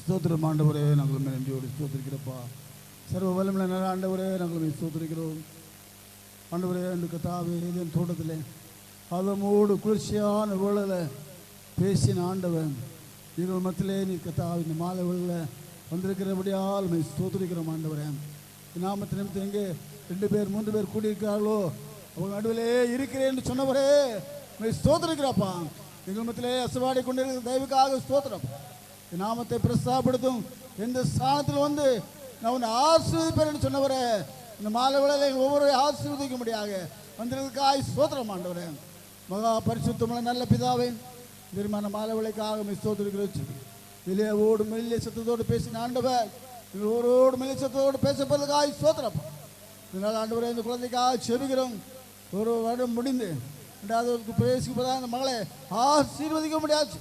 ஸ்தோத்திரம் ஆண்டவரே, நாங்கள் நன்றியோடு ஸ்தோத்திரிக்கிறப்பா. சர்வ வல்லமையுள்ள நல்ல ஆண்டவரே, நாங்கள் ஸ்தோத்திரிக்கிறோம். ஆண்டவரே, அந்த கர்த்தாவே ஏதேன் தோட்டத்தில் அதமோடு குளிர்ச்சியான வேளையில் பேசின ஆண்டவன் எங்கள் மத்தியிலே நீ கர்த்தாவே இந்த மாலை வேளையில் வந்திருக்கிறபடியால் ஸ்தோத்திரிக்கிறோம் ஆண்டவரே. நாமத்தை நிமித்தம் எங்கே 2 பேர் 3 பேர் கூடியிருக்கிறார்களோ அவங்க நடுவிலே இருக்கிறேன்னு சொன்னவரே ஸ்தோத்திரிக்கிறப்பா. எங்கள் மத்தியிலே அசைவாடி கொண்டிருக்கிற தயவுக்காக ஸ்தோத்திரம். நாமத்தை பிரஸ்தாபப்படுத்தும் எந்த ஸ்தானத்தில் வந்து நான் உன்னை ஆசீர்வதிப்பேன்னு சொன்னவரே, இந்த மாலை வேளையில் ஒவ்வொரு ஆசீர்வதிக்க முடியாக வந்திருக்காய் ஸ்தோத்திரம் ஆண்டவரே. மகா பரிசுத்தமுள்ள நல்ல பிதாவே, தீர்மான மாலை வேளைக்காக ஸ்தோத்திரிக்கிறோம். வெளியே ஓடு மெல்லிய சத்தத்தோடு பேசின ஆண்டவர் ஒவ்வொருவோடு மெல்லிய சத்தத்தோடு பேசப்படுறதுக்காய் ஸ்தோத்திரம். இதனால் ஆண்டவரே, இந்த குழந்தைக்காக செபிக்கிறோம். ஒரு வருடம் முடிந்து 2வது பேசிப்பதான் இந்த மகளை ஆசீர்வதிக்க முடியாது.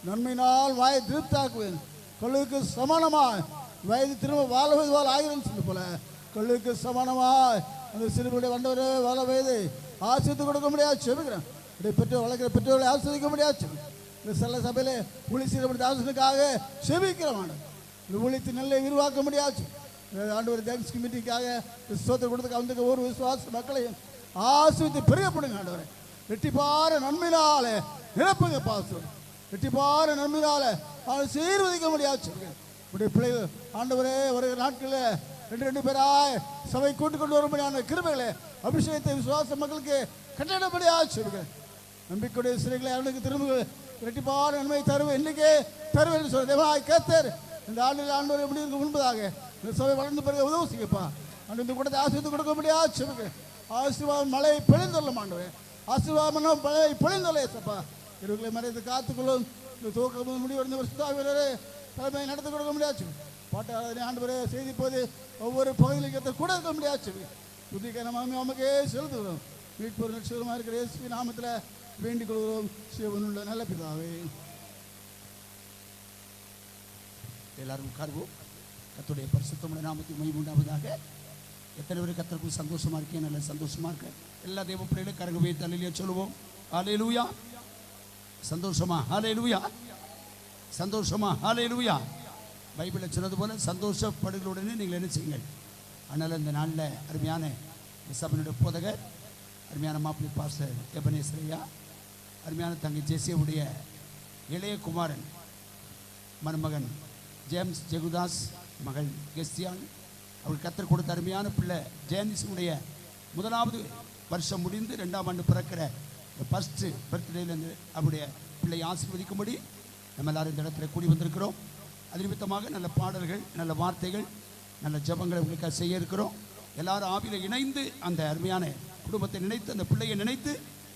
நன்மையினால் வாயை திருப்தாக்குவேன். கல்லுக்கு சமானமாய் வயது திரும்ப வாழ வயது வாழ ஆகிரும் சொல்லி போல கல்லுக்கு சமானமாய் அந்த சிறுபடி வந்தவரே வாழ வயது ஆசிரியத்து கொடுக்க முடியாது செபிக்கிறேன். பெற்றோர் வளர்க்கிற பெற்றோர்களை ஆசிரியக்க முடியாது. இந்த சில சபையில் ஊழி சீரப்படி ஆசிரியனுக்காக செபிக்கிறோம். இந்த ஊழியத்தை நல்ல விரிவாக்க முடியாது. ஆண்டவர் தேங்க்ஸ் கமிட்டிக்காக சோத்திரம் கொடுத்து வந்து ஒரு விசுவாச மக்களையும் ஆசிரியத்தை பெருகப்படுங்க. ஆண்டவரை வெற்றிப்பார நன்மையினால நிரப்புங்க. பாசம் வெற்றிப்பார நன்மையினால ஆசீர்வதிக்க முடியாது. இப்படி பிள்ளைகள் ஆண்டவரே வருகிற நாட்களில் 2 பேராய் சபை கூட்டு கொண்டு வரும்படியான கிருபைகளை அபிஷேகத்தை விசுவாச மக்களுக்கு கட்டளப்படியாக நம்பிக்கையுடைய சிறைகளை அவனுக்கு திரும்ப இரட்டிப்பான நன்மை தருவேன். இன்னைக்கே தருவேன் சொல்ல தேவாய் கர்த்தர் இந்த ஆண்டில் ஆண்டவர் எப்படி இருக்க முன்பதாக இந்த சபை வளர்ந்து பிறகு உதவு செய்யப்பா. ஆண்டு இந்த கூட்டத்தை ஆசீர்வதித்து கொடுக்க முடியாது. ஆசீர்வாதம் மழை பொழிந்தொல்ல ஆண்டவரே, ஆசீர்வாதம் மழை பொழிந்தொல்ல ஏசப்பா. இவர்களை மறைத்து காத்துக்கொள்ளும். இந்த துவக்க முடிவடைந்த வருஷத்தாவினரே தலைமையை நடத்தி கொடுக்க முடியாது. பாட்டாளர் ஆண்டவரே செய்தி போது ஒவ்வொரு பகுதியிலும் கூட இருக்க முடியாது. புதிய நம்ம நமக்கே செலுத்துகிறோம். மீட்பொரு நிச்சயமாக இருக்கிற இயேசு நாமத்தில் வேண்டிக் கொள்கிறோம். சிவனுள்ள நல்ல பிதாவே. எல்லாரும் உட்காருவோம். கர்த்தருடைய பரிசுத்தமுள்ள நாமத்துக்கு மகிமை உண்டாவதாக. எத்தனை பேர் கர்த்தருக்குள் சந்தோஷமா இருக்கேன்? நல்ல சந்தோஷமா இருக்க எல்லா தேவ பிள்ளைகளும் கரங்க வைத்து அல்லேலூயா சொல்லுவோம். அல்லேலூயா. சந்தோஷமா? அல்லேலூயா. சந்தோஷமா? அல்லேலூயா. பைபிளில் சொன்னது போல சந்தோஷப்படுகளுடனே நீங்கள் என்ன செய்யுங்கள். அதனால் இந்த நாளில் அருமையான சபையினுடைய போதகர் அருமையான மாப்பிள்ளை பாஸ்டர் எபனேஸ்வரையா, அருமையான தங்கை ஜெசியுடைய இளைய குமாரன் மருமகன் ஜேம்ஸ் ஜெகுதாஸ், மகள் கெஸ்தியான், அவர்கள் கத்தர் கொடுத்த அருமையான பிள்ளை ஜெயந்திஸுடைய 1வது வருஷம் முடிந்து 2ஆம் ஆண்டு பிறக்கிற ஃபர்ஸ்ட் பர்த்டேலேருந்து அவருடைய பிள்ளை ஆசீர்வதிக்கும்படி நம்ம எல்லாரும் இந்த இடத்துல கூடி வந்திருக்கிறோம். அது நிமித்தமாக நல்ல பாடல்கள், நல்ல வார்த்தைகள், நல்ல ஜபங்களை உங்களுக்காக செய்ய இருக்கிறோம். எல்லாரும் ஆவியில் இணைந்து அந்த அருமையான குடும்பத்தை நினைத்து அந்த பிள்ளையை நினைத்து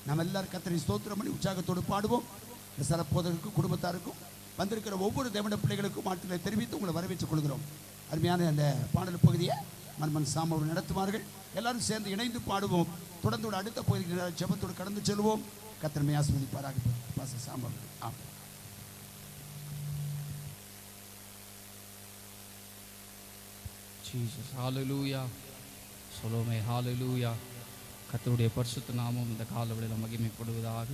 நம்ம எல்லாரும் கர்த்தரை ஸ்தோத்திரம் பண்ணி உற்சாகத்தோடு பாடுவோம். இந்த சிறப்போதற்கும் குடும்பத்தாருக்கும் வந்திருக்கிற ஒவ்வொரு தேவனுடைய பிள்ளைகளுக்கும் வாழ்த்துக்களை தெரிவித்து உங்களை வரவேற்றுக் கொள்கிறோம். அருமையான அந்த பாடல் பகுதியை மன்மன் சாம் அவர்கள் நடத்துவார்கள். எல்லாரும் சேர்ந்து இணைந்து பாடுவோம். தொடர்ந்து அடுத்த பகுதிக்கு ஜபத்தோடு கடந்து செல்வோம். கர்த்தர் ஆசீர்வதிப்பாராக. பாஸ்டர் சாம் அவர்கள். ஆமாம். Jesus, hallelujah. சொல்லுமே hallelujah. கர்த்தருடைய பரிசுத்த நாமம் இந்த காலவெளியில் மகிமைப்படுவதாக.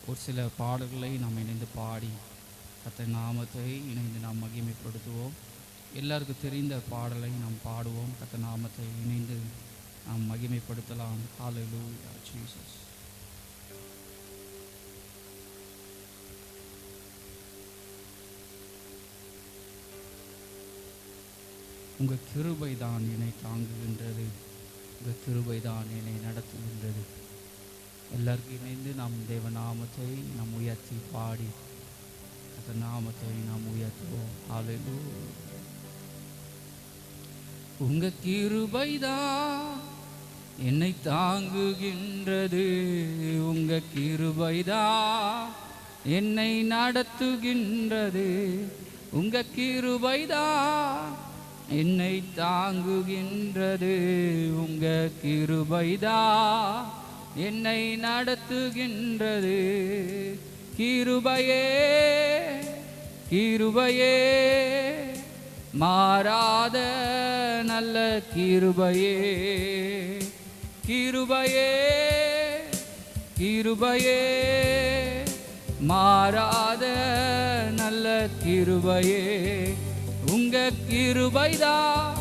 ஒரு சில பாடல்களை நாம் இணைந்து பாடி கர்த்தர் நாமத்தை இணைந்து நாம் மகிமைப்படுத்துவோம். எல்லாருக்கும் தெரிந்த பாடலை நாம் பாடுவோம். கர்த்தர் நாமத்தை இணைந்து நாம் மகிமைப்படுத்தலாம். hallelujah Jesus. உங்கள் கிருபை தான் என்னை தாங்குகின்றது, உங்கள் கிருபை தான் என்னை நடத்துகின்றது. எல்லாருக்கும் இணைந்து நாம் தேவ நாமத்தை நாம் உயர்த்தி பாடி அந்த நாமத்தை நாம் உயர்த்துவோம். ஹல்லேலூயா. உங்கள் கிருபை தான் என்னை தாங்குகின்றது, உங்கள் கிருபை தான் என்னை நடத்துகின்றது, உங்கள் கிருபை தான் என்னை தாங்குகின்றது, உங்க கிருபைதான் என்னை நடத்துகின்றது. கிருபையே கிருபையே மாறாத நல்ல கிருபையே, கிருபையே கிருபையே மாறாத நல்ல கிருபையே, உங்க கிருபைதான்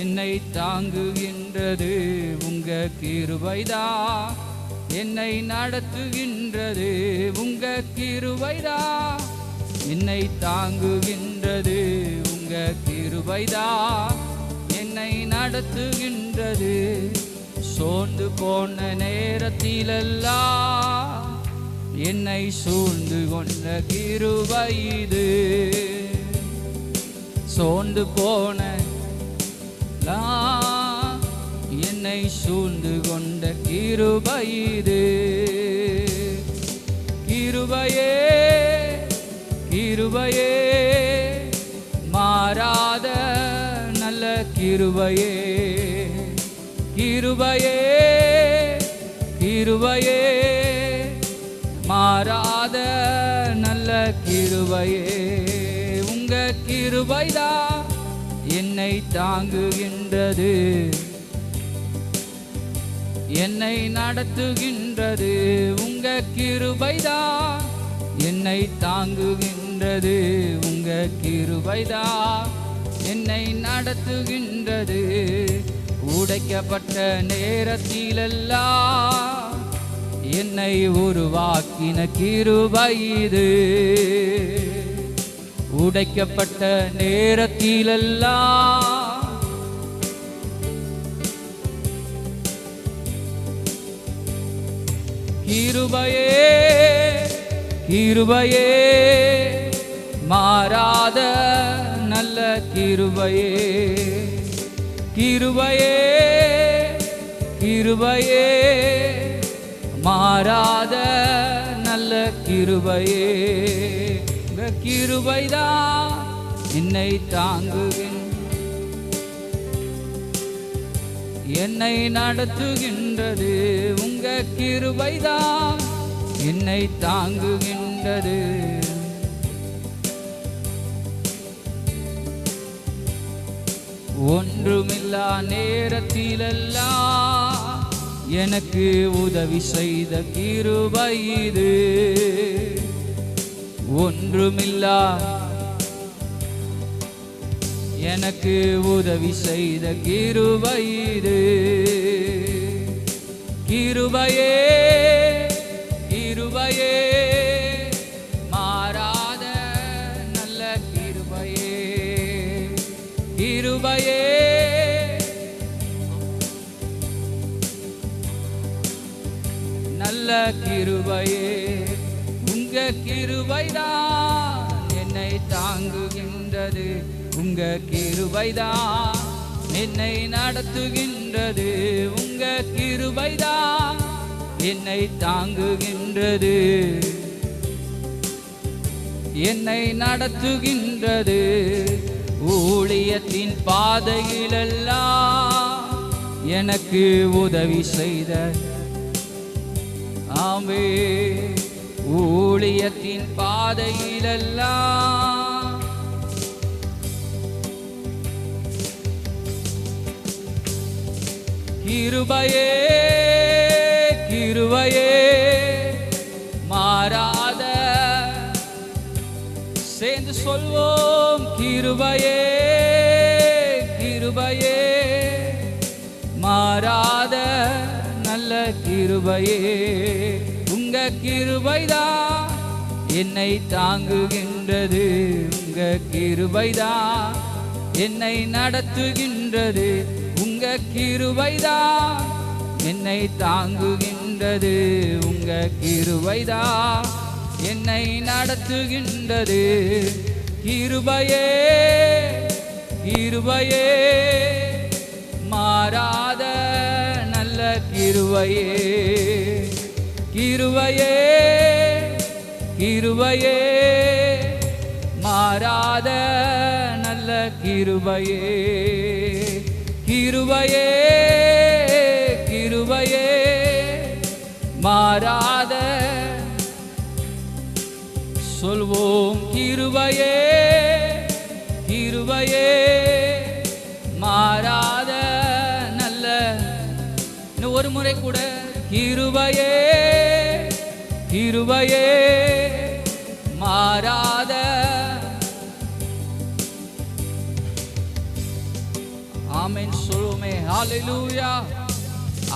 என்னை தாங்குகின்றது. உங்க கிருபைதான் என்னை நடத்துகின்றது. உங்க கிருபைதான் என்னை தாங்குகின்றது. உங்க கிருபைதான் என்னை நடத்துகின்றது. சோர்ந்து போன நேரத்திலெல்லாம் என்னை சூழ்ந்து கொண்ட கிருபை இது. சோர்ந்து போன என்னை சூழ்ந்து கொண்ட கிருபை இது. கிருபையே கிருபையே, மாறாத நல்ல கிருபையே. கிருபையே கிருபையே, மாறாத நல்ல கிருபையே. உங்க கிருபைதான் என்னை தாங்குகின்றது. என்னை நடத்துகின்றது. உங்க கிருபைதான் என்னை தாங்குகின்றது. உங்க கிருபைதான் என்னை நடத்துகின்றது. உடைக்கப்பட்ட நேரத்திலெல்லாம் என்னை உருவாக்கின கிருபை இது. உடைக்கப்பட்ட நேரத்திலெல்லாம் கிருபையே கிருபையே, மாறாத நல்ல கிருபையே. கிருபையே கிருபையே, மாறாத நல்ல கிருபையே. உங்க கிருபைதான் என்னை தாங்குகின்ற, என்னை நடத்துகின்றது. உங்க கிருபைதான் என்னை தாங்குகின்றது. ஒன்றுமில்லா நேரத்திலெல்லாம் எனக்கு உதவி செய்த கிருபை இது. ஒன்றுமில்லா எனக்கு உதவி செய்த கிருபை இது. கிருபையே கிருபையே, மாறாத நல்ல கிருபையே. கிருபையே நல்ல கிருபையே. உங்க கிருபைதான் என்னை தாங்குகின்றது. உங்க கிருபைதான் என்னை நடத்துகின்றது. உங்க கிருபைதான் என்னை தாங்குகின்றது. என்னை நடத்துகின்றது. ஊழியத்தின் பாதையிலெல்லாம் எனக்கு உதவி செய்த ஆமே. ஊழியத்தின் பாதையிலெல்லாம் கிருபையே கிருபையே, மாறாத, சேர்ந்து சொல்வோம். கிருபையே கிருபையே, மாறாத நல்ல கிருபையே. உங்க கிருபைதான் என்னை தாங்குகின்றது. உங்க கிருபைதான் என்னை நடத்துகின்றது. உங்க கிருபைதான் என்னை தாங்குகின்றது. உங்க கிருபைதான் என்னை நடத்துகின்றது. கிருபையே கிருபையே, மாறாத நல்ல கிருபையே. கிருபையே கிருபையே, மாறாத நல்ல கிருபையே. கிருபையே கிருபையே, மாறாத, சொல்வோம். கிருபையே கிருபையே, மாறாத நல்ல, இன்னும் ஒரு முறை கூட. கிருபையே கிருபையே, ஆமென் சொல்லுமே. ஹalleluya.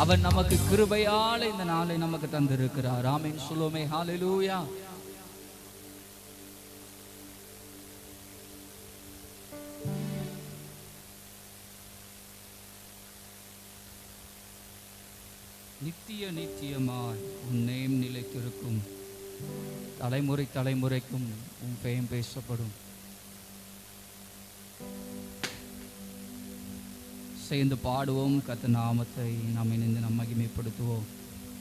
அவர் நமக்கு கிருபையால இந்த நாளை நமக்கு தந்திருக்கிறார். ஆமென் சொல்லுமே. ஹalleluya. நித்திய நித்தியமாய் உன் நேம் நிலைத்திருக்கும், தலைமுறை தலைமுறைக்கும் உன் பெயர் பேசப்படும். சேர்ந்து பாடுவோம் கர்த்தர் நாமத்தை நாம் இணைந்து நாம் மகிமைப்படுத்துவோம்.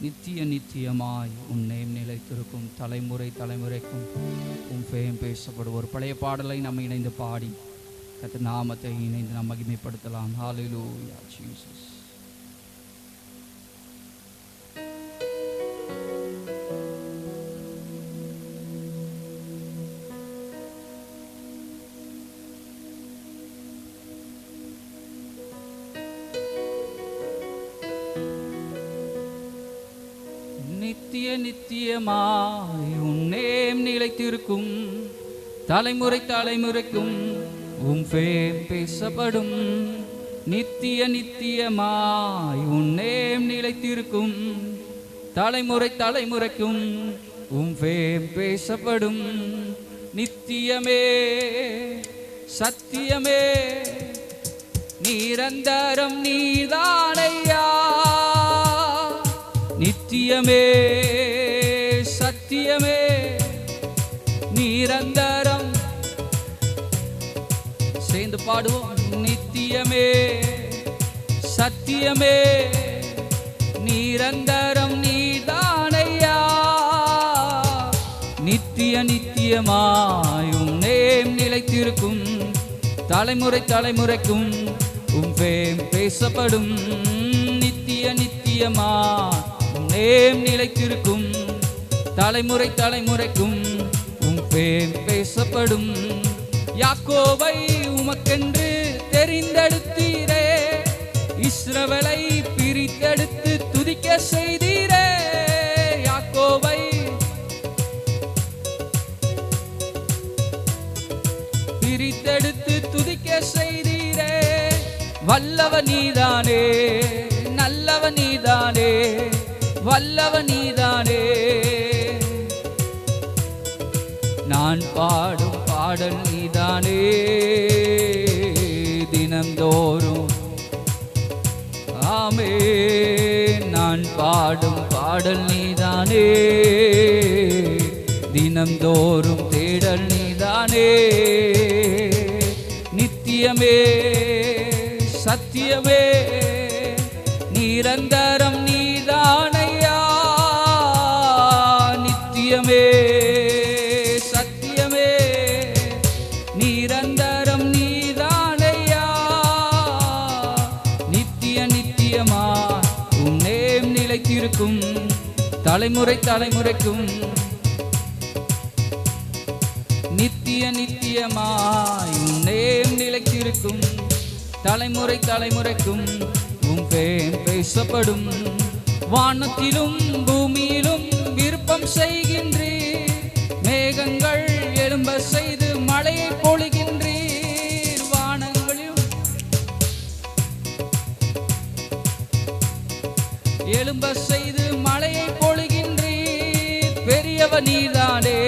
நித்திய நித்தியமாய் உன் நேம் நிலைத்திருக்கும், தலைமுறை தலைமுறைக்கும் உன் பெயர் பேசப்படும். ஒரு பழைய பாடலை நாம் இணைந்து பாடி கர்த்தர் நாமத்தை இணைந்து நாம் மகிமைப்படுத்தலாம். ஹalleluya ஜீசஸ். நித்திய நித்தியமாய் உன் நேம் நிலைத்திருக்கும், தலைமுறை தலைமுறைக்கும் உன் பெயர் பேசப்படும். நித்திய நித்தியமாய் உன் நேம் நிலைத்திருக்கும், தலைமுறை தலைமுறைக்கும் உன் பெயர் பேசப்படும். நித்தியமே சத்தியமே நிரந்தரம் நீதானையா. நித்தியமே சத்தியமே நிரந்தரம். சேர்ந்து பாடுவோம். நித்தியமே சத்தியமே நிரந்தரம் நீதானையா. நித்திய நித்தியமாய் உன் நேம் நிலைத்திருக்கும், தலைமுறை தலைமுறைக்கும் உன் பெயர் பேசப்படும். நித்திய நித்தியமாய் நேம் நிலைத்திருக்கும், தலைமுறை தலைமுறைக்கும் உன் பெயர் பேசப்படும். யாக்கோபை உமக்கென்று தெரிந்தெடுத்தீரே, இஸ்ரவேலை பிரித்தெடுத்து துதிக்க செய்தீரே. யாக்கோபை பிரித்தெடுத்து துதிக்க செய்தீரே. வல்லவ நீதானே, நல்லவ நீதானே, வல்லவ நீதானே. நான் பாடும் பாடல் நீதானே, தினந்தோறும். ஆமே நான் பாடும் பாடல் நீதானே, தினந்தோறும் தேடல் நீதானே. நித்தியமே சத்தியமே நிரந்தரம் நீதானையா. நித்தியமே சத்தியமே நிரந்தரம் நீதானையா. நித்திய நித்தியமா உன் நேம் நிலைத்திருக்கும், தலைமுறை தலைமுறைக்கும். நித்திய நித்தியமாய் உன் நேம் நிலைத்திருக்கும், தலைமுறை தலைமுறைக்கும் உன் பெயர் பேசப்படும். வானத்திலும் பூமியிலும் விருப்பம் செய்கின்றீர், மேகங்கள் எழும்ப செய்து மழையை பொழிகின்றீர். வானங்களிலும் எழும்ப செய்து மழையை பொழிகின்றீர். பெரியவ நீதானே,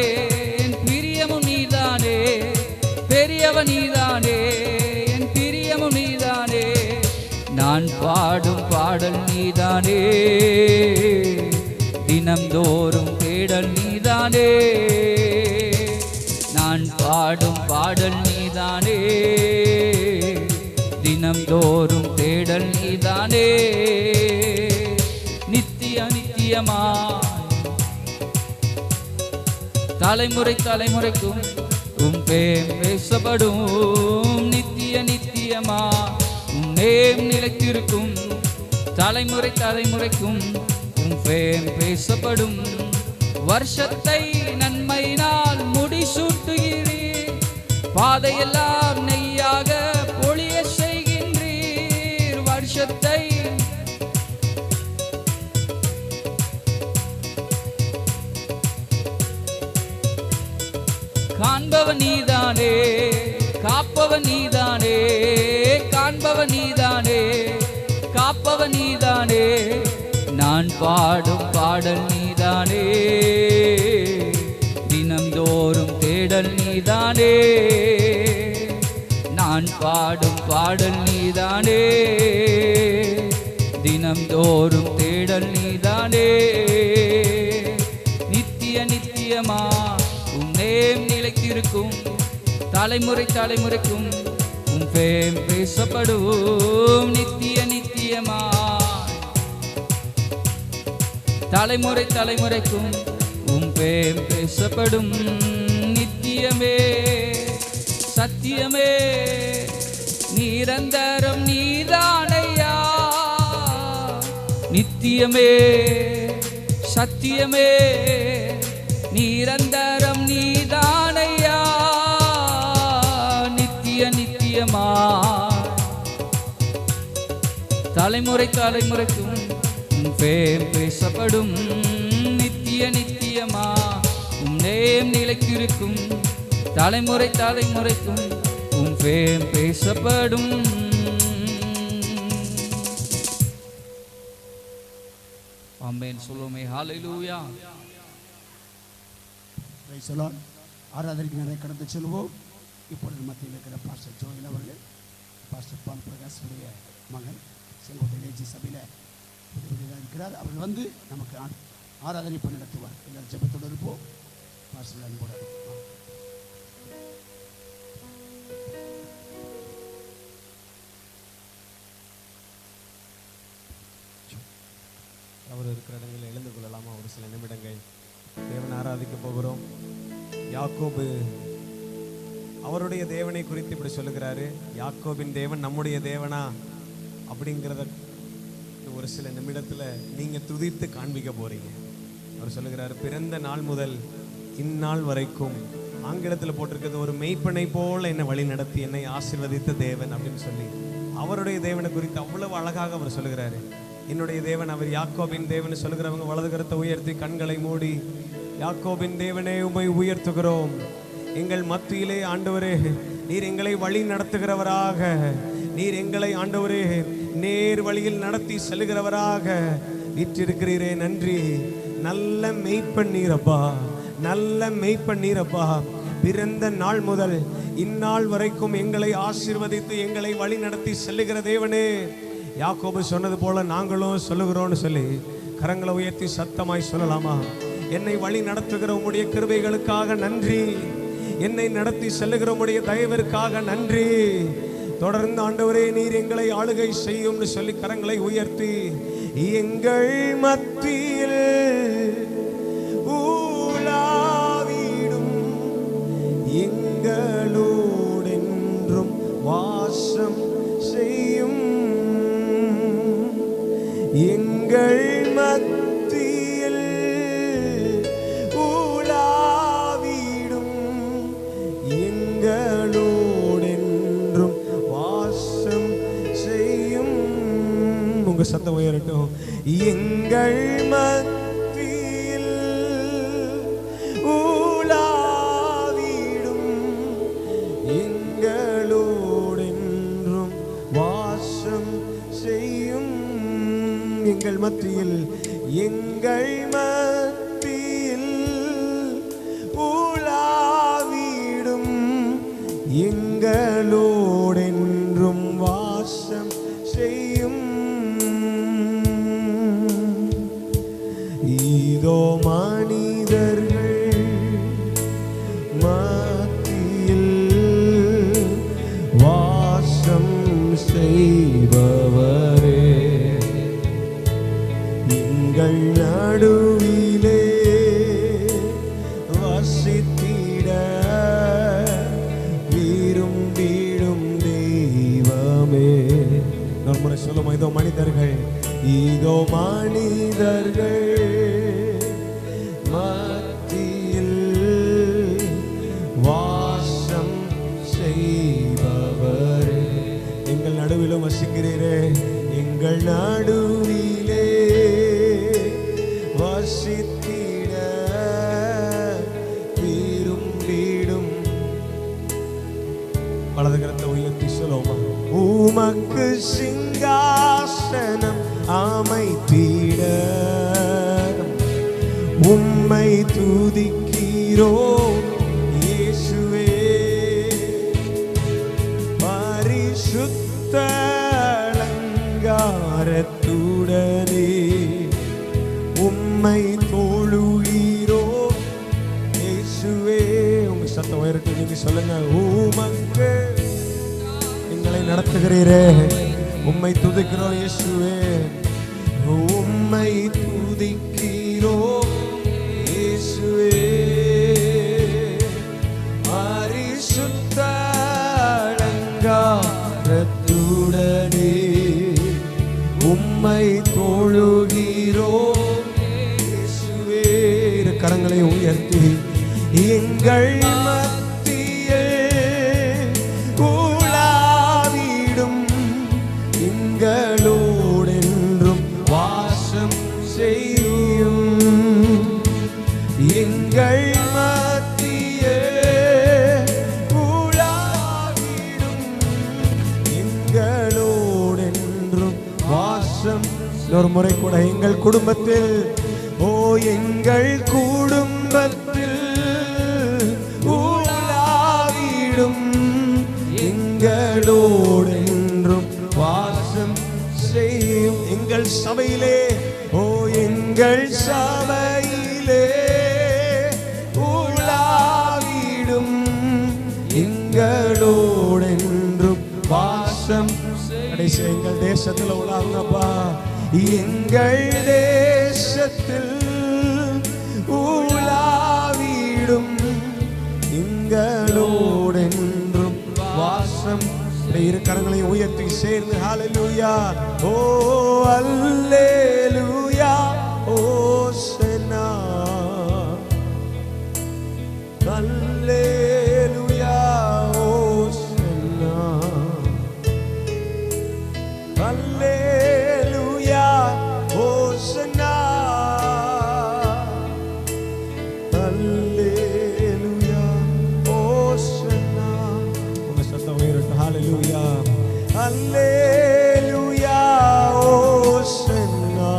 என் பிரியமும் நீதானே. பெரியவ நீதானே, என் பிரியமும் நீதானே. நான் பாடும் பாடல் நீதானே, தினந்தோறும் தேடல் நீதானே. நான் பாடும் பாடல் நீதானே, தினந்தோறும் தேடல் நீதானே. நித்திய நித்தியமா தலைமுறை தலைமுறைக்கும் உன் பெயர் பேசப்படும். நித்திய நித்தியமா உன் நேம் நிலைத்திருக்கும், தலைமுறை தலைமுறைக்கும் உன் பெயர் பேசப்படும். வருஷத்தை நன்மையினால் முடிசூட்டுகிறீர், பாதையெல்லாம் நெய்யாக பொழிய செய்கின்றீர். வருஷத்தை காண்பவ நீதானே, காப்பவ நீதானே. காண்பவன் நீதானே, காப்பவன் நீதானே, நான் பாடும் பாடல் நீதானே, தினம்தோறும் தேடல் நீதானே, நான் பாடும் பாடல் நீதானே, தினம்தோறும் தேடல் நீதானே. நித்திய நித்தியமா உன் நேம் நிலைத்திருக்கும், தலைமுறை தலைமுறைக்கும் உன் பேர் பேசப்படும். நித்திய நித்தியமா தலைமுறை தலைமுறைக்கும் உன் பேர் பேசப்படும். நித்தியமே சத்தியமே நிரந்தரம் நீதானையா, நித்தியமே சத்தியமே நிரந்தரம் நீதானையா, நித்திய நித்தியமா தலைமுறை தலைமுறைக்கும் உன் பேர் பேசப்படும். நித்திய நித்தியமா உன் நேம் நிலைத்திருக்கும், தலைமுறை தலைமுறைக்கும் உன் பேர் பேசப்படும். ஆமென். சொல்லுமே ஹல்லேலூயா. Praise the Lord. ஆராதனைக்கு நிறைய கடந்து செல்வோம். இப்பொழுது மத்தியில் இருக்கிற பாஸ்டர் ஜோயல் அவர்கள், பாஸ்டர் பால் பிரகாஷ் உடைய மகன், செங்கோட்டை லேஜி சபையில் புதிதாக இருக்கிறார். அவர் வந்து நமக்கு ஆராதனை பண்ணி நடத்துவார். எல்லாரும் ஜெபத்தோடு இருப்போம். பாஸ்டர் அன்போடு அவர் இருக்கிற இடங்களில் எழுந்து கொள்ளலாமா? ஒரு சில நிமிடங்கள் தேவனை ஆராதிக்க போகிறோம். யாக்கோபு அவருடைய தேவனை குறித்து இப்படி சொல்லுகிறாரு, யாக்கோபின் தேவன் நம்முடைய தேவனா அப்படிங்கிறத ஒரு சில நிமிடத்தில் நீங்கள் துதித்து காண்பிக்க போறீங்க. அவர் சொல்லுகிறாரு, பிறந்த நாள் முதல் இந்நாள் வரைக்கும், ஆங்கிலத்தில் போட்டிருக்கிறது, ஒரு மெய்ப்பனை போல என்னை வழி நடத்தி என்னை ஆசீர்வதித்த தேவன் அப்படின்னு சொல்லி அவருடைய தேவனை குறித்து அவ்வளவு அழகாக அவர் சொல்லுகிறாரு. என்னுடைய தேவன், அவர் யாக்கோபின் தேவன் சொல்லுகிறவங்க வலது கரத்தை உயர்த்தி கண்களை மூடி, யாக்கோபின் தேவனே உம்மை உயர்த்துகிறோம். எங்கள் மத்தியிலே ஆண்டவரே நீர் எங்களை வழி நடத்துகிறவராக, நீர் எங்களை ஆண்டவரே நேர் வழியில் நடத்தி செல்கிறவராக வீற்றிருக்கிறீரே, நன்றி. நல்ல மெய்ப்பன் நீரப்பா, நல்ல மெய்ப்பன் நீரப்பா. பிறந்த நாள் முதல் இந்நாள் வரைக்கும் எங்களை ஆசீர்வதித்து எங்களை வழி நடத்தி செல்லுகிற தேவனே, யாக்கோபு சொன்னது போல நாங்களும் சொல்லுகிறோம்னு சொல்லி கரங்களை உயர்த்தி சத்தமாய் சொல்லலாமா? என்னை வழி நடத்துகிற உம்முடைய கிருபைகளுக்காக நன்றி, என்னை நடத்தி செல்லுகிற உம்முடைய தயவிற்காக நன்றி. தொடர்ந்து ஆண்டவரே நீர் எங்களை ஆளுகை செய்யும்னு சொல்லி கரங்களை உயர்த்தி, எங்கள் மத்தியில் ஊலாவிடும் எங்களோடென்றும் வாசம் செய்யும், எங்கள் மத்தியில் ஊலாவிடும் எங்களோடென்றும் வாசம் செய்யும். உங்க சத்தம் உயரட்டும். எங்கள் மத்தியில் ஊலாவிடும் எங்களோடென்றும் வாசம் செய்யும், எங்கள் மத்தியில், எங்கள் மத்தியில் ஊலாவிடும் எங்களோடென்றும் வாசம் செய்யும். இதோ மனிதர்கள் மத்தியில் வாசம் செய்பவரே, எங்கள் நடுவிலே வசித்திட விரும்பிடும் தெய்வமே. ஒரு முறை சொல்லுமா? இதோ மனிதர்கள், இதோ மனிதர்கள் மத்தியில் வாசம் செய்பவரே, எங்கள் நடுவிலும் வசிக்கிறீரே, எங்கள் நடுவிலே வசித்திட விரும்பிடும். வலது கரத்தை உயர்த்தி சொல்லுவோமா? உமக்கு சிங்காசனம் அமைத்திட உம்மை துதிக்கிறோ இயேசுவே, பரிசுத்த அலங்காரத்துடனே உம்மை தொழுகிறோ இயேசுவே. உங்க சத்தம் உயரட்டும், நீங்க சொல்லுங்க. உமக்கு எங்களை நடத்துகிறீரே, உம்மை துதிக்கிறோம் இயேசுவே, உம்மை துதிக்கிறோம் இயேசுவே, பரிசுத்த அலங்காரத்துடனே உம்மை தொழுகிறோம் இயேசுவே. இரு கரங்களை உயர்த்தி எங்கள் மத்தியில் உலாவிடும் எங்களோடென்றும் வாசம் செய்யும், எங்கள் மத்தியில் உலாவிடும் எங்களோடென்றும் வாசம். ஒரு முறை கூட எங்கள் குடும்பத்தில், ஓ எங்கள் குடும்பத்தில் உலாவிடும் எங்களோடென்றும் வாசம் செய்யும், எங்கள் சபையிலே, ஓ எங்கள் சபையிலே உலாவிடும் எங்களோடென்றும் வாசம். கடைசி எங்கள் தேசத்தில் உலாவுங்கப்பா, எங்கள் தேசத்தில் உலாவிடும் எங்களோடென்றும் வாசம். இரு கரங்களை உயர்த்தி சேர்ந்து ஹல்லேலூயா, ஓ அல்லேலூயா, ஓசன்னா, அல்லேலூயா, ஓசன்னா, அல்லேலூயா, ஓசன்னா, அல்லேலூயா, ஓசன்னா. உங்க சத்தம் உயரட்டும். ஹல்லேலூயா, அல்லேலூயா, ஓசன்னா,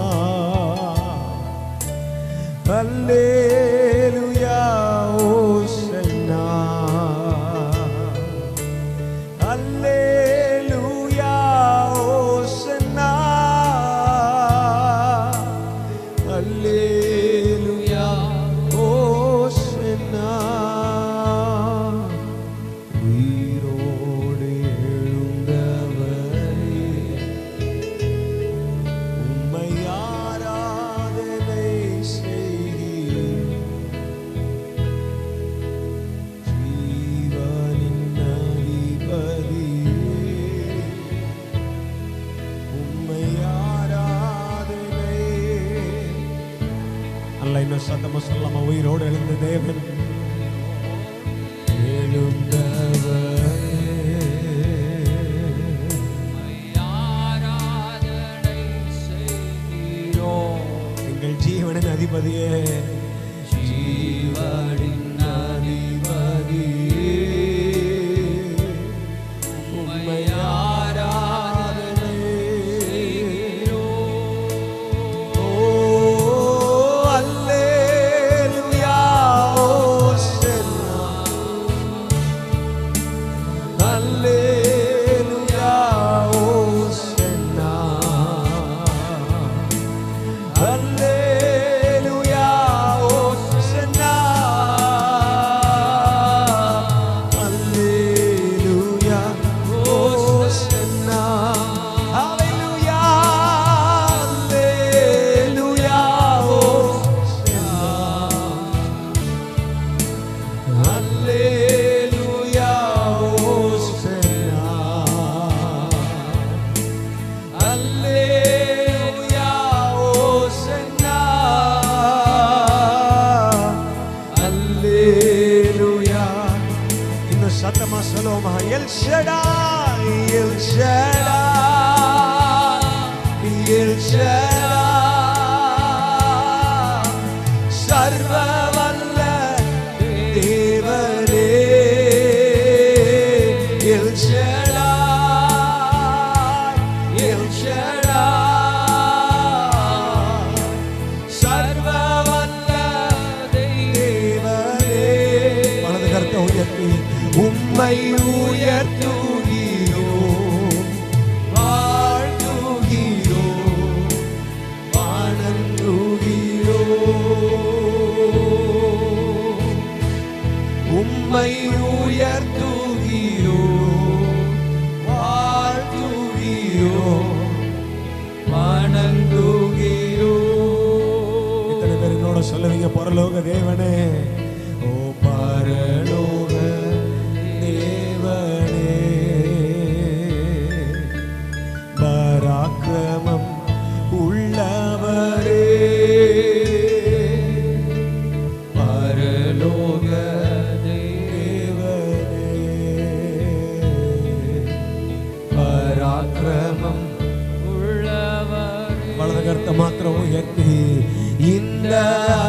அல்லேலூயா, ஓசன்னா, அல்லேலூயா, ஓசன்னா, அல்லேலூயா, ஓசன்னா. உயிரோடு எழுந்தவரே, உம்மை ஆராதனை செய்கிறேன், ஜீவனின் அதிபதியே, உம்மை ஆராதனை. அல்ல இன்னும் சத்தமா சொல்லாம, உயிரோடு எழுந்த தேவன், எங்கள் ஜீவனின் அதிபதியே, ஜீவனின் அதிபதியே, உம்மை ஆராதனை. ஓ அல்லேலூயா, ஓசன்னா, அல்லேலூயா, ஓசன்னா, அல்லேலூயா, ஓசன்னா, அல்லேலூயா, ஓசன்னா, ஹல்லேலூயா, அல்லேலூயா, ஓசன்னா, அல்லேலூயா, ஓசன்னா, அல்லேலூயா, ஓசன்னா, அல்லேலூயா. இன்னும் சத்தமா சொல்லுவோமா? L Shaddai, L Shaddai, L Shaddai, சர்வ வல்ல தேவனே, எல் ஷடாய், உம்மை உயர்த்துகிறோம், வாழ்த்துகிறோம், வணங்குகிறோம். உம்மை உயர்த்துகிறோம், வாழ்த்துகிறோம், வணங்குகிறோம். இத்தனை பேர் என்னோட சொல்லுவீங்க, பரலோக தேவனே, ஓ பரலோக தேவனே, பராக்கிரமம் உள்ளவரே, பரலோக தேவனே, பராக்கிரமம் உள்ளவரே. வலது கருத்தை மாத்திரம் உயர்த்தி, இந்த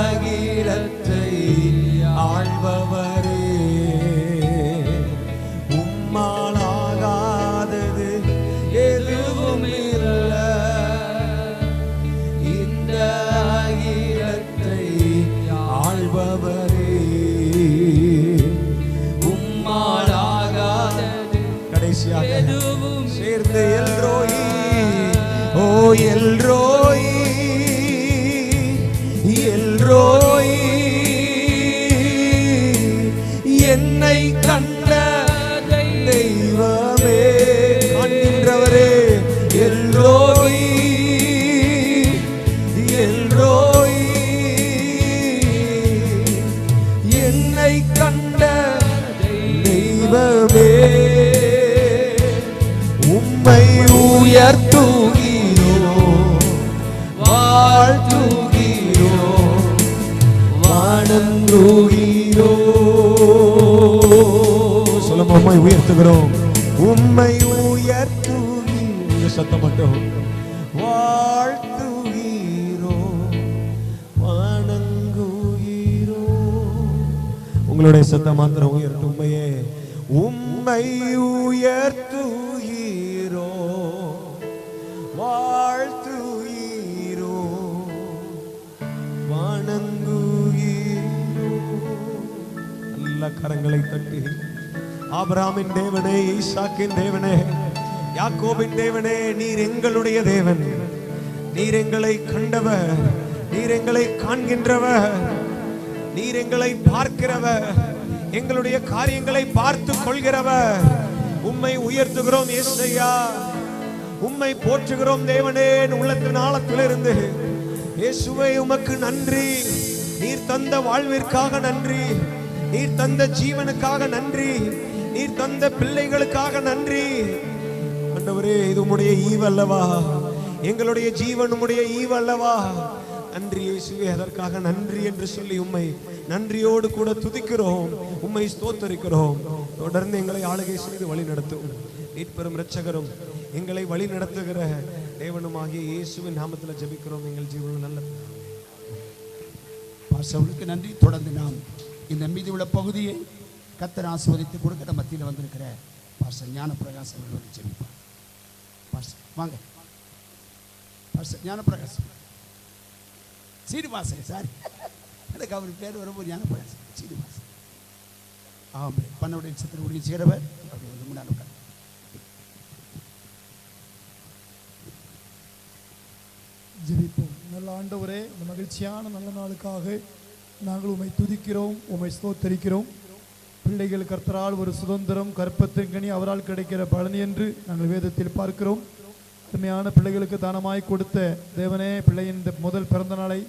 அகிலத்தை ஆள்பவரே, உம்மாலாகாதது எதுவும் இல்லை. இந்த அகிலத்தை ஆள்பவரே, உம்மாலாகாதது. கடைசியாக சேர்ந்து எல்ரோயி, ஓ எல்ரோயி, எல்ரோயி, என்னை கண்ட தெய்வமே, காண்கின்றவரே, எல்ரோயி, எல்ரோயி, என்னை கண்ட தெய்வமே, உம்மை உயர்த்துகிறோம், வாழ்த்துகிறோம், வணங்குகிறோம். சொல்லுங்க, உம்மை உயர்த்துகிறோம், உம்மை உயர்த்துகிறோம். சத்தம் மட்டும், வாழ்த்துகிறோம், வணங்குகிறோம். உங்களுடைய சத்தம் மாத்திரம் உயர்த்து. உண்மையே உம்மை உயர்த்துகிறோம், வாழ்த்துகிறோம், வணங்குகிறோம். நல்ல கரங்களை தட்டி, ஆபிரகாமின் தேவனே, ஈசாக்கின் தேவனே, யாக்கோபின் தேவனே, நீர் எங்களுடைய தேவன், நீர் எங்களை கண்டவர், நீர் எங்களை காண்கின்றவர், நீர் எங்களை பார்க்கிறவர், எங்களுடைய காரியங்களை பார்த்து கொள்கிறவர். உம்மை உயர்த்துகிறோம் இயேசுவையா, உம்மை போற்றுகிறோம் தேவனே. உள்ளத்தின் ஆழத்திலிருந்து இயேசுவே உமக்கு நன்றி. நீர் தந்த வாழ்விற்காக நன்றி, நீர் தந்த ஜீவனுக்காக நன்றி, நீர் தந்த பிள்ளைகளுக்காக நன்றி. ஆண்டவரே, இது உம்முடைய ஈவு அல்லவா, எங்களுடைய ஜீவன் உம்முடைய ஈவு அல்லவா. நன்றி இயேசுவே, அதற்காக நன்றி என்று சொல்லி உம்மை நன்றியோடு கூட துதிக்கிறோம், உம்மை ஸ்தோத்தரிக்கிறோம். தொடர்ந்து எங்களை ஆளுகை செய்து வழி நடத்தும் மீட்பெரும் இரட்சகரும் எங்களை வழி நடத்துகிற தேவனுமாகிய இயேசுவின் நாமத்தில் ஜெபிக்கிறோம் எங்கள் ஜீவனில். நல்ல பாஸ்டருக்கு நன்றி. தொடர்ந்து நாம் இந்த மீதி உள்ள பகுதியை கர்த்தர் ஆசீர்வதித்து கொடுக்கிற மத்தியில் வந்திருக்கிற பாஸ்டர் ஞானப்பிரகாசம் அவர்கள் ஜெபிப்பார். பாஸ்டர் வாங்க. பாஸ்டர் ஞானப்பிரகாசம், சீனிவாசன், சாரி, எனக்கு அவர் பேர் வரும்போது ஞானப்பிரகாசம், சீனிவாசன். ஆமாம், பண்ணவுடைய சித்திர உடைய சேரவர் அப்படி வந்து முன்னாடி உட்கார். ஜெபிப்போம். நல்ல ஆண்டவரே, இந்த மகிழ்ச்சியான நல்ல நாளுக்காக நாங்கள் உம்மை துதிக்கிறோம், உம்மை ஸ்தோத்தரிக்கிறோம். பிள்ளைகள் கர்த்தரால் ஒரு சுதந்திரம், கற்பத்தின் கனி அவரால் கிடைக்கிற பலன் என்று நாங்கள் வேதத்தில் பார்க்கிறோம். அருமையான பிள்ளைகளுக்கு தானமாய் கொடுத்த தேவனே, பிள்ளையின் இந்த முதல் பிறந்த நாளை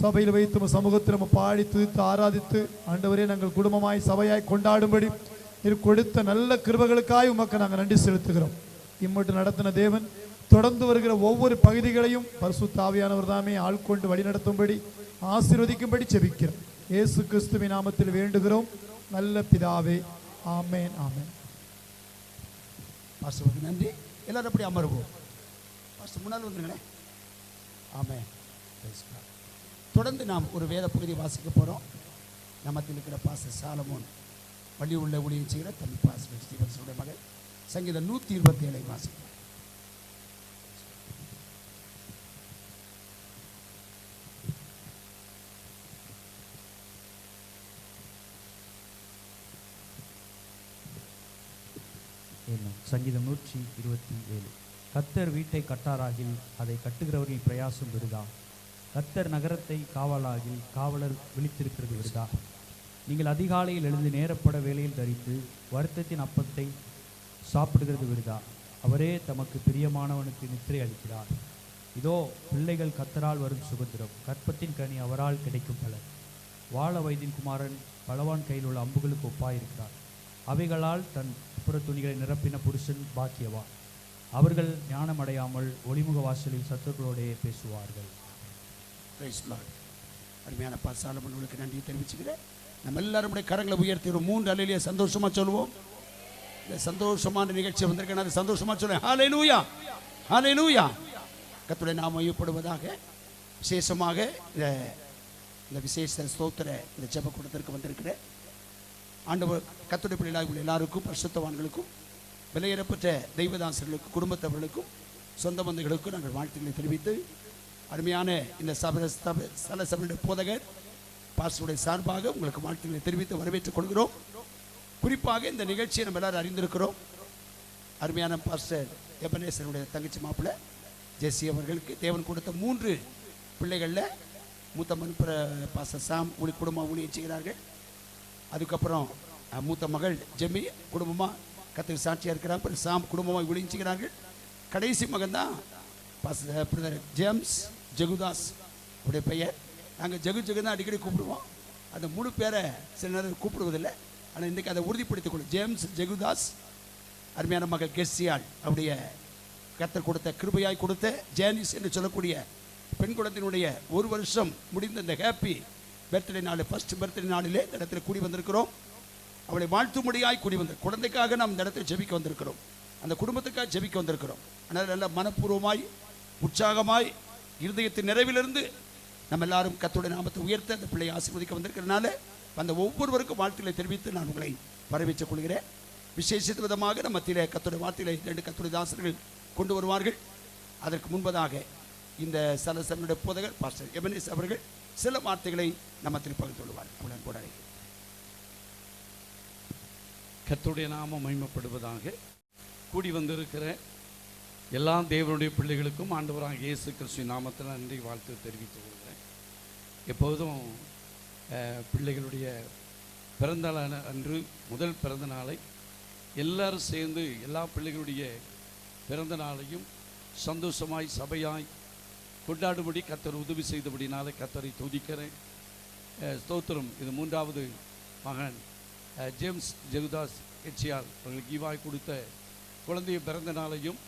சபையில் வைத்து சமூகத்தில் நம்ம பாடி துதித்து ஆராதித்து ஆண்டவரே நாங்கள் குடும்பமாய் சபையாய் கொண்டாடும்படி நீர் கொடுத்த நல்ல கிருபைகளுக்காய் உமக்கு நாங்கள் நன்றி செலுத்துகிறோம். இம்மட்டு நடத்தின தேவன் தொடர்ந்து வருகிற ஒவ்வொரு பகுதிகளையும் பரிசுத்த ஆவியானவர் தாமே ஆள்கொண்டு வழிநடத்தும்படி ஆசீர்வதிக்கும்படி ஜெபிக்கிறோம். இயேசு கிறிஸ்துவின் நாமத்தில் வேண்டுகிறோம் நல்ல பிதாவே, ஆமேன், ஆமேன். பாஸ்டருக்கு நன்றி. எல்லாரும் அப்படி அமருவோம். பாஸ்டர் முன்னால் வந்துருங்களேன். ஆமேன். தொடர்ந்து நாம் ஒரு வேத பகுதி வாசிக்க போகிறோம். நமத்தில் இருக்கிற பாஸ்டர் சாலமோன், வழி உள்ள ஊழியம் செய்கிற தம்பி பாஸ்டர் ஸ்டீவன்ஸுடைய மகள், சங்கீதம் 127 வாசிக்கிறோம். என்னும் சங்கீதம் 127. கர்த்தர் வீட்டை கட்டாராகில் அதை கட்டுகிறவர்களின் பிரயாசம் விருதா. கர்த்தர் நகரத்தை காவலாகில் காவலர் விழித்திருக்கிறது விருதா. நீங்கள் அதிகாலையில் எழுந்து நேரப்பட வேலையில் தரித்து வருத்தத்தின் அப்பத்தை சாப்பிடுகிறது விருதா. அவரே தமக்கு பிரியமானவனுக்கு நித்திரை அளிக்கிறார். இதோ பிள்ளைகள் கர்த்தரால் வரும் சுதந்திரம், கற்பத்தின் கனி அவரால் கிடைக்கும் பலன். வாழ வயதின் குமாரன் பலவான் கையில் உள்ள அம்புகளுக்கு ஒப்பாயிருக்கிறார். அவைகளால் தன் புற துணிகளை நிரப்பின புருஷன் பாக்கியவா. அவர்கள் ஞானம் அடையாமல் ஒளிமுக வாசலில் சத்துருக்களோடே பேசுவார்கள். அருமையான பாசாலமன்களுக்கு நன்றி தெரிவிச்சுக்கிறேன். நம்ம எல்லாரும் கரங்களை உயர்த்திடுவோம். 3 அல்லேலூயா சந்தோஷமா சொல்லுவோம். இந்த சந்தோஷமான நிகழ்ச்சி வந்திருக்கேன், அது சந்தோஷமா சொல்லுவேன். ஹல்லேலூயா, ஹல்லேலூயா. கர்த்தருடைய நாமம் மகிமைப்படுவதாக. விசேஷமாக இந்த விசேஷ ஸ்தோத்திர இந்த ஜெப கூட்டத்திற்கு வந்திருக்கிற ஆண்டவர் கர்த்தருடைய பிள்ளைகளாக உள்ள எல்லாருக்கும், பரிசுத்தவான்களுக்கும், விலையேறப்பட்ட தெய்வதாசர்களுக்கும், குடும்பத்தவர்களுக்கும், சொந்த பந்துகளுக்கும் நாங்கள் வாழ்த்துக்களை தெரிவித்து, அருமையான இந்த ஸ்தல சபையுடைய போதகர் பாஸ்டருடைய சார்பாக உங்களுக்கு வாழ்த்துக்களை தெரிவித்து வரவேற்றுக் கொள்கிறோம். குறிப்பாக இந்த நிகழ்ச்சியை நம்ம எல்லாரும் அறிந்திருக்கிறோம். அருமையான பாஸ்டர் எபனேசனுடைய தங்கச்சி மாப்பிள்ளை ஜெஸ்ஸி அவர்களுக்கு தேவன் கொடுத்த 3 பிள்ளைகளில் மூத்த மகன் பாஸ்டர் சாம் குடும்பமாக ஊழியம் செய்கிறார்கள். அதுக்கப்புறம் மூத்த மகள் ஜெமி குடும்பமாக கர்த்தருக்கு சாட்சியாக இருக்கிறாங்க. அப்புறம் சாம் குடும்பமாக ஊழியம் செய்கிறார்கள். கடைசி மகன் தான் பாஸ்டர் பிரதர் ஜேம்ஸ் ஜெகுதாஸ் உடைய பெயர். நாங்கள் ஜெகு தான் அடிக்கடி கூப்பிடுவோம். அந்த 3 பேரை சில நேரம் கூப்பிடுவதில்லை. ஆனால் இன்றைக்கி அதை உறுதிப்படுத்திக் கொள்ளும். ஜேம்ஸ் ஜெகுதாஸ், அருமையான மகள் கெஸ்ஸியாள் அவருடைய கர்த்தர் கொடுத்த கிருபையாய் கொடுத்த ஜேனிஸ் என்று சொல்லக்கூடிய பெண் குழந்தையினுடைய 1 வருஷம் முடிந்த இந்த ஹாப்பி பர்த்டே நாள், ஃபர்ஸ்ட் பர்த்டே நாளிலே இந்த இடத்துல கூடி வந்திருக்கிறோம். அவளை வாழ்த்தும்படியாய் கூடி வந்து குழந்தைக்காக நாம் இந்த இடத்துல ஜெபிக்க வந்திருக்கிறோம். அந்த குடும்பத்துக்காக ஜெபிக்க வந்திருக்கிறோம். ஆனால் நல்ல மனப்பூர்வமாய் உற்சாகமாய் இருதயத்தின் நிறைவிலிருந்து நம்ம எல்லாரும் கர்த்தருடைய நாமத்தை உயர்த்த அந்த பிள்ளையை ஆசீர்வதிக்க வந்திருக்கிறதுனால அந்த ஒவ்வொருவருக்கும் வாழ்த்துக்களை தெரிவித்து நான் உங்களை வரவேற்றுக் கொள்கிறேன். விசேஷித்த விதமாக நம்ம மத்தியிலே கர்த்தருடைய வார்த்தைகளை 2 கர்த்தருடைய தாசர்கள் கொண்டு வருவார்கள். அதற்கு முன்பதாக இந்த சலசனுடைய போதகர் பாஸ்டர் எபனேஸ் அவர்கள் சில வார்த்தைகளை நம்ம திருப்பி பகிர்ந்து கொள்வார். அவளுடன் கூட கர்த்தருடைய நாமம் மகிமைப்படுவதாக. கூடி வந்திருக்கிற எல்லா தேவனுடைய பிள்ளைகளுக்கும் ஆண்டவராக இயேசு கிறிஸ்துவின் நாமத்தில் நன்றி வாழ்த்து தெரிவித்துக் கொள்கிறேன். எப்போதும் பிள்ளைகளுடைய பிறந்தநாள் அன்று முதல் பிறந்த நாளை எல்லாரும் சேர்ந்து எல்லா பிள்ளைகளுடைய பிறந்த நாளையும் சந்தோஷமாய் சபையாய் கொண்டாடும்படி கர்த்தர் உதவி செய்தபடினாலே கர்த்தரை துதிக்கிறேன். ஸ்தோத்திரம். இது 3வது மகன் ஜேம்ஸ் ஜெகுதாஸ் எச்சியால் அவர்களுக்கு ஈவாய் கொடுத்த குழந்தைய பிறந்த நாளையும்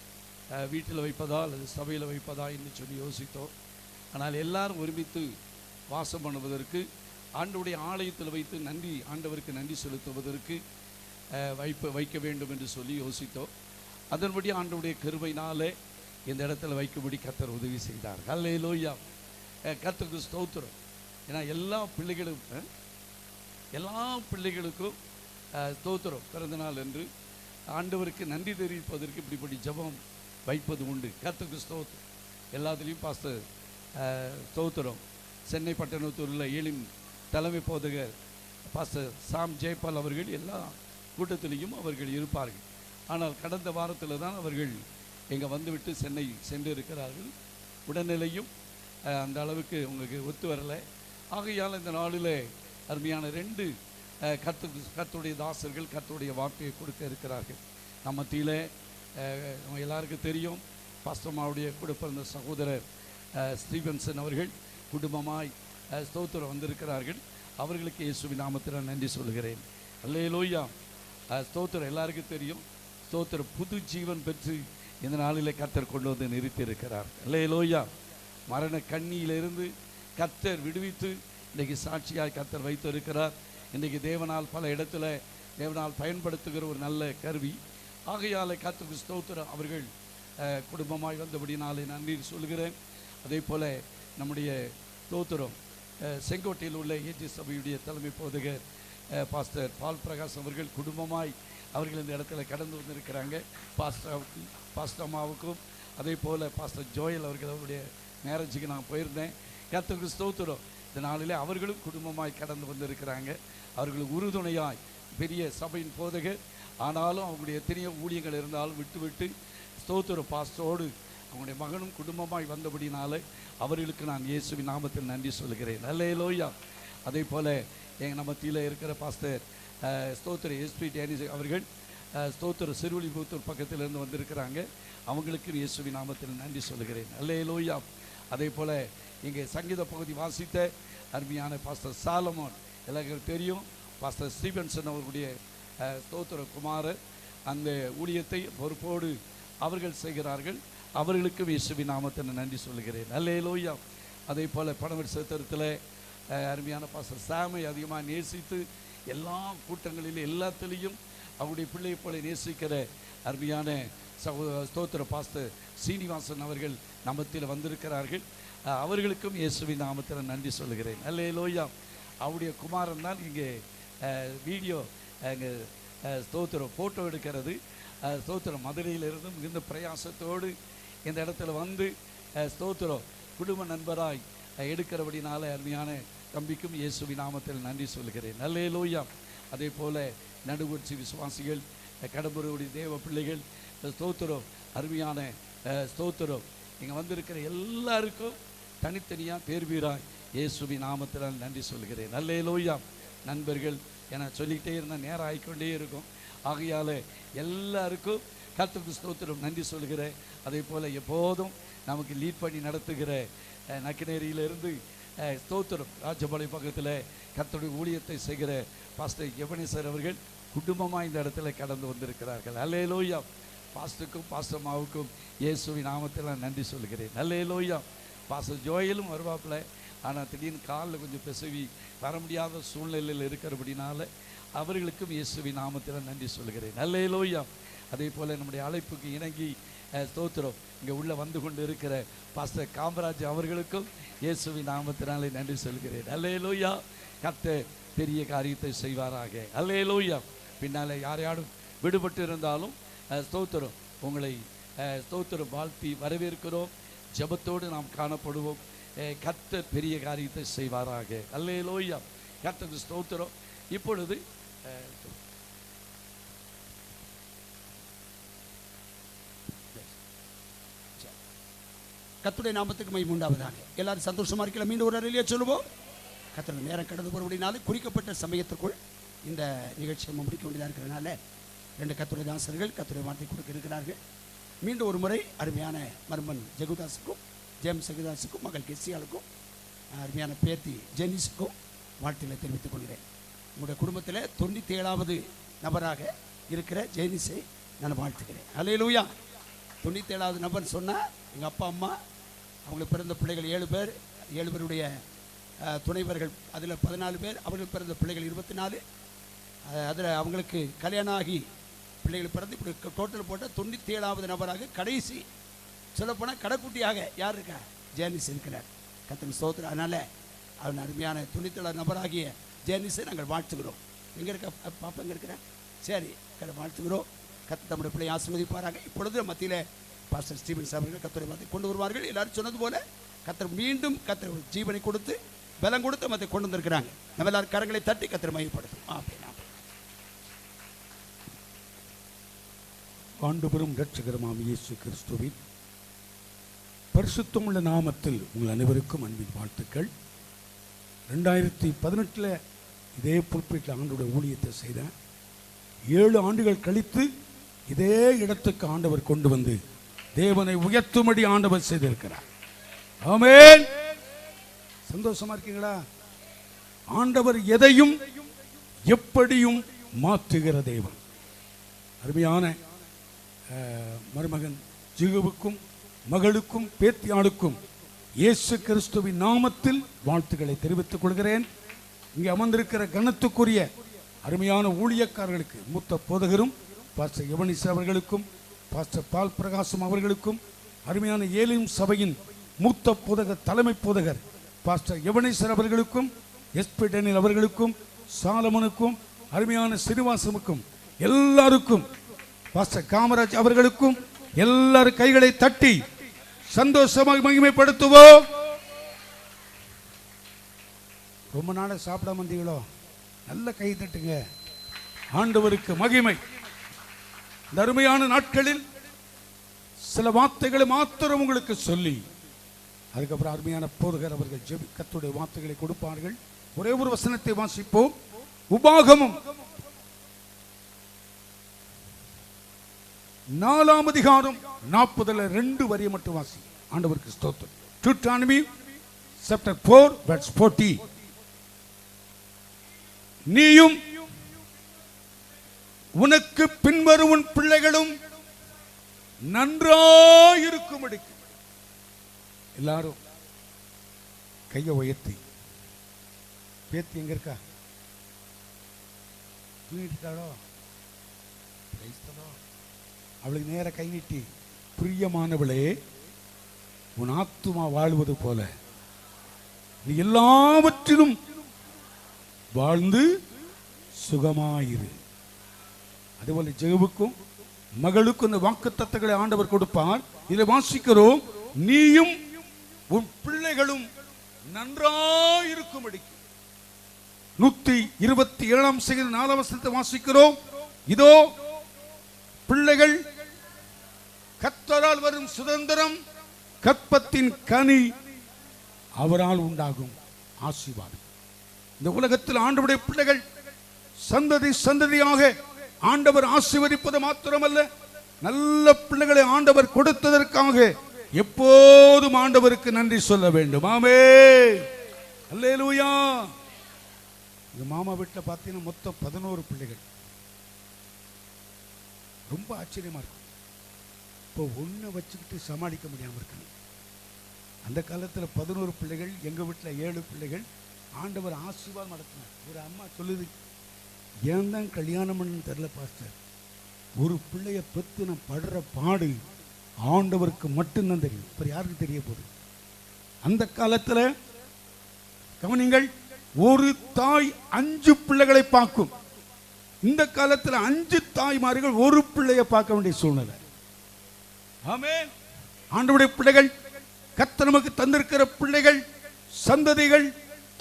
வீட்டில் வைப்பதா அல்லது சபையில் வைப்பதா என்று சொல்லி யோசித்தோம். ஆனால் எல்லாரும் ஒருமித்து வாசம் பண்ணுவதற்கு, ஆண்டவருடைய ஆலயத்தில் வைத்து ஆண்டவருக்கு நன்றி செலுத்துவதற்கு வைக்க வேண்டும் என்று சொல்லி யோசித்தோம். அதன்படி ஆண்டவருடைய கிருபையினாலே இந்த இடத்துல வைக்கும்படி கர்த்தர் உதவி செய்தார். ஹல்லேலூயா. கர்த்தருக்கு ஸ்தோத்திரம். ஏன்னா எல்லா பிள்ளைகளுக்கும் ஸ்தோத்திரம் பிறந்தநாள் என்று ஆண்டவருக்கு நன்றி தெரிவிப்பதற்கு இப்படிப்படி ஜெபம் வைப்பது உண்டு. கர்த்தருக்கு ஸ்தோத்திரம். எல்லாத்துலேயும் பாஸ்டர் ஸ்தோத்திரம் சென்னை பட்டணத்தூரில் ஏழின் தலைமை போதகர் பாஸ்டர் சாம் ஜெயபால் அவர்கள் எல்லா கூட்டத்திலையும் அவர்கள் இருப்பார்கள். ஆனால் கடந்த வாரத்தில் தான் அவர்கள் இங்கே வந்துவிட்டு சென்னை சென்று இருக்கிறார்கள். உடல்நிலையும் அந்த அளவுக்கு உங்களுக்கு ஒத்து வரலை. ஆகையால் இந்த நாளில் அருமையான 2 கர்த்தருடைய தாசர்கள் கர்த்தருடைய வார்த்தையை கொடுக்க இருக்கிறார்கள். நம்ம மத்தியில் நம்ம எல்லாருக்கும் தெரியும், பாஸ்டமாவுடைய கூட பிறந்த சகோதரர் ஸ்டீவன்சன் அவர்கள் குடும்பமாய் ஸ்தோத்திரம் வந்திருக்கிறார்கள். அவர்களுக்கு இயேசுவின் நாமத்தில் நன்றி சொல்கிறேன். அல்லேலூயா. ஸ்தோத்திரம். எல்லாருக்கும் தெரியும், ஸ்தோத்திரம் புது ஜீவன் பெற்று இந்த நாளில் கர்த்தர் கொண்டு வந்து நிறுத்தியிருக்கிறார். அல்லேலூயா. மரண கண்ணியிலிருந்து கர்த்தர் விடுவித்து இன்றைக்கு சாட்சியாக கர்த்தர் வைத்து இருக்கிறார். இன்றைக்கு தேவனால் பல இடத்துல தேவனால் பயன்படுத்துகிற ஒரு நல்ல கருவி. ஆகையால் கர்த்தருக்கு ஸ்தோத்திரம். அவர்கள் குடும்பமாய் வந்தபடினாலே நன்றி சொல்கிறேன். அதே போல் நம்முடைய ஸ்தோத்திரம் செங்கோட்டையில் உள்ள ஏஜி சபையுடைய தலைமை போதகர் பாஸ்டர் பால் பிரகாஷ் அவர்கள் குடும்பமாய் அவர்கள் இந்த இடத்துல கடந்து வந்திருக்கிறாங்க. பாஸ்டம்மாவுக்கும் அதே போல் பாஸ்டர் ஜோயல் அவர்கள் அவருடைய மேரேஜுக்கு நான் போயிருந்தேன். கர்த்தருக்கு ஸ்தோத்திரம். இந்த நாளிலே அவர்களும் குடும்பமாய் கடந்து வந்திருக்கிறாங்க. அவர்களுக்கு உறுதுணையாய் பெரிய சபையின் போதகர் ஆனாலும் அவங்களுடைய எத்தனையோ ஊழியங்கள் இருந்தாலும் விட்டு ஸ்தோத்திர பாஸ்டரோடு அவங்களுடைய மகனும் குடும்பமாய் வந்தபடினாலே அவர்களுக்கு நான் இயேசுவின் நாமத்தில் நன்றி சொல்கிறேன். அல்லேலூயா. அதே போல் எங்கள் மத்தியில் இருக்கிற பாஸ்டர் ஸ்தோத்திர எஸ்பி டேனிஸ் அவர்கள் ஸ்தோத்திர சிறுவலிபுத்தூர் பக்கத்திலிருந்து வந்திருக்கிறாங்க. அவங்களுக்கு இயேசுவின் நாமத்தில் நன்றி சொல்கிறேன். அல்லேலூயா. அதே போல் இங்கே சங்கீத பகுதி வாசித்த அருமையான பாஸ்டர் சாலமோன், எல்லாருக்கும் தெரியும், பாஸ்டர் ஸ்டீபன்சன் அவர்களுடைய ஸ்தோத்திர குமாரர் அந்த ஊழியத்தை பொறுப்போடு அவர்கள் செய்கிறார்கள். அவர்களுக்கும் இயேசுவின் நாமத்தில் நன்றி சொல்கிறேன். அல்லேலூயா. அதே போல் பணவர் சேத்திரத்தில் அருமையான பாஸ்டர் சாமை அதிகமாக நேசித்து எல்லா கூட்டங்களிலும் எல்லாத்திலையும் அவருடைய பிள்ளையை போல நேசிக்கிற அருமையான ஸ்தோத்திர பாஸ்டர் சீனிவாசன் அவர்கள் நம்மத்தில் வந்திருக்கிறார்கள். அவர்களுக்கும் இயேசுவின் நாமத்தில் நன்றி சொல்கிறேன். அல்லேலூயா. அவருடைய குமாரன் தான் இங்கே வீடியோ இங்கே ஸ்தோத்திரம் ஃபோட்டோ எடுக்கிறது. ஸ்தோத்திரம் மதுரையிலிருந்து மிகுந்த பிரயாசத்தோடு இந்த இடத்துல வந்து ஸ்தோத்திரம் குடும்ப நண்பராய் எடுக்கிறபடினால அருமையான தம்பிக்கும் இயேசுவின் நாமத்தில் நன்றி சொல்கிறேன். அல்லேலூயா. அதே போல் நடுவட்சி விசுவாசிகள், கடம்பூருடைய தேவ பிள்ளைகள், ஸ்தோத்திரம் அருமையான ஸ்தோத்திரம் இங்கே வந்திருக்கிற எல்லாருக்கும் தனித்தனியாக பேர்வீராய் இயேசுவின் நாமத்தில் நன்றி சொல்கிறேன். அல்லேலூயா. நண்பர்கள் என சொல்லிக்கிட்டே இருந்தால் நேரம் ஆகிக்கொண்டே இருக்கும். ஆகையால் எல்லாருக்கும் கர்த்தருக்கு ஸ்தோத்திரம் நன்றி சொல்கிறேன். அதே போல் எப்போதும் நமக்கு லீட் பண்ணி நடத்துகிற நக்கினேரியிலிருந்து ஸ்தோத்திரம் ராஜபாளையம் பக்கத்தில் கர்த்தருடைய ஊழியத்தை செய்கிற பாஸ்டர் எபனேசர் அவர்கள் குடும்பமாக இந்த இடத்துல கடந்து வந்திருக்கிறார்கள். அல்லேலூயா. பாஸ்டருக்கும் பாஸ்டர்மாவுக்கும் இயேசுவின் நாமத்தில் நான் நன்றி சொல்கிறேன். அல்லேலூயா. பாஸ்டர் ஜோயலும் வருவாப்பில், ஆனால் திடீர்னு காலில் கொஞ்சம் பெசவி வர முடியாத சூழ்நிலையில் இருக்கிறபடினால அவர்களுக்கும் இயேசுவின் நாமத்தில் நன்றி சொல்கிறேன். அல்லேலூயா. அதே போல் நம்முடைய அழைப்புக்கு இணங்கி ஸ்தோத்திரம் இங்கே உள்ளே வந்து கொண்டு இருக்கிற பாஸ்டர் காமராஜ் அவர்களுக்கும் இயேசுவின் நாமத்தினாலே நன்றி சொல்கிறேன். அல்லேலூயா. கர்த்தர் பெரிய காரியத்தை செய்வாராக. அல்லேலூயா. பின்னால் யாரையாடும் விடுபட்டு இருந்தாலும் ஸ்தோத்திரம் உங்களை ஸ்தோத்திரம் வாழ்த்தி வரவேற்கிறோம். ஜெபத்தோடு நாம் காணப்படுவோம். கர்த்தர் பெரிய காரியத்தை செய்வாராக. அல்லேலூயா. கர்த்தருக்கு ஸ்தோத்திரம். இப்பொழுது கர்த்தருடைய நாமத்துக்கு மகிமை உண்டாவதாக. எல்லாரும் சந்தோஷமா இருக்கலாம். மீண்டும் ஒரு அறையிலேயே சொல்லுவோம். கர்த்தருடைய நேரம் கடந்து போறபடினால குறிக்கப்பட்ட சமயத்திற்குள் இந்த நிகழ்ச்சியை முடிக்க வேண்டியதாக இருக்கிறதுனால 2 கர்த்தருடைய தாசர்கள் கர்த்தருடைய வார்த்தை கொடுக்க இருக்கிறார்கள். மீண்டும் ஒரு முறை அருமையான மருமன் ஜெகுதாஸுக்கும் ஜேம்ஸ் ஜெகுதாஸுக்கும் மகள் கெஸ்ஸியாளுக்கும் அருமையான பேத்தி ஜெனிஸுக்கும் வாழ்த்துக்களை தெரிவித்துக் கொள்கிறேன். உங்களுடைய குடும்பத்தில் 97வது நபராக இருக்கிற ஜெனிஸை நான் வாழ்த்துக்கிறேன். அல்லேலூயா. 97வது நபர் சொன்னால் எங்கள் அப்பா அம்மா அவங்களுக்கு பிறந்த பிள்ளைகள் 7 பேர், 7 பேருடைய துணைவர்கள் அதில் 14 பேர், அவங்களுக்கு பிறந்த பிள்ளைகள் 24, அதில் அவங்களுக்கு கல்யாணம் ஆகி பிள்ளைகள் பிறந்து இப்படி டோட்டல் போட்டால் 97வது நபராக கடைசி சொல்லப்போனால் கடைக்குட்டியாக யார் இருக்கா? ஜேனிஸ் இருக்கிறார். கர்த்தருக்கு ஸ்தோத்திரம். அதனால் அவன் அருமையான 97வது நபராகிய ஜேனிஸை நாங்கள் வாழ்த்துகிறோம். எங்கே இருக்க பாப்பா எங்கே இருக்கிறேன்? சரி, வாழ்த்துகிறோம். கர்த்தர் நம்முடைய பிள்ளை ஆசீர்வதிப்பாராக. இப்பொழுது மத்தியில் பாஸ்டர் ஸ்டீபன்ஸ் அவர்கள் கர்த்தரை வார்த்தை கொண்டு வருவார்கள். எல்லாரும் சொன்னது போல கர்த்தர் மீண்டும் கர்த்தர் ஜீவனை கொடுத்து பலம் கொடுத்து மற்ற கொண்டு வந்திருக்கிறாங்க. நம்ம எல்லாரும் கரங்களை தட்டி கர்த்தரை மையப்படுத்தும். ஆண்டவரும் இரட்சகருமாம் இயேசு கிறிஸ்துவின் பரிசுத்தமுள்ள நாமத்தில் உங்கள் அனைவருக்கும் அன்பின் வாழ்த்துக்கள். 2018 இதே புல்பீட்டில் ஆண்டோடைய ஊழியத்தை செய்தேன். 7 ஆண்டுகள் கழித்து இதே இடத்துக்கு ஆண்டவர் கொண்டு வந்து தேவனை உயர்த்தும்படி ஆண்டவர் செய்திருக்கிறார். ஆமென். சந்தோஷமா இருக்கீங்களா? ஆண்டவர் எதையும் எப்படியும் மாற்றுகிற தேவன். அருமையான மருமகன் ஜிகுவுக்கும் மகளுக்கும் பேத்தியாளுக்கும் இயேசு கிறிஸ்துவின் நாமத்தில் வாழ்த்துக்களை தெரிவித்துக் கொள்கிறேன். இங்கே அமர்ந்திருக்கிற கனத்துக்குரிய அருமையான ஊழியக்காரர்களுக்கு மூத்த போதகரும் பாஸ்டர் எவனிஸ் அவர்களுக்கும் பாஸ்டர் பால் பிரகாசம் அவர்களுக்கும் அருமையான ஏலிம் சபையின் மூத்த போதகர் தலைமை போதகர் பாஸ்டர் எவனேசர் அவர்களுக்கும் எஸ்பி டேனியல் அவர்களுக்கும் சாலமனுக்கும் அருமையான சிறுவாசமுக்கும் எல்லாருக்கும் பாஸ்டர் காமராஜ் அவர்களுக்கும் எல்லாரும் கைகளை தட்டி சந்தோஷமாக மகிமைப்படுத்துவோம். ரொம்ப நாளை சாப்பிடாம வந்தீங்களோ? நல்ல கை தட்டுங்க. ஆண்டவருக்கு மகிமை. இந்த அருமையான நாட்களில் சில வார்த்தைகளை மாத்திரம் உங்களுக்கு சொல்லி அதுக்கப்புறம் அருமையான போதகர் அவர்கள் கர்த்தருடைய வார்த்தைகளை கொடுப்பார்கள். ஒரே ஒரு வசனத்தை வாசிப்போம். உபாகமம் 4ஆம் அதிகாரம் 40 வரியை மட்டும் வாசி. ஆண்டவருக்கு ஸ்தோத்திரம். Deuteronomy chapter 4 verse 40. நீயும் உனக்கு பின்வரும் உன் பிள்ளைகளும் நன்றாயிருக்கும்படி. எல்லாரும் கையை உயர்த்தி. பேத்தி எங்க இருக்கா? தூங்கிட்டாளோ? அவளுக்கு நேர கை நீட்டி, பிரியமானவளே, உன் ஆத்துமா வாழ்வது போல நீ எல்லாவற்றிலும் வாழ்ந்து சுகமாயிரு. அதுபோல ஜெகுவுக்கும் மகளுக்கும் இந்த வாக்குத்தத்தங்களை ஆண்டவர் கொடுப்பார். இதை வாசிக்கிறோம். நீயும் உன் பிள்ளைகளும் நன்றாயிருக்கும்படி. 127ஆம் சங்கீதம் 4ஆம் வசனத்தை வாசிக்கிறோம். இதோ பிள்ளைகள் கர்த்தரால் வரும் சுதந்திரம், கற்பத்தின் கனி அவரால் உண்டாகும் ஆசீர்வாதம். இந்த உலகத்தில் ஆண்டவருடைய பிள்ளைகள் சந்ததி சந்ததியாக ஆண்டவர் ஆசீர்வதிப்பது மாத்திரமல்ல, நல்ல பிள்ளைகளை ஆண்டவர் கொடுத்ததற்காக எப்போதும் ஆண்டவருக்கு நன்றி சொல்ல வேண்டும். ஆமென். அல்லேலூயா. இந்த மாமா வீட்டில் பார்த்தீங்கன்னா மொத்தம் 11 பிள்ளைகள். ரொம்ப ஆச்சரியமா இருக்கும். இப்போ ஒன்றை வச்சுக்கிட்டு சமாளிக்க முடியாமல் இருக்கணும். அந்த காலத்தில் 11 பிள்ளைகள், எங்கள் வீட்டில் 7 பிள்ளைகள். ஆண்டவர் ஆசீர்வாதம் நடத்தினார். ஒரு அம்மா சொல்லுது, ஏன் தான் கல்யாணம் பண்ணு தெரியல பாஸ்டர், ஒரு பிள்ளைய பெற்று நான் படுற பாடு ஆண்டவருக்கு மட்டும்தான் தெரியும், இப்போ யாருக்கு தெரிய போகுது? அந்த காலத்தில் கவனிங்கள், ஒரு தாய் 5 பிள்ளைகளை பார்க்கும். இந்த காலத்தில் 5 தாய்மார்கள் ஒரு பிள்ளையை பார்க்க வேண்டிய சூழ்நிலை. ஆமென். ஆண்டவருடைய பிள்ளைகள், கர்த்தர் நமக்கு தந்திருக்கிற பிள்ளைகள், சந்ததிகள்,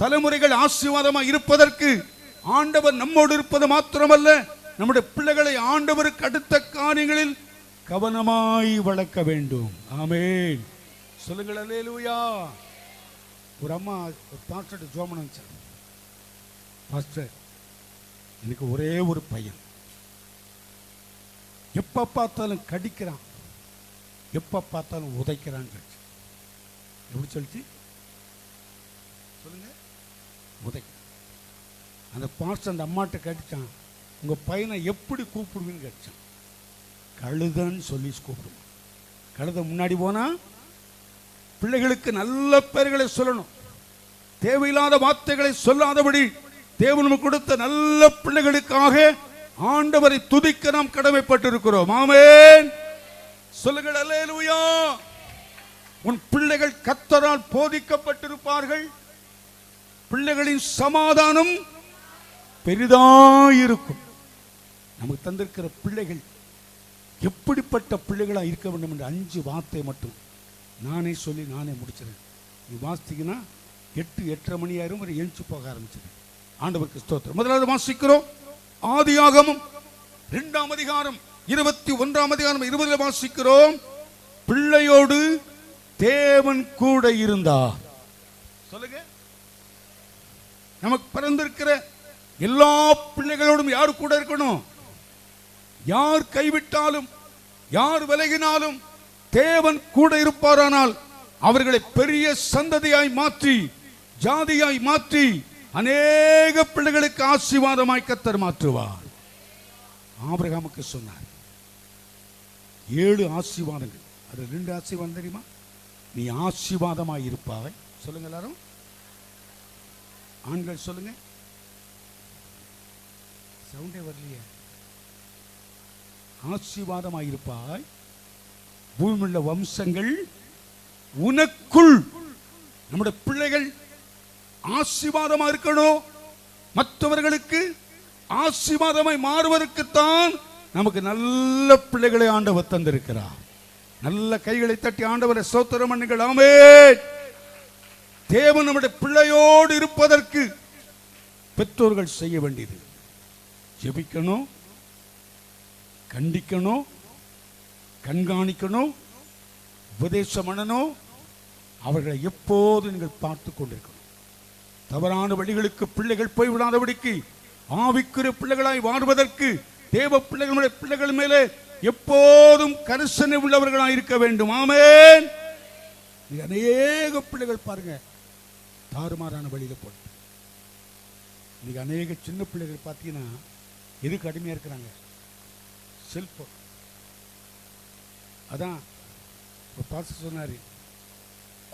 தலைமுறைகள் ஆசீர்வாதமாக இருப்பதற்கு ஆண்டவர் நம்மோடு இருப்பது மாத்திரமல்ல, நம்முடைய பிள்ளைகளை ஆண்டவருக்கு அடுத்த காரியங்களில் கவனமாய் வளர்க்க வேண்டும். ஆமென். சொல்லுங்கள் அல்லேலூயா. ஒரு அம்மா ஒரு பாஸ்டர் ஜோமன் வச்சார். பாஸ்டர், எனக்கு ஒரே ஒரு பையன், எப்ப பார்த்தாலும் கடிக்கிறான், எப்ப பார்த்தாலும் உதைக்கிறான். எப்படி சொல்லிச்சு சொல்லுங்க? உதைக்க. அந்த பாஸ்டர் அந்த அம்மாட்ட கேட்டுச்சான், உங்க பையனை எப்படி கூப்பிடுவீன்னு கேட்டான். கழுதன்னு சொல்லி கூப்பிடுவோம். கழுத முன்னாடி போனா பிள்ளைகளுக்கு நல்ல பெயர்களை சொல்லணும், தேவையில்லாத வார்த்தைகளை சொல்லாதபடி தேவன் நமக்கு கொடுத்த நல்ல பிள்ளைகளுக்காக ஆண்டவரை துதிக்க நாம் கடமைப்பட்டிருக்கிறோம். ஆமென். சொல்லுங்கள் அல்லேலூயா. உன் பிள்ளைகள் கர்த்தரால் போதிக்கப்பட்டிருப்பார்கள். பிள்ளைகளின் சமாதானம் பெரிதாயிருக்கும். நமக்கு தந்திருக்கிற பிள்ளைகள் எப்படிப்பட்ட பிள்ளைகளா இருக்க வேண்டும் என்ற 5 வார்த்தை மட்டும் நானே சொல்லி நானே முடிச்சிடறேன். நீ வாசித்தீங்கன்னா 8-8:30 மணி ஆயிரம் ஒரு எழுச்சி போக ஆரம்பிச்சிடு. ஆண்டவருக்கு ஸ்தோத்திரம். முதலாவது வாசிக்கிறோம் ஆதியாகமம் 2ஆம் அதிகாரம் 21ஆம் அதிகாரம் 20 வாசிக்கிறோம். பிள்ளையோடு தேவன் கூட இருந்தார். சொல்லுங்க. நமக்கு பிறந்திருக்கிற எல்லா பிள்ளைகளோடும் யார் கூட இருக்கணும்? யார் கைவிட்டாலும், யார் விலகினாலும் தேவன் கூட இருப்பாரானால் அவர்களை பெரிய சந்ததியாய் மாற்றி, ஜாதியாய் மாற்றி, அநேக பிள்ளைகளுக்கு ஆசீர்வாதமாய் கர்த்தர் மாற்றுவார். ஆபிரகாமுக்கு சொன்னார் 7 ஆசீர்வாதங்கள். அது 2 ஆசீர்வாதம் தெரியுமா? நீ ஆசீர்வாதமாய் இருப்பாய். சொல்லுங்க எல்லாரும், ஆண்கள் சொல்லுங்க. சவுண்டே வரலையே. ஆசீர்வாதமாய் இருப்பாய், பூமியுள்ள வம்சங்கள் உனக்குள். நம்முடைய பிள்ளைகள் ஆசீர்வாதமா இருக்கணும், மற்றவர்களுக்கு ஆசீர்வாதமாய் மாறுவதற்குத்தான் நமக்கு நல்ல பிள்ளைகளை ஆண்டவர் தந்திருக்கிறார். நல்ல கைகளை தட்டி ஆண்டவரை ஸ்தோத்திரம் பண்ணுங்கள். ஆமென். தேவன் நம்முடைய பிள்ளையோடு இருப்பதற்கு பெற்றோர்கள் செய்ய வேண்டியது ஜெபிக்கணும், கண்டிக்கணும், கண்காணிக்கணும், உபதேசம் பண்ணணும். அவர்களை எப்போது நீங்கள் பார்த்து கொண்டிருக்கணும். தவறான வழிகளுக்கு பிள்ளைகள் போய்விடாதபடிக்கு ஆவிக்குரிய பிள்ளைகளாய் வாழ்வதற்கு தேவ பிள்ளைகளுடைய பிள்ளைகள் மேலே எப்போதும் கரிசனை உள்ளவர்களாய் இருக்க வேண்டும். ஆமென். அநேக பிள்ளைகள் பாருங்க தாறுமாறான வழியில போட்டு. இன்னைக்கு அநேக சின்ன பிள்ளைகள் பார்த்தீங்கன்னா எதுக்கு அடிமையா இருக்கிறாங்க? செல்போன். அதான் ஒரு பாஸ்டர் சொன்னாரு,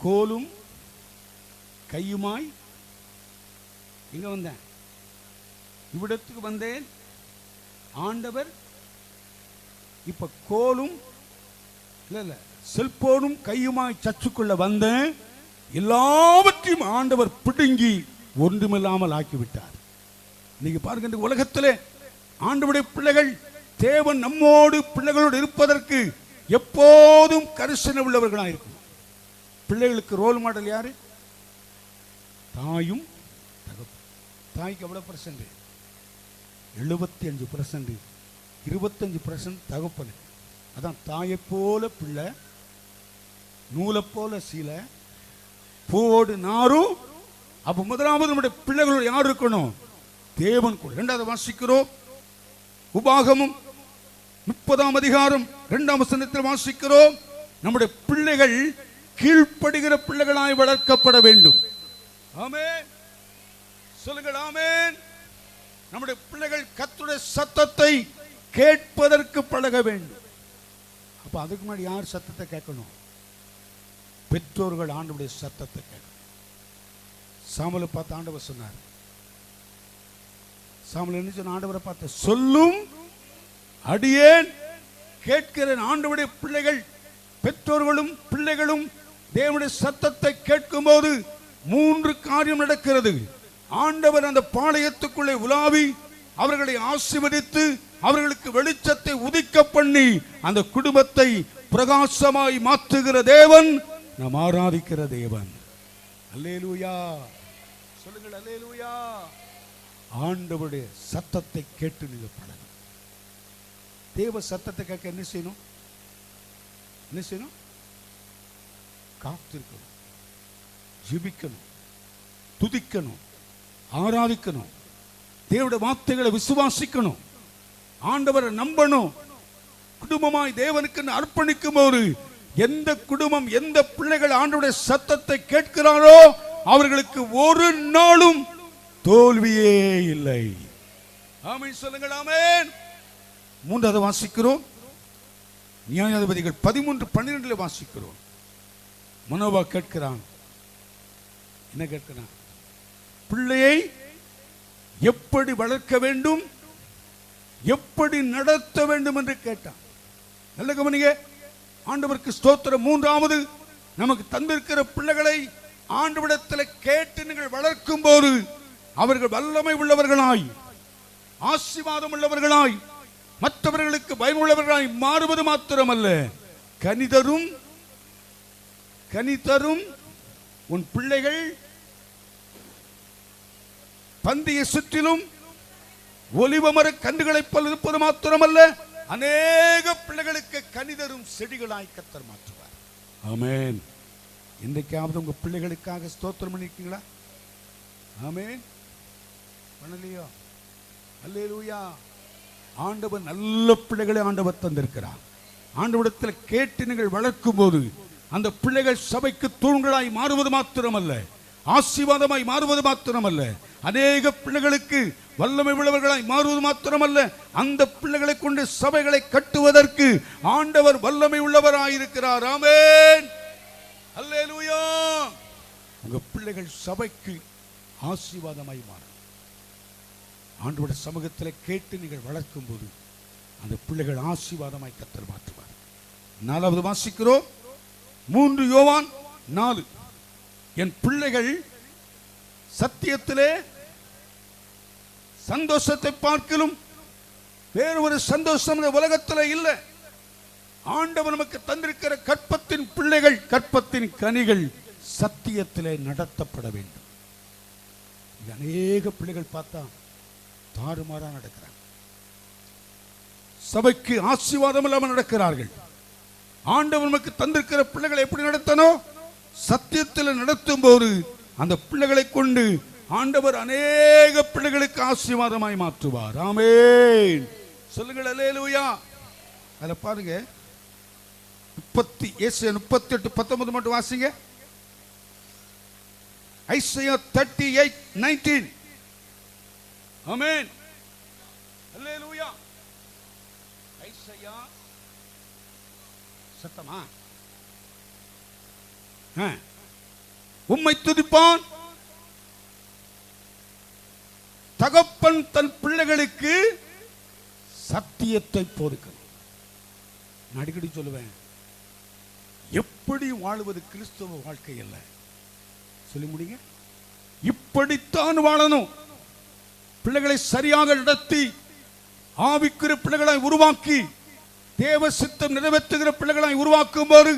கோலும் கையுமாய் இங்க வந்தேன், இவ்விடத்துக்கு வந்தேன். ஆண்டவர் இப்ப கோலும் இல்ல செல்போனும் கையுமாய் சர்ச்சுக்குள்ள வந்தேன். எல்லாவற்றையும் ஆண்டவர் பிடுங்கி ஒன்றுமில்லாமல் ஆக்கிவிட்டார். இன்னைக்கு பாருங்க, இந்த உலகத்திலே ஆண்டவருடைய பிள்ளைகள் தேவன் நம்மோடு பிள்ளைகளோடு இருப்பதற்கு எப்போதும் கரிசனை உள்ளவர்களாக இருக்கும். பிள்ளைகளுக்கு ரோல் மாடல் யாரு? தாயும் தகப்பன். தாய்க்கு எவ்வளவு %? 75%. 25% தகப்பனு. அதான் தாயை போல பிள்ளை, நூலை போல சீலை, பூவோடு நாரும். அப்ப முதலாவது நம்முடைய பிள்ளைகளோடு யார் இருக்கணும்? தேவன் கூட. இரண்டாவது வாசிக்கிறோம், உபாகமும் 30ஆம் அதிகாரம் 2ஆம் வசனத்தில் வாசிக்கிறோம், நம்முடைய பிள்ளைகள் கீழ்ப்படுகிற பிள்ளைகளாய் வளர்க்கப்பட வேண்டும். ஆமென். சொல்லுங்கள் ஆமென். நம்முடைய பிள்ளைகள் கர்த்தருடைய சத்தத்தை கேட்பதற்கு பழக வேண்டும். அப்ப அதுக்கு முன்னாடி யார் சத்தத்தை கேட்கணும்? பெற்றோர்கள் ஆண்டவருடைய சத்தத்தை கேட்கணும். சாமுவேலை பார்த்து ஆண்டவர் சொன்னார். சாமுவேல் என்ன சொன்ன? ஆண்டவரை பார்த்து, சொல்லும் அடியேன் கேட்கிறேன். ஆண்டவருடைய பிள்ளைகள், பெற்றோர்களும் பிள்ளைகளும் தேவனுடைய சத்தத்தை கேட்கும் போது 3 காரியம் நடக்கிறது. ஆண்டவர் அந்த பாளையத்துக்குள்ளே உலாவி அவர்களை ஆசீர்வதித்து அவர்களுக்கு வெளிச்சத்தை உதிக்க பண்ணி அந்த குடும்பத்தை பிரகாசமாய் மாற்றுகிற தேவன் நாம் ஆராதிக்கிற தேவன். அல்லேலூயா. சொல்லுங்கள் அல்லேலூயா. ஆண்டவருடைய சத்தத்தை கேட்டு நீங்க பழகணும். தேவ சத்தத்தை கேட்க என்ன செய்யணும்? என்ன செய்யணும்? காத்திருக்கணும், ஜெபிக்கணும், துதிக்கணும், ஆராதிக்கணும், தேவனுடைய வார்த்தைகளை விசுவாசிக்கணும், ஆண்டவரை நம்பணும். குடும்பமாய் தேவனுக்கு அர்ப்பணிக்கும் போது எந்த குடும்பம், எந்த பிள்ளைகள் ஆண்டவருடைய சத்தத்தை கேட்கிறாரோ அவர்களுக்கு ஒரு நாளும் தோல்வியே இல்லை. ஆமென். சொல்லுங்கள் ஆமென். 3வது வாசிக்கிறோம், நியாயாதிபதிகள் 13:12 வாசிக்கிறோம். மனோவா கேட்கிறான். என்ன கேட்கிறான்? பிள்ளையை எப்படி வளர்க்க வேண்டும், எப்படி நடத்த வேண்டும் என்று கேட்டான். நல்ல கவனிங்க. ஆண்டவருக்கு ஸ்தோத்திரம். 3வது, நமக்கு தந்திருக்கிற பிள்ளைகளை ஆண்டவரிடத்தில் கேட்டு நீங்கள் வளர்க்கும் போது அவர்கள் வல்லமை உள்ளவர்களாய், ஆசீர்வாதம் உள்ளவர்களாய், மற்றவர்களுக்கு பயனுள்ளவர்களாய் மாறுவது மாத்திரமல்ல, கனிதரும் உன் பிள்ளைகள் பந்திய சுற்றிலும் ஒலிவமர கன்றுகளைப் போல் இருப்பது மாத்திரமல்ல, அநேக பிள்ளைகளுக்கு கனிதரும் செடிகளாய் கர்த்தர் மாற்றுவார். ஆமென். இன்றைக்காவது உங்க பிள்ளைகளுக்காக ஸ்தோத்திரம் பண்ணிருக்கீங்களா? ஆமென். பண்ணலையோ? அல்லேலூயா. ஆண்டவர் நல்ல பிள்ளைகளை ஆண்டவர் தந்திருக்கிறார். ஆண்டவரிடத்தில் கேட்டு நீங்கள் வளர்க்கும் போது அந்த பிள்ளைகள் சபைக்கு தூண்களாய் மாறுவது மாத்திரமல்ல, ஆசீர்வாதமாய் மாறுவது மாத்திரமல்ல, அநேக பிள்ளைகளுக்கு வல்லமை உள்ளவர்களாய் மாறுவது மாத்திரமல்ல, அந்த பிள்ளைகளை கொண்டு சபைகளை கட்டுவதற்கு ஆண்டவர் வல்லமை உள்ளவராயிருக்கிறார். ஆமென். அல்லேலூயா. உங்க பிள்ளைகள் சபைக்கு ஆசீர்வாதமாய் மாறும். ஆண்டவருடைய சமூகத்தில் கேட்டு நீங்கள் வளர்க்கும் போது அந்த பிள்ளைகள் ஆசீர்வாதமாய் கர்த்தர் மாற்றுவார். 4வது வாசிக்கிறோம், 3 யோவான் 4. என் பிள்ளைகள் சத்தியத்திலே சந்தோஷத்தை பார்க்கலும் வேறு ஒரு சந்தோஷம் இந்த உலகத்தில் இல்லை. ஆண்டவர் நமக்கு தந்திருக்கிற கற்பத்தின் பிள்ளைகள், கற்பத்தின் கனிகள் சத்தியத்திலே நடத்தப்பட வேண்டும். அநேக பிள்ளைகள் பார்த்தா தாறுமாறா நடக்கிறாங்க. சபைக்கு ஆசீர்வாதம் இல்லாமல் நடக்கிறார்கள். ஆண்டவர் நமக்கு தந்திருக்கிற பிள்ளைகளை எப்படி நடத்தணும்? சத்தியத்தில் நடத்தும் போது அந்த பிள்ளைகளை கொண்டு ஆண்டவர் அநேக பிள்ளைகளுக்கு ஆசீர்வாதமாய் மாற்றுவார். ஆமென். சொல்லுங்கள் அல்லேலூயா. அதுல பாருங்க, 38:19 மட்டும் வாசிங்க. ஐசையா 38:19. ஆமென். அல்லேலூயா. ஐசையா சத்தமா உம்மை துதிப்பான் தகப்பன் தன் பிள்ளைகளுக்கு சத்தியத்தை போதிக்கணும். நான் அடிக்கடி சொல்லுவேன், எப்படி வாழுவது கிறிஸ்தவ வாழ்க்கை அல்ல. சொல்லி முடிங்க. இப்படித்தான் வாழணும். பிள்ளைகளை சரியாக நடத்தி ஆவிக்குரிய பிள்ளைகளை உருவாக்கி தேவ சித்தம் நிறைவேற்றுகிற பிள்ளைகளை உருவாக்கும் போது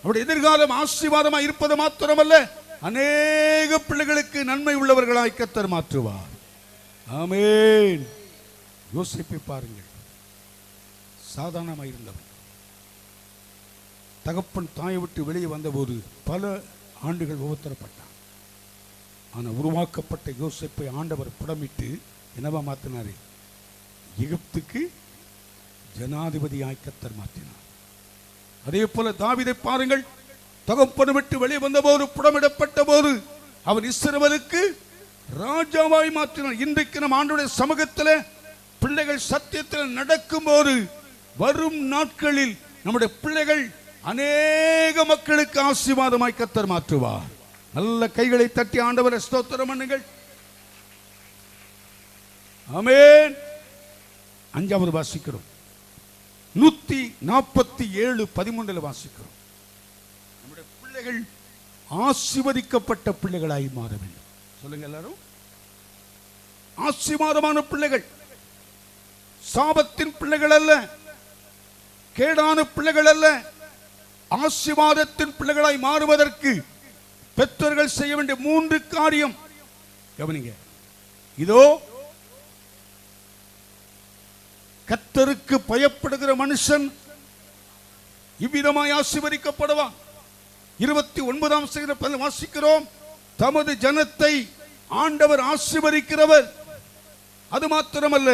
அவருடைய எதிர்காலம் ஆசீர்வாதமாய் இருப்பது மாத்திரமல்ல, அநேக பிள்ளைகளுக்கு நன்மை உள்ளவர்களாய் கர்த்தர் மாற்றுவார். ஆமென். யோசிப்பை பாருங்கள். சாதாரணமாக இருந்தவர் தகப்பன் தாயை விட்டு வெளியே வந்தபோது பல ஆண்டுகள் உபத்திரப்பட்டான். ஆனால் உருவாக்கப்பட்ட யோசிப்பை ஆண்டவர் புடமிட்டு என்னவா மாற்றினாரு? எகிப்துக்கு ஜனாதிபதியாய் கர்த்தர் மாற்றினார். அதே போல தாவீதை பாருங்கள். தகப்பனை விட்டு வெளியே வந்தபோது புடமிடப்பட்ட போது அவன் இஸ்ரவேலுக்கு ராஜாவாய் மாற்றினார். இன்றைக்கு நம் ஆண்டவருடைய சமூகத்தில் பிள்ளைகள் சத்தியத்தில் நடக்கும் போது வரும் நாட்களில் நம்முடைய பிள்ளைகள் அநேக மக்களுக்கு ஆசீர்வாதமாய் கர்த்தர் மாற்றுவார். நல்ல கைகளை தட்டி ஆண்டவரை ஸ்தோத்திரம் பண்ணுங்கள். ஆமென். 5வது வாசிக்கிறோம். 147:13 வாசிக்கிறோம். நம்முடைய பிள்ளைகள் ஆசீர்வதிக்கப்பட்ட பிள்ளைகளாய் மாற வேண்டும். சொல்லுங்க எல்லாரும். ஆசீர்வாதமான பிள்ளைகள், சாபத்தின் பிள்ளைகள் அல்ல, கேடான பிள்ளைகள் அல்ல. ஆசீர்வாதத்தின் பிள்ளைகளாய் மாறுவதற்கு பெற்றோர்கள் செய்ய வேண்டிய 3 காரியம் கவனிங்க. இதோ, கர்த்தருக்கு பயப்படுகிற மனுஷன் இவ்விதமாய் ஆசீர்வதிக்கப்படுவான். 29 வாசிக்கிறோம். தமது ஜனத்தை ஆண்டவர் ஆசீர்வதிக்கிறவர். அது மாத்திரமல்ல,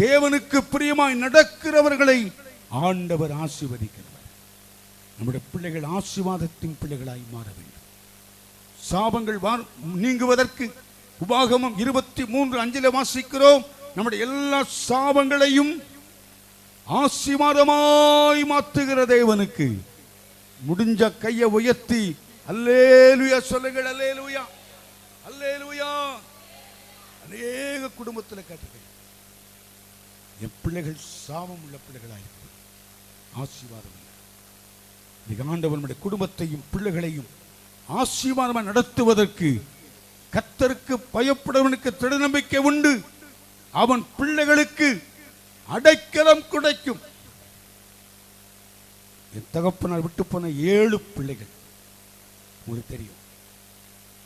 தேவனுக்கு பிரியமாய் நடக்கிறவர்களை ஆண்டவர் ஆசீர்வதிக்கிறவர். நம்முடைய பிள்ளைகள் ஆசீர்வாதத்தின் பிள்ளைகளாய் மாற வேண்டும். சாபங்கள் நீங்குவதற்கு உபாகமம் 23:5 வாசிக்கிறோம். நம்முடைய எல்லா சாபங்களையும் ஆசீர்வாதமாய் மாற்றுகிற தேவனுக்கு முடிஞ்ச கையை உயர்த்தி அல்லேலூயா சொல்லுங்கள். அல்லேலூயா, அல்லேலூயா. அநேக குடும்பத்தில் கேட்டிருக்கேன், என் பிள்ளைகள் சாபம் உள்ள பிள்ளைகளாய் ஆசீர்வாதம் இல்லை. ஆண்டவர் நம்முடைய குடும்பத்தையும் பிள்ளைகளையும் ஆசீர்வாதமாக நடத்துவதற்கு கர்த்தருக்கு பயப்படுவனுக்கு திட நம்பிக்கை உண்டு. அவன் பிள்ளைகளுக்கு அடைக்கலம் கிடைக்கும். என் தகப்பனால் விட்டு போன 7 பிள்ளைகள் உங்களுக்கு தெரியும்.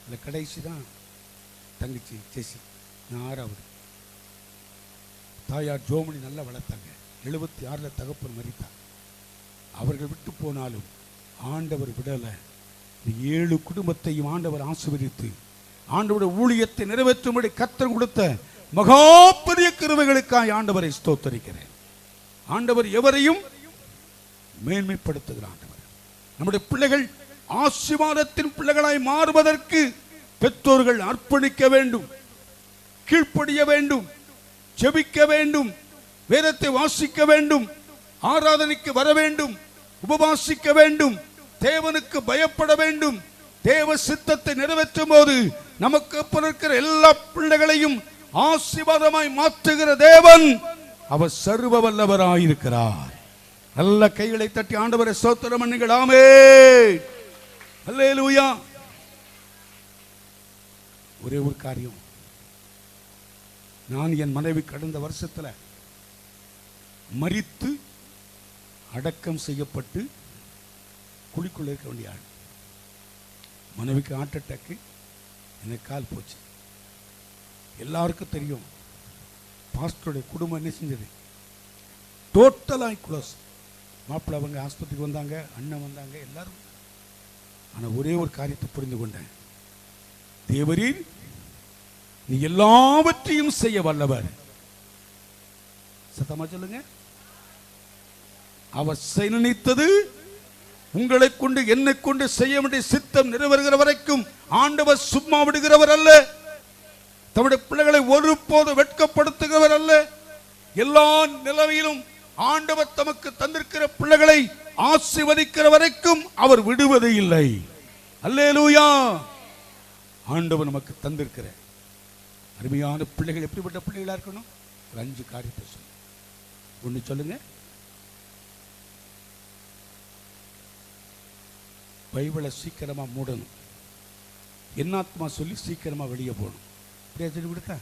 இல்லை, கடைசி தான் தங்கச்சி ஜெசி, நான் 6வது. தாயார் ஜோமணி நல்லா வளர்த்தாங்க. 76 தகப்பன் மரித்தார். அவர்கள் விட்டு போனாலும் ஆண்டவர் விடலை. 7 குடும்பத்தையும் ஆண்டவர் ஆசீர்வதித்து ஆண்டவருடைய ஊழியத்தை நிறைவேற்றும்படி கர்த்தர் கொடுத்த மகா பெரிய கிருபைகளுக்காய் ஆண்டவரை ஸ்தோத்தரிக்கிறேன். ஆண்டவர் எவரையும் மேன்மைப்படுத்துகிற ஆண்டவர். நம்முடைய பிள்ளைகள் ஆசீர்வாதத்தின் பிள்ளைகளாய் மாறுவதற்கு பெற்றோர்கள் அர்ப்பணிக்க வேண்டும், கீழ்ப்படிய வேண்டும், ஜெபிக்க வேண்டும், வேதத்தை வாசிக்க வேண்டும், ஆராதனைக்கு வர வேண்டும், உபவாசிக்க வேண்டும், தேவனுக்கு பயப்பட வேண்டும். தேவ சித்தத்தை நிறைவேற்றும் போது நமக்கு இருக்கிற எல்லா பிள்ளைகளையும் ஆசீர்வாதமாய் மாற்றுகிற தேவன் அவர் சர்வ வல்லவராயிருக்கிறார். நல்ல கைகளை தட்டி ஆண்டவரை ஸ்தோத்திரம் பண்ணுங்கள். ஆமென். அல்லேலூயா. ஒரே ஒரு காரியம், நான் என் மனைவி கடந்த வருஷத்துல மரித்து அடக்கம் செய்யப்பட்டு குழிக்குள்ள இருக்க வேண்டிய ஆள். மனைவிக்கு ஹார்ட் அட்டாக்கு, எனக்கு கால் போச்சு. எல்லாருக்கும் தெரியும் பாஸ்டருடைய குடும்பம் என்ன செஞ்சது. டோட்டலாக க்ளோஸ். மாப்பிள்ளை அவங்க ஆஸ்பத்திரிக்கு வந்தாங்க, அண்ணன் வந்தாங்க, எல்லாரும். ஆனால் ஒரே ஒரு காரியத்தை புரிந்து கொண்டேன். தேவரீர் நீ எல்லாவற்றையும் செய்ய வல்லவர். சத்தமா சொல்லுங்க. அவர் நினைத்தது உங்களை கொண்டு என்னை கொண்டு செய்ய வேண்டிய சித்தம் நிறைவேறுகிற வரைக்கும் ஆண்டவர் சும்மா விடுகிறவர் அல்ல. தம்முடைய பிள்ளைகளை ஒருபோது வெட்கப்படுத்துகிறவர் அல்ல. எல்லா நிலைமையிலும் ஆண்டவர் தமக்கு தந்திருக்கிற பிள்ளைகளை ஆசீர்வதிக்கிற வரைக்கும் அவர் விடுவது இல்லை. அல்லேலூயா. ஆண்டவர் நமக்கு தந்திருக்கிற அருமையான பிள்ளைகள் எப்படிப்பட்ட பிள்ளைகளா இருக்கணும்? ஒரு 5 காரியத்தை சொல்லுங்க. ஒன்று சொல்லுங்க, பைபிளை சீக்கிரமா மூடணும். என்னாத்மா சொல்லி சீக்கிரமா வெளியே போகணும். அப்படியே சொல்லி கொடுத்தா.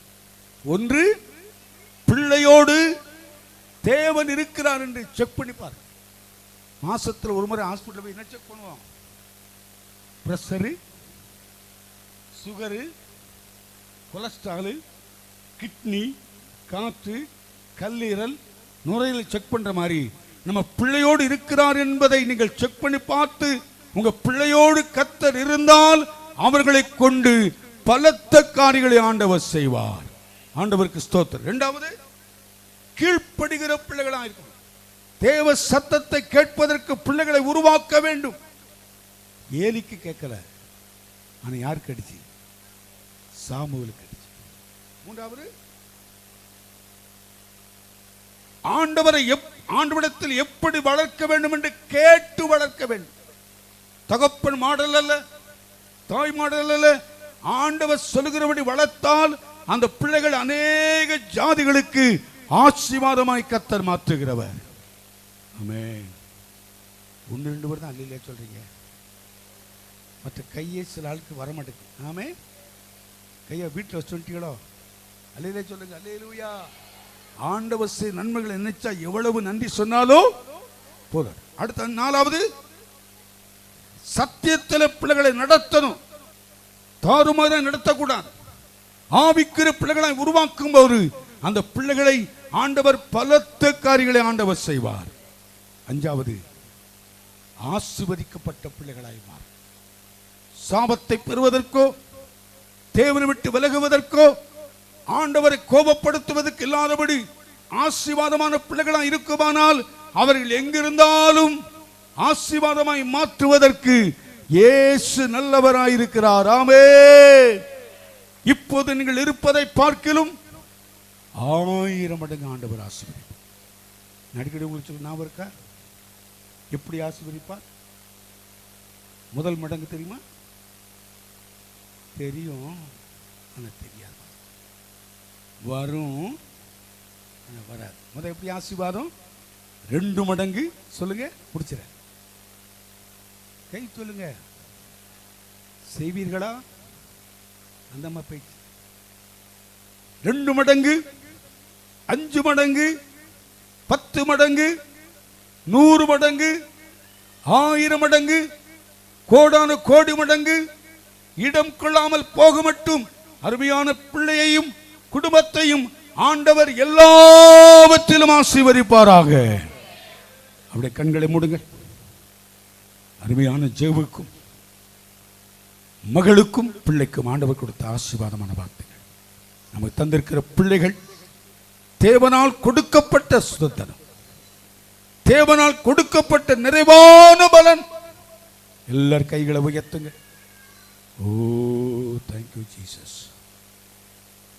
1, பிள்ளையோடு தேவன் இருக்கிறார் என்று செக் பண்ணிப்பார். மாசத்துல ஒரு முறை ஹாஸ்பிட்டல் போய் என்ன செக் பண்ணுவோம்? பிரஷரு, சுகரு, கொலஸ்ட்ராலு, கிட்னி, காற்று, கல்லீரல், நுரையீரல் செக் பண்ற மாதிரி நம்ம பிள்ளையோடு இருக்கிறார் என்பதை நீங்கள் செக் பண்ணி பார்த்து, உங்க பிள்ளையோடு கர்த்தர் இருந்தால் அவர்களை கொண்டு பலத்த காரியங்களை ஆண்டவர் செய்வார். ஆண்டவருக்கு ஸ்தோத்திரம். 2வது, கீழ்ப்படுகிற பிள்ளைகளா இருக்கும். தேவ சத்தத்தை கேட்பதற்கு பிள்ளைகளை உருவாக்க வேண்டும். ஏலிக்கு கேட்கல, ஆனா யாருக்கு அடிச்சு? சாமுவேலுக்கு அடிச்சு. 3வது, ஆண்டவரை ஆண்டவரிடத்தில் எப்படி வளர்க்க வேண்டும் என்று கேட்டு வளர்க்க வேண்டும். தகப்பன் மாடல் அல்ல, தாய் மாடல் அல்ல. ஆண்டவர் சொல்லுகிறபடி வளர்த்தால் அந்த பிள்ளைகள் அநேக ஜாதிகளுக்கு ஆசீர்வாதமாய் கர்த்தர் மாற்றுகிறவர். ஆமென். 1, 2 பேர் தான் அல்லேலூயா சொல்றீங்க. மற்ற கையே சில ஆளுக்கு வர மாட்டேங்குது. ஆமே. கையை வீட்டில் வச்சுட்டீங்களோ? அல்லேலூயா சொல்லுங்க. அல்லேலூயா. ஆண்டவர் செய்த நன்மைகளை நினைச்சா எவ்வளவு நன்றி சொன்னாலும் போதும். அடுத்த 4வது, சத்தியத்தில் பிள்ளைகளை நடத்தணும். தாறுமாற நடத்தக்கூடாது. ஆவிக்கிற பிள்ளைகளை உருவாக்கும் போது அந்த பிள்ளைகளை ஆண்டவர் பலத்த காரியங்களை ஆண்டவர் செய்வார். 5வது, ஆசீர்வதிக்கப்பட்ட பிள்ளைகளாய் மாறும். சாபத்தை பெறுவதற்கோ தேவனை விட்டு விலகுவதற்கோ ஆண்டவரை கோபப்படுத்துவதற்கு இல்லாதபடி ஆசீர்வாதமான பிள்ளைகளாய் இருக்குமானால் அவர்கள் எங்கிருந்தாலும் ஆசீர்வாதமாய் மாற்றுவதற்கு இயேசு நல்லவராயிருக்கிறார். ஆமென். இப்போது நீங்கள் இருப்பதை பார்க்கிலும் 1000 மடங்கு ஆண்டவர் ஆசீர்வதிப்பார். அடிக்கடி உங்களுக்கு சொல்ல ஞாபகம் இருக்கா? எப்படி ஆசீர்வதிப்பார்? முதல் மடங்கு தெரியுமா? தெரியும், ஆனா தெரியாது. வரும், ஆனா வராது. முதல் எப்படி ஆசீர்வாதம்? 2 மடங்கு. சொல்லுங்க, முடிச்சிட. கை சொல்லுங்க. செய்வீர்களா? அந்த அம்மா பேச்சு. 2 மடங்கு, 5 மடங்கு, 10 மடங்கு, 100 மடங்கு, 1000 மடங்கு, கோடான கோடி மடங்கு, இடம் கொள்ளாமல் போக மட்டும் அருமையான பிள்ளையையும் குடும்பத்தையும் ஆண்டவர் எல்லாவற்றிலும் ஆசீர்வதிப்பாராக. அப்படியே கண்களை மூடுங்கள். அருமையான ஜெவுக்கும் மகளுக்கும் பிள்ளைக்கும் ஆண்டவர் கொடுத்த ஆசீர்வாதமான வார்த்தைகள். நமக்கு தந்திருக்கிற பிள்ளைகள் தேவனால் கொடுக்கப்பட்ட சுதந்திரம், தேவனால் கொடுக்கப்பட்ட நிறைவான பலன். எல்லார் கைகளை உயர்த்துங்க. ஓ தேங்க்யூ ஜீசஸ்.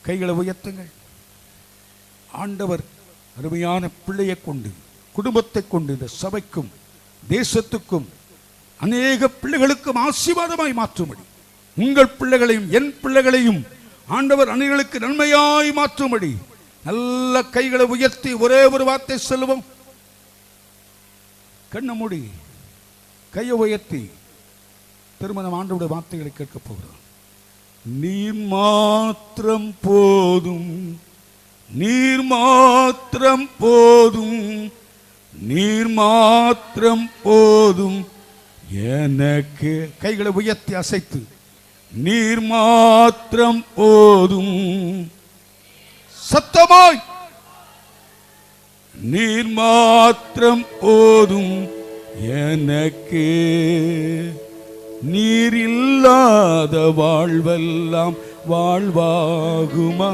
கைகளை உயர்த்துங்கள். ஆண்டவர் அருமையான பிள்ளையை கொண்டு, குடும்பத்தை கொண்டு இந்த சபைக்கும் தேசத்துக்கும் அநேக பிள்ளைகளுக்கும் ஆசீர்வாதமாய் மாற்றும்படி, உங்கள் பிள்ளைகளையும் என் பிள்ளைகளையும் ஆண்டவர் அநேகருக்கு நன்மையாய் மாற்றும்படி நல்ல கைகளை உயர்த்தி ஒரே ஒரு வார்த்தை சொல்லுவோம். கண்ணை மூடி கையை உயர்த்தி திருமணம் ஆண்டவருடைய வார்த்தைகளை கேட்க போகிறோம். நீர் மாத்திரம் போதும், நீர் மாத்திரம் போதும், நீர் மாத்திரம் போதும் எனக்கு. கைகளை உயர்த்தி அசைத்து நீர் மாத்திரம் போதும். சத்தமாய் நீர் மாத்திரம் போதும் எனக்கு. நீர் இல்லாத வாழ்வெல்லாம் வாழ்வாகுமா?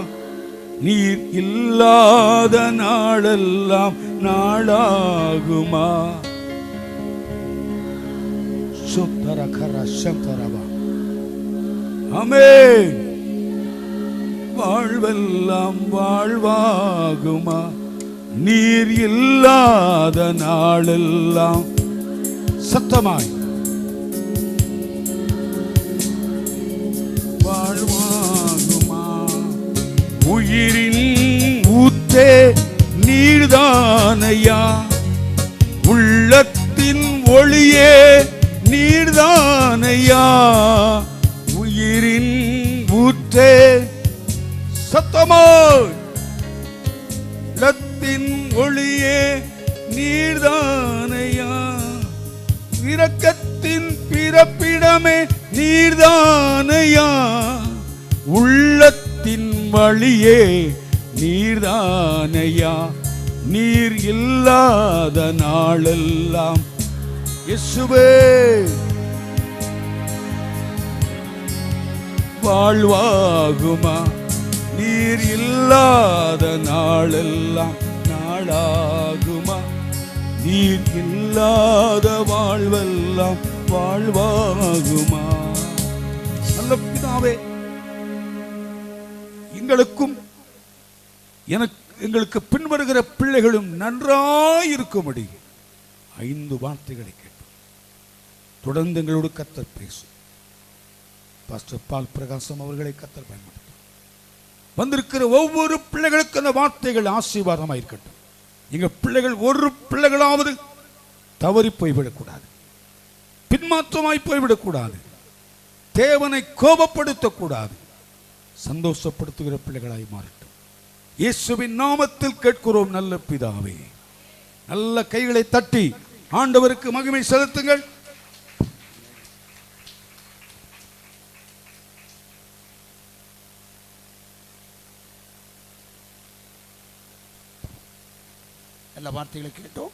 நீர் இல்லாத நாளெல்லாம் நாளாகுமா? ஆமென். வாழ்வெல்லாம் வாழ்வாகுமா? நீர் இல்லாத நாளெல்லாம் சத்தமாய் வாழ்வாகுமா? உயிரின் ஊத்தே நீர்தானையா, உள்ளத்தின் ஒளியே நீர்தானையா. உயிரின் ஊற்றே சத்தமாய், உள்ளத்தின் ஒளியே நீர்தானையா. இரக்கத்தின் பிறப்பிடமே நீர்தானையா, உள்ளத்தின் வழியே நீர்தானையா. நீர் இல்லாத நாளெல்லாம் இயேசுவே வாழ்வாகுமா? நீர் இல்லாத நாளெல்லாம் நாளாகுமா? நீர் இல்லாத வாழ்வெல்லாம் வாழ்வாகுமா? நல்ல பிதாவே, எங்களுக்கும் எங்களுக்கு பின்வருகிற பிள்ளைகளும் நன்றாயிருக்கும்படி 5 வார்த்தைகளை கேட்டோம். தொடர்ந்து எங்களோடு கர்த்தர் பேசும். பாஸ்டர் பால் பிரகாசம் அவர்களை கர்த்தர் பயன்படுத்தும். வந்திருக்கிற ஒவ்வொரு பிள்ளைகளுக்கு அந்த வார்த்தைகள் ஆசீர்வாதமாக இருக்கட்டும். எங்கள் பிள்ளைகள் ஒரு பிள்ளைகளாவது தவறி போய்விடக்கூடாது, பின்மாற்றமாய் போய்விடக்கூடாது, தேவனை கோபப்படுத்தக்கூடாது, சந்தோஷப்படுத்துகிற பிள்ளைகளாய் மாறட்டும். இயேசுவின் நாமத்தில் கேட்கிறோம் நல்ல பிதாவே. நல்ல கைகளை தட்டி ஆண்டவருக்கு மகிமை செலுத்துங்கள். எல்லா வார்த்தைகளை கேட்டோம்.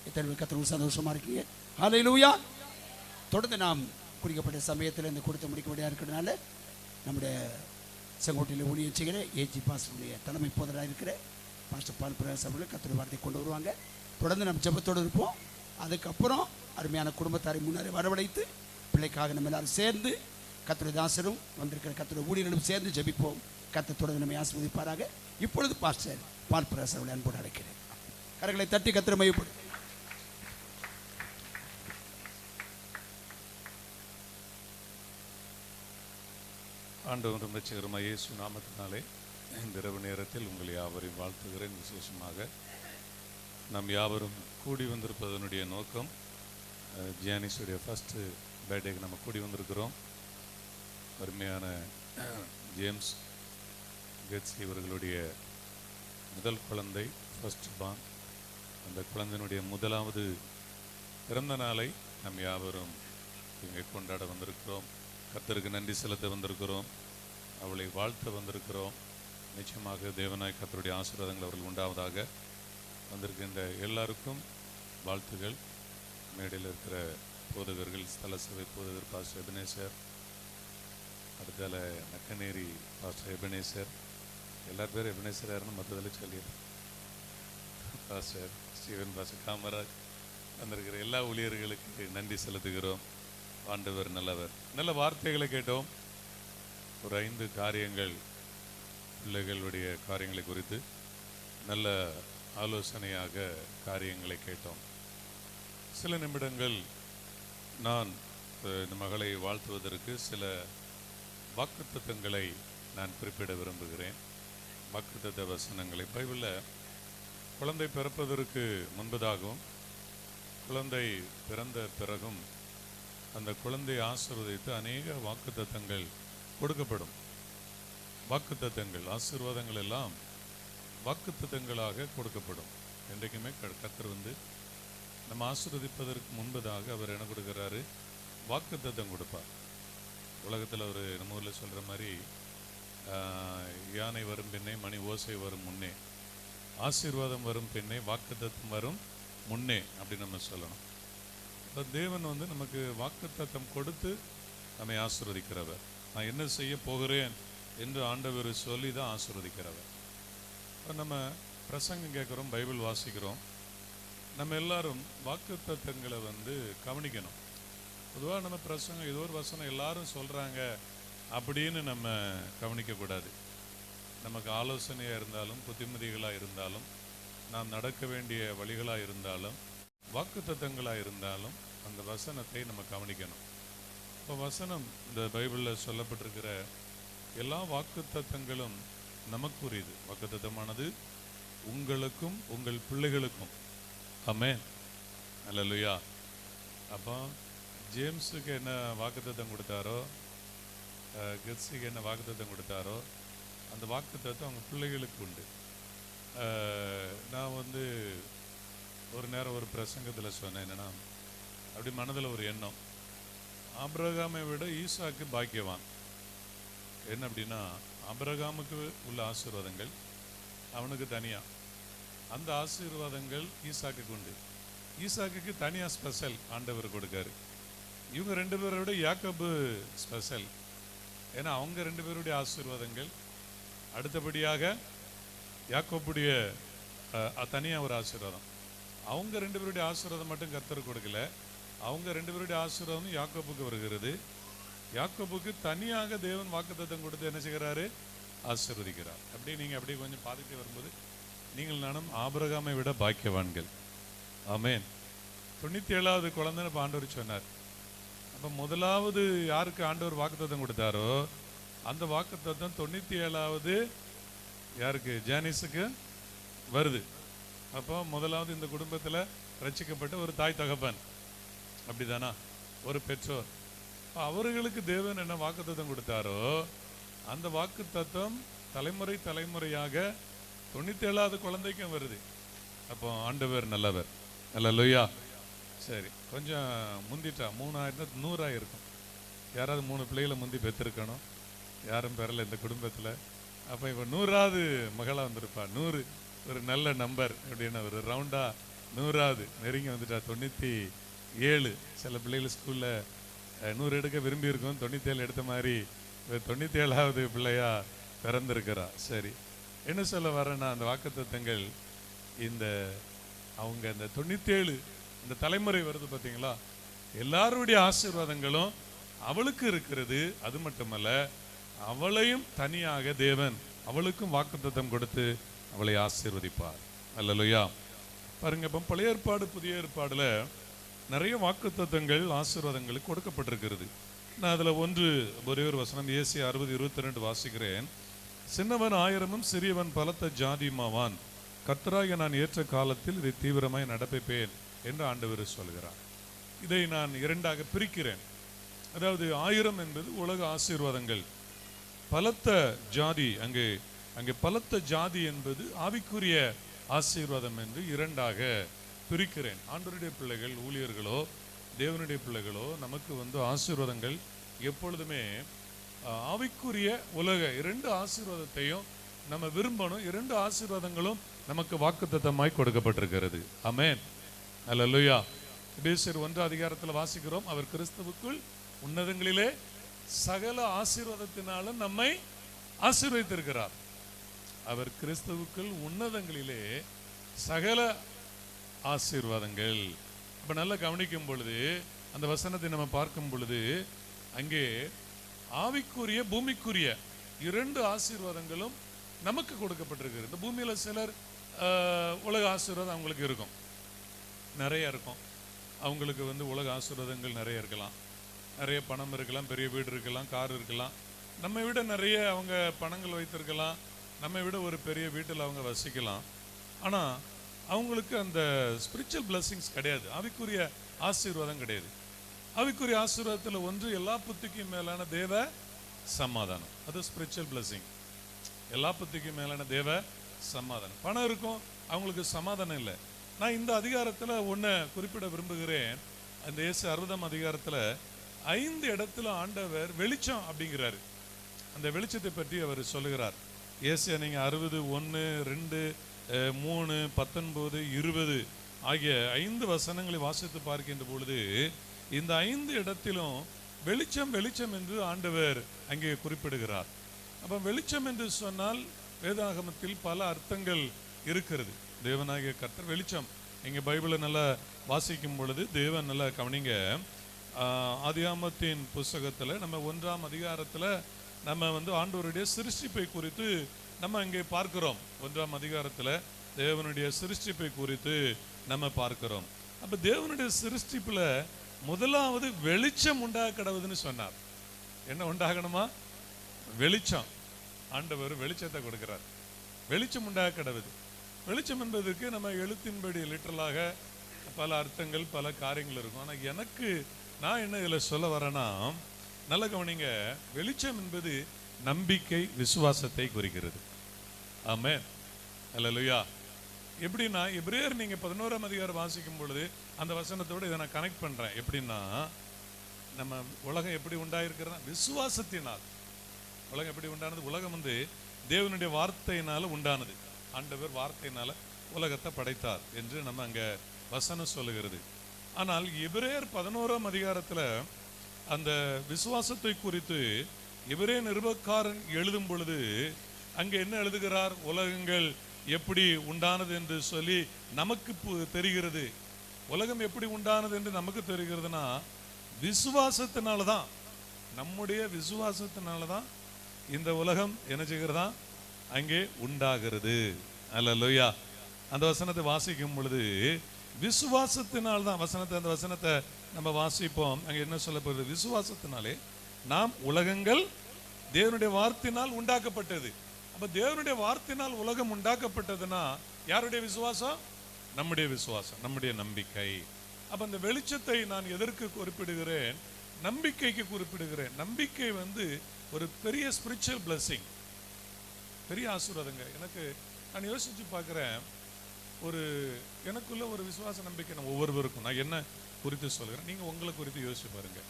எத்தனை கர்த்தருக்கு சந்தோஷமா இருக்கீங்க? ஹல்லேலூயா. தொடர்ந்து நாம் குறிக்கப்பட்ட சமயத்தில் இந்த கொடுத்து முடிக்க முடியாது இருக்கிறதுனால நம்முடைய செங்கோட்டையில் ஊழியம் செய்கிற ஏஜி பாஸ்டருடைய தலைமை போதராக இருக்கிற பாஸ்டர் பால் பிரகாஷ் அவர்கள் கர்த்தருடைய வார்த்தை கொண்டு வருவாங்க. தொடர்ந்து நம்ம ஜெபத்தோடு இருப்போம். அதுக்கப்புறம் அருமையான குடும்பத்தாரை முன்னரே வரவழைத்து பிள்ளைக்காக நம்ம எல்லாரும் சேர்ந்து கர்த்தருடைய தாசரும் வந்திருக்கிற கர்த்தருடைய ஊழியர்களும் சேர்ந்து ஜெபிப்போம். கர்த்தர் தொடர்ந்து நம்மை ஆசீர்வதிப்பாராக. இப்பொழுது பாஸ்டர் பால் பிரகாஷ் அவர்களை அன்போடு அழைக்கிறேன். கரங்களை தட்டி கர்த்தரை மையப்படும். ஆண்டவரும் ரட்சகருமாகிய இயேசு நாமத்தினாலே இந்த இரவு நேரத்தில் உங்களை யாவரையும் வாழ்த்துகிறேன். விசேஷமாக நாம் யாவரும் கூடி வந்திருப்பதனுடைய நோக்கம், ஜியானிஸுடைய ஃபஸ்ட்டு பர்த்டேக்கு நம்ம கூடி வந்திருக்கிறோம். அருமையான ஜேம்ஸ் கெட்ஸ் இவர்களுடைய முதல் குழந்தை ஃபர்ஸ்ட் பான், அந்த குழந்தையினுடைய முதலாவது பிறந்த நாளை நம் யாவரும் இங்கே கொண்டாட வந்திருக்கிறோம். கர்த்தருக்கு நன்றி செலுத்த வந்திருக்கிறோம், அவளை வாழ்த்த வந்திருக்கிறோம். நிச்சயமாக தேவனாய் கர்த்தருடைய ஆசீர்வாதங்கள் அவர்கள் உண்டாவதாக. வந்திருக்கின்ற எல்லாருக்கும் வாழ்த்துகள். மேடையில் இருக்கிற போதகர்கள், ஸ்தல சபை போதகர் பாஸ்டர் எபனேசர், அடுத்தால நக்கநேரி பாஸ்டர் எபனேசர், எல்லார் பேரும் எபனேசர் யாருன்னு மற்றதில் சொல்லிடுறேன். பாஸ்டர் ஸ்டீவன், பாஸ்டர் காமராஜ், வந்திருக்கிற எல்லா ஊழியர்களுக்கு நன்றி செலுத்துகிறோம். ஆண்டவர் நல்லவர். நல்ல வார்த்தைகளை கேட்டோம். ஒரு 5 காரியங்கள், பிள்ளைகளுடைய காரியங்களை குறித்து நல்ல ஆலோசனையாக காரியங்களை கேட்டோம். சில நிமிடங்கள் நான் இந்த மகளை வாழ்த்துவதற்கு சில வாக்குத்தத்தங்களை நான் குறிப்பிட விரும்புகிறேன். வாக்குத்தத்த வசனங்களை பைபிளில் குழந்தை பிறப்பதற்கு முன்பதாகவும் குழந்தை பிறந்த பிறகும் அந்த குழந்தையை ஆசீர்வதித்து அநேக வாக்குத்தத்தங்கள் கொடுக்கப்படும். வாக்குத்தத்தங்கள், ஆசீர்வாதங்கள் எல்லாம் வாக்குத்தத்தங்களாக கொடுக்கப்படும். என்றைக்குமே கர்த்தர் நம்ம ஆசீர்வதிப்பதற்கு முன்பதாக அவர் என்ன கொடுக்குறாரு? வாக்குத்தத்தம் கொடுப்பார். உலகத்தில் அவர் நம்ம ஊரில் சொல்கிற மாதிரி யானை வரும் பின்னே மணி ஓசை வரும் முன்னே. ஆசீர்வாதம் வரும் பின்னே வாக்குத்தத்தம் வரும் முன்னே அப்படின்னு நம்ம சொல்லணும். இப்போ தேவன் வந்து நமக்கு வாக்குத்தத்தம் கொடுத்து நம்மை ஆசீர்வதிக்கிறவர். நான் என்ன செய்ய போகிறேன் என்று ஆண்டவர் சொல்லி தான் ஆசீர்வதிக்கிறவர். இப்போ நம்ம பிரசங்கம் கேட்குறோம், பைபிள் வாசிக்கிறோம். நம்ம எல்லாரும் வாக்குத்தத்தங்களை வந்து கவனிக்கணும். பொதுவாக நம்ம பிரசங்கம் ஏதோ ஒரு வசனம் எல்லாரும் சொல்கிறாங்க அப்படின்னு நம்ம கவனிக்கக்கூடாது. நமக்கு ஆலோசனையாக இருந்தாலும், புத்திமதிகளாக இருந்தாலும், நாம் நடக்க வேண்டிய வழிகளாக இருந்தாலும், வாக்குத்தத்தங்களாக இருந்தாலும் அந்த வசனத்தை நம்ம கவனிக்கணும். இப்போ வசனம் இந்த பைபிளில் சொல்லப்பட்டிருக்கிற எல்லா வாக்குத்தத்தங்களும் நமக்குரியது. வாக்குத்தத்தமானது உங்களுக்கும் உங்கள் பிள்ளைகளுக்கும். ஆமென், அல்லேலூயா. அப்போ ஜேம்ஸுக்கு என்ன வாக்குத்தத்தம் கொடுத்தாரோ, கெட்ஸுக்கு என்ன வாக்குத்தத்தம் கொடுத்தாரோ, அந்த வாக்குத்தத்தம் அவங்க பிள்ளைகளுக்கு உண்டு. நான் வந்து ஒரு நேரம் ஒரு பிரசங்கத்தில் சொன்னேன், என்னன்னா அப்படி மனதில் ஒரு எண்ணம், ஆபிரகாமை விட ஈசாக்கு பாக்கியவான். என்ன அப்படின்னா, ஆபிரகாமுக்கு உள்ள ஆசீர்வாதங்கள் அவனுக்கு தனியாக, அந்த ஆசீர்வாதங்கள் ஈசாக்கு உண்டு. ஈசாக்கு தனியாக ஸ்பெஷல் ஆண்டவர் கொடுக்காரு. இவங்க ரெண்டு பேரை விட யாக்கோபு ஸ்பெஷல். ஏன்னா அவங்க ரெண்டு பேருடைய ஆசீர்வாதங்கள் அடுத்தபடியாக யாக்கோபுடைய தனியாக ஒரு ஆசீர்வாதம். அவங்க ரெண்டு பேருடைய ஆசீர்வாதம் மட்டும் கர்த்தர் கொடுக்கல, அவங்க ரெண்டு பேருடைய ஆசீர்வாதம் யாக்கோபுக்கு வருகிறது. யாக்கோபுக்கு தனியாக தேவன் வாக்குத்தத்தம் கொடுத்து என்ன செய்கிறாரு, ஆசீர்வதிக்கிறார். அப்படியே நீங்கள் அப்படியே கொஞ்சம் பாதித்து வரும்போது நீங்கள் நானும் ஆபிரகாமை விட பாக்கியவான்கள். ஆமென். 97வது குழந்தைன்னு இப்போ ஆண்டவர் சொன்னார். அப்போ முதலாவது யாருக்கு ஆண்டவர் வாக்குத்தத்தம் கொடுத்தாரோ அந்த வாக்குத்தத்தம் 97வது யாருக்கு, ஜானிஸுக்கு வருது. அப்போ முதலாவது இந்த குடும்பத்தில் ரட்சிக்கப்பட்ட ஒரு தாய் தகப்பன், அப்படிதானா, ஒரு பெற்றோர். அவர்களுக்கு தேவன் என்ன வாக்குத்தத்தம் கொடுத்தாரோ அந்த வாக்குத்தத்தம் தலைமுறை தலைமுறையாக 97வது குழந்தைக்கும் வருது. அப்போ ஆண்டவர் நல்லவர். அல்லேலூயா. சரி, கொஞ்சம் முந்திட்டா 3100 இருக்கும். யாராவது 3 பிள்ளைகளை முந்தி பெற்றிருக்கணும், யாரும் பெறலை இந்த குடும்பத்தில். அப்போ இப்போ 100வது மகளாக வந்திருப்பா. 100 ஒரு நல்ல நம்பர் அப்படின்னு ஒரு ரவுண்டாக 100வது நெருங்கி வந்துட்டா. 97 சில பிள்ளைகள் ஸ்கூலில் 100 எடுக்க விரும்பி இருக்கும், 97 எடுத்த மாதிரி 97வது பிள்ளையா பிறந்திருக்கிறா. சரி, என்ன சொல்ல வரேன்னா, அந்த வாக்குத்தத்தங்கள் இந்த அவங்க இந்த 97 இந்த தலைமுறை வருது பார்த்தீங்களா, எல்லாருடைய ஆசீர்வாதங்களும் அவளுக்கு இருக்கிறது. அது மட்டுமல்ல, அவளையும் தனியாக தேவன் அவளுக்கும் வாக்குத்தத்தம் கொடுத்து அவளை ஆசீர்வதிப்பார். அல்லேலூயா. பாருங்க, இப்போ பழைய ஏற்பாடு புதிய ஏற்பாடுல நிறைய வாக்குத்தத்தங்கள் ஆசீர்வாதங்களுக்கு கொடுக்கப்பட்டிருக்கிறது. நான் அதில் ஒரே ஒரு வசனம் ஏசியா 60:22 வாசிக்கிறேன். சின்னவன் 1000 சிறியவன் பலத்த ஜாதியுமாவான், கர்த்தராகிய நான் ஏற்ற காலத்தில் இதை தீவிரமாய் நடப்பிப்பேன் என்று ஆண்டவர் சொல்கிறார். இதை நான் 2ஆக பிரிக்கிறேன். அதாவது 1000 என்பது உலக ஆசீர்வாதங்கள், பலத்த ஜாதி அங்கே பலத்த ஜாதி என்பது ஆவிக்குரிய ஆசீர்வாதம் என்று 2ஆக பிரிக்கிறேன். ஆண்டவருடைய பிள்ளைகள், ஊழியர்களோ தேவனுடைய பிள்ளைகளோ நமக்கு ஆசீர்வாதங்கள் எப்பொழுதுமே ஆவிக்குரிய உலக 2 ஆசீர்வாதத்தையும் நம்ம விரும்பணும். 2 ஆசீர்வாதங்களும் நமக்கு வாக்குத்தத்தமாய் கொடுக்கப்பட்டிருக்கிறது. ஆமென், அல்லேலூயா. எபேசியர் 1 வாசிக்கிறோம், அவர் கிறிஸ்துவுக்குள் உன்னதங்களிலே சகல ஆசீர்வாதத்தினாலும் நம்மை ஆசீர்வதித்திருக்கிறார். அவர் கிறிஸ்துவுக்குள் உன்னதங்களிலே சகல ஆசீர்வாதங்கள். இப்போ நல்லா கவனிக்கும் பொழுது அந்த வசனத்தை நம்ம பார்க்கும் பொழுது அங்கே ஆவிக்குரிய பூமிக்குரிய 2 ஆசீர்வாதங்களும் நமக்கு கொடுக்கப்பட்டிருக்கு. இந்த பூமியில் சிலர் உலக ஆசீர்வாதம் அவங்களுக்கு இருக்கும், நிறைய இருக்கும். அவங்களுக்கு உலக ஆசீர்வாதங்கள் நிறைய இருக்கலாம், நிறைய பணம் இருக்கலாம், பெரிய வீடு இருக்கலாம், கார் இருக்கலாம், நம்மை விட நிறைய அவங்க பணங்கள் வைத்திருக்கலாம், நம்மை விட ஒரு பெரிய வீட்டில் அவங்க வசிக்கலாம். ஆனால் அவங்களுக்கு அந்த ஸ்பிரிச்சுவல் பிளஸ்ஸிங்ஸ் கிடையாது, ஆவிக்குரிய ஆசீர்வாதம் கிடையாது. ஆவிக்குரிய ஆசீர்வாதத்தில் ஒன்று எல்லா புத்திக்கும் மேலான தேவ சமாதானம், அது ஸ்பிரிச்சுவல் பிளஸ்ஸிங். எல்லா புத்திக்கும் மேலான தேவ சமாதானம். பணம் இருக்கும், அவங்களுக்கு சமாதானம் இல்லை. நான் இந்த அதிகாரத்தில் ஒன்று குறிப்பிட விரும்புகிறேன். அந்த இயேசு 60ஆம் அதிகாரத்தில் 5 இடத்துல ஆண்டவர் வெளிச்சம் அப்படிங்கிறாரு. அந்த வெளிச்சத்தை பற்றி அவர் சொல்லுகிறார். ஏசியா நீங்கள் 60:1, 2, 3, 19, 20 ஆகிய 5 வசனங்களை வாசித்து பார்க்கின்ற பொழுது இந்த 5 இடத்திலும் வெளிச்சம் வெளிச்சம் என்று ஆண்டவர் அங்கே குறிப்பிடுகிறார். அப்போ வெளிச்சம் என்று சொன்னால் வேதாகமத்தில் பல அர்த்தங்கள் இருக்கிறது. தேவனாகிய கர்த்தர் வெளிச்சம். இங்கே பைபிளை நல்லா வாசிக்கும் பொழுது தேவன் நல்லா கவனிங்க. ஆதியாகமத்தின் புஸ்தகத்தில் நம்ம 1ஆம் அதிகாரத்தில் நம்ம ஆண்டவருடைய சிருஷ்டிப்பை குறித்து நம்ம அங்கே பார்க்கிறோம். 1ஆம் அதிகாரத்தில் தேவனுடைய சிருஷ்டிப்பை குறித்து நம்ம பார்க்கிறோம். அப்போ தேவனுடைய சிருஷ்டிப்பில் முதலாவது வெளிச்சம் உண்டாக கடவுதுன்னு சொன்னார். என்ன உண்டாகணுமா? வெளிச்சம். ஆண்டவர் வெளிச்சத்தை கொடுக்கிறார். வெளிச்சம் உண்டாக கடவுது. வெளிச்சம் என்பதற்கு நம்ம எழுத்தின்படி லிட்டரலாக பல அர்த்தங்கள் பல காரியங்கள் இருக்கும். ஆனால் எனக்கு நான் என்ன இதில் சொல்ல வரேன்னா, நல்ல கவனிங்க, வெளிச்சம் என்பது நம்பிக்கை விசுவாசத்தை குறிக்கிறது. ஆமென், அல்லேலூயா. எப்படின்னா எபிரேயர் நீங்கள் 11ஆம் அதிகாரம் வாசிக்கும் பொழுது அந்த வசனத்தோடு இதை நான் கனெக்ட் பண்ணுறேன். எப்படின்னா நம்ம உலகம் எப்படி உண்டாயிருக்கிறதா? விசுவாசத்தினால். உலகம் எப்படி உண்டானது? உலகம் தேவனுடைய வார்த்தையினால உண்டானது. ஆண்டவர் வார்த்தையினால உலகத்தை படைத்தார் என்று நம்ம அங்கே வசனம் சொல்லுகிறது. ஆனால் எபிரேயர் 11ஆம் அதிகாரத்தில் அந்த விசுவாசத்தை குறித்து எபிரேய நிருபக்காரன் எழுதும் பொழுது அங்கே என்ன எழுதுகிறார்? உலகங்கள் எப்படி உண்டானது என்று சொல்லி நமக்கு தெரிகிறது. உலகம் எப்படி உண்டானது என்று நமக்கு தெரிகிறதுனா விசுவாசத்தினால தான். நம்முடைய விசுவாசத்தினால தான் இந்த உலகம் என்ன செய்கிறதா? அங்கே உண்டாகிறது. அல்லேலூயா. அந்த வசனத்தை வாசிக்கும் பொழுது விசுவாசத்தினால் தான் அந்த வசனத்தை நம்ம வாசிப்போம். அங்கே என்ன சொல்லப்படுது? விசுவாசத்தினாலே நாம் உலகங்கள் தேவனுடைய வார்த்தையினால் உண்டாக்கப்பட்டது. அப்ப தேவனுடைய வார்த்தையினால் உலகம் உண்டாக்கப்பட்டதுன்னா யாருடைய விசுவாசம்? நம்முடைய விசுவாசம், நம்முடைய நம்பிக்கை. அப்ப அந்த வெளிச்சத்தை நான் எதற்கு குறிப்பிடுகிறேன்? நம்பிக்கைக்கு குறிப்பிடுகிறேன். நம்பிக்கை ஒரு பெரிய ஸ்பிரிச்சுவல் பிளஸிங், பெரிய ஆசீர்வாதங்க. நான் யோசிச்சு பார்க்குறேன், எனக்குள்ள ஒரு விசுவாச நம்பிக்கை நம்ம ஒவ்வொருவருக்கும். நான் என்ன குறித்து சொல்கிறேன், நீங்கள் உங்களை குறித்து யோசிச்சு பாருங்க.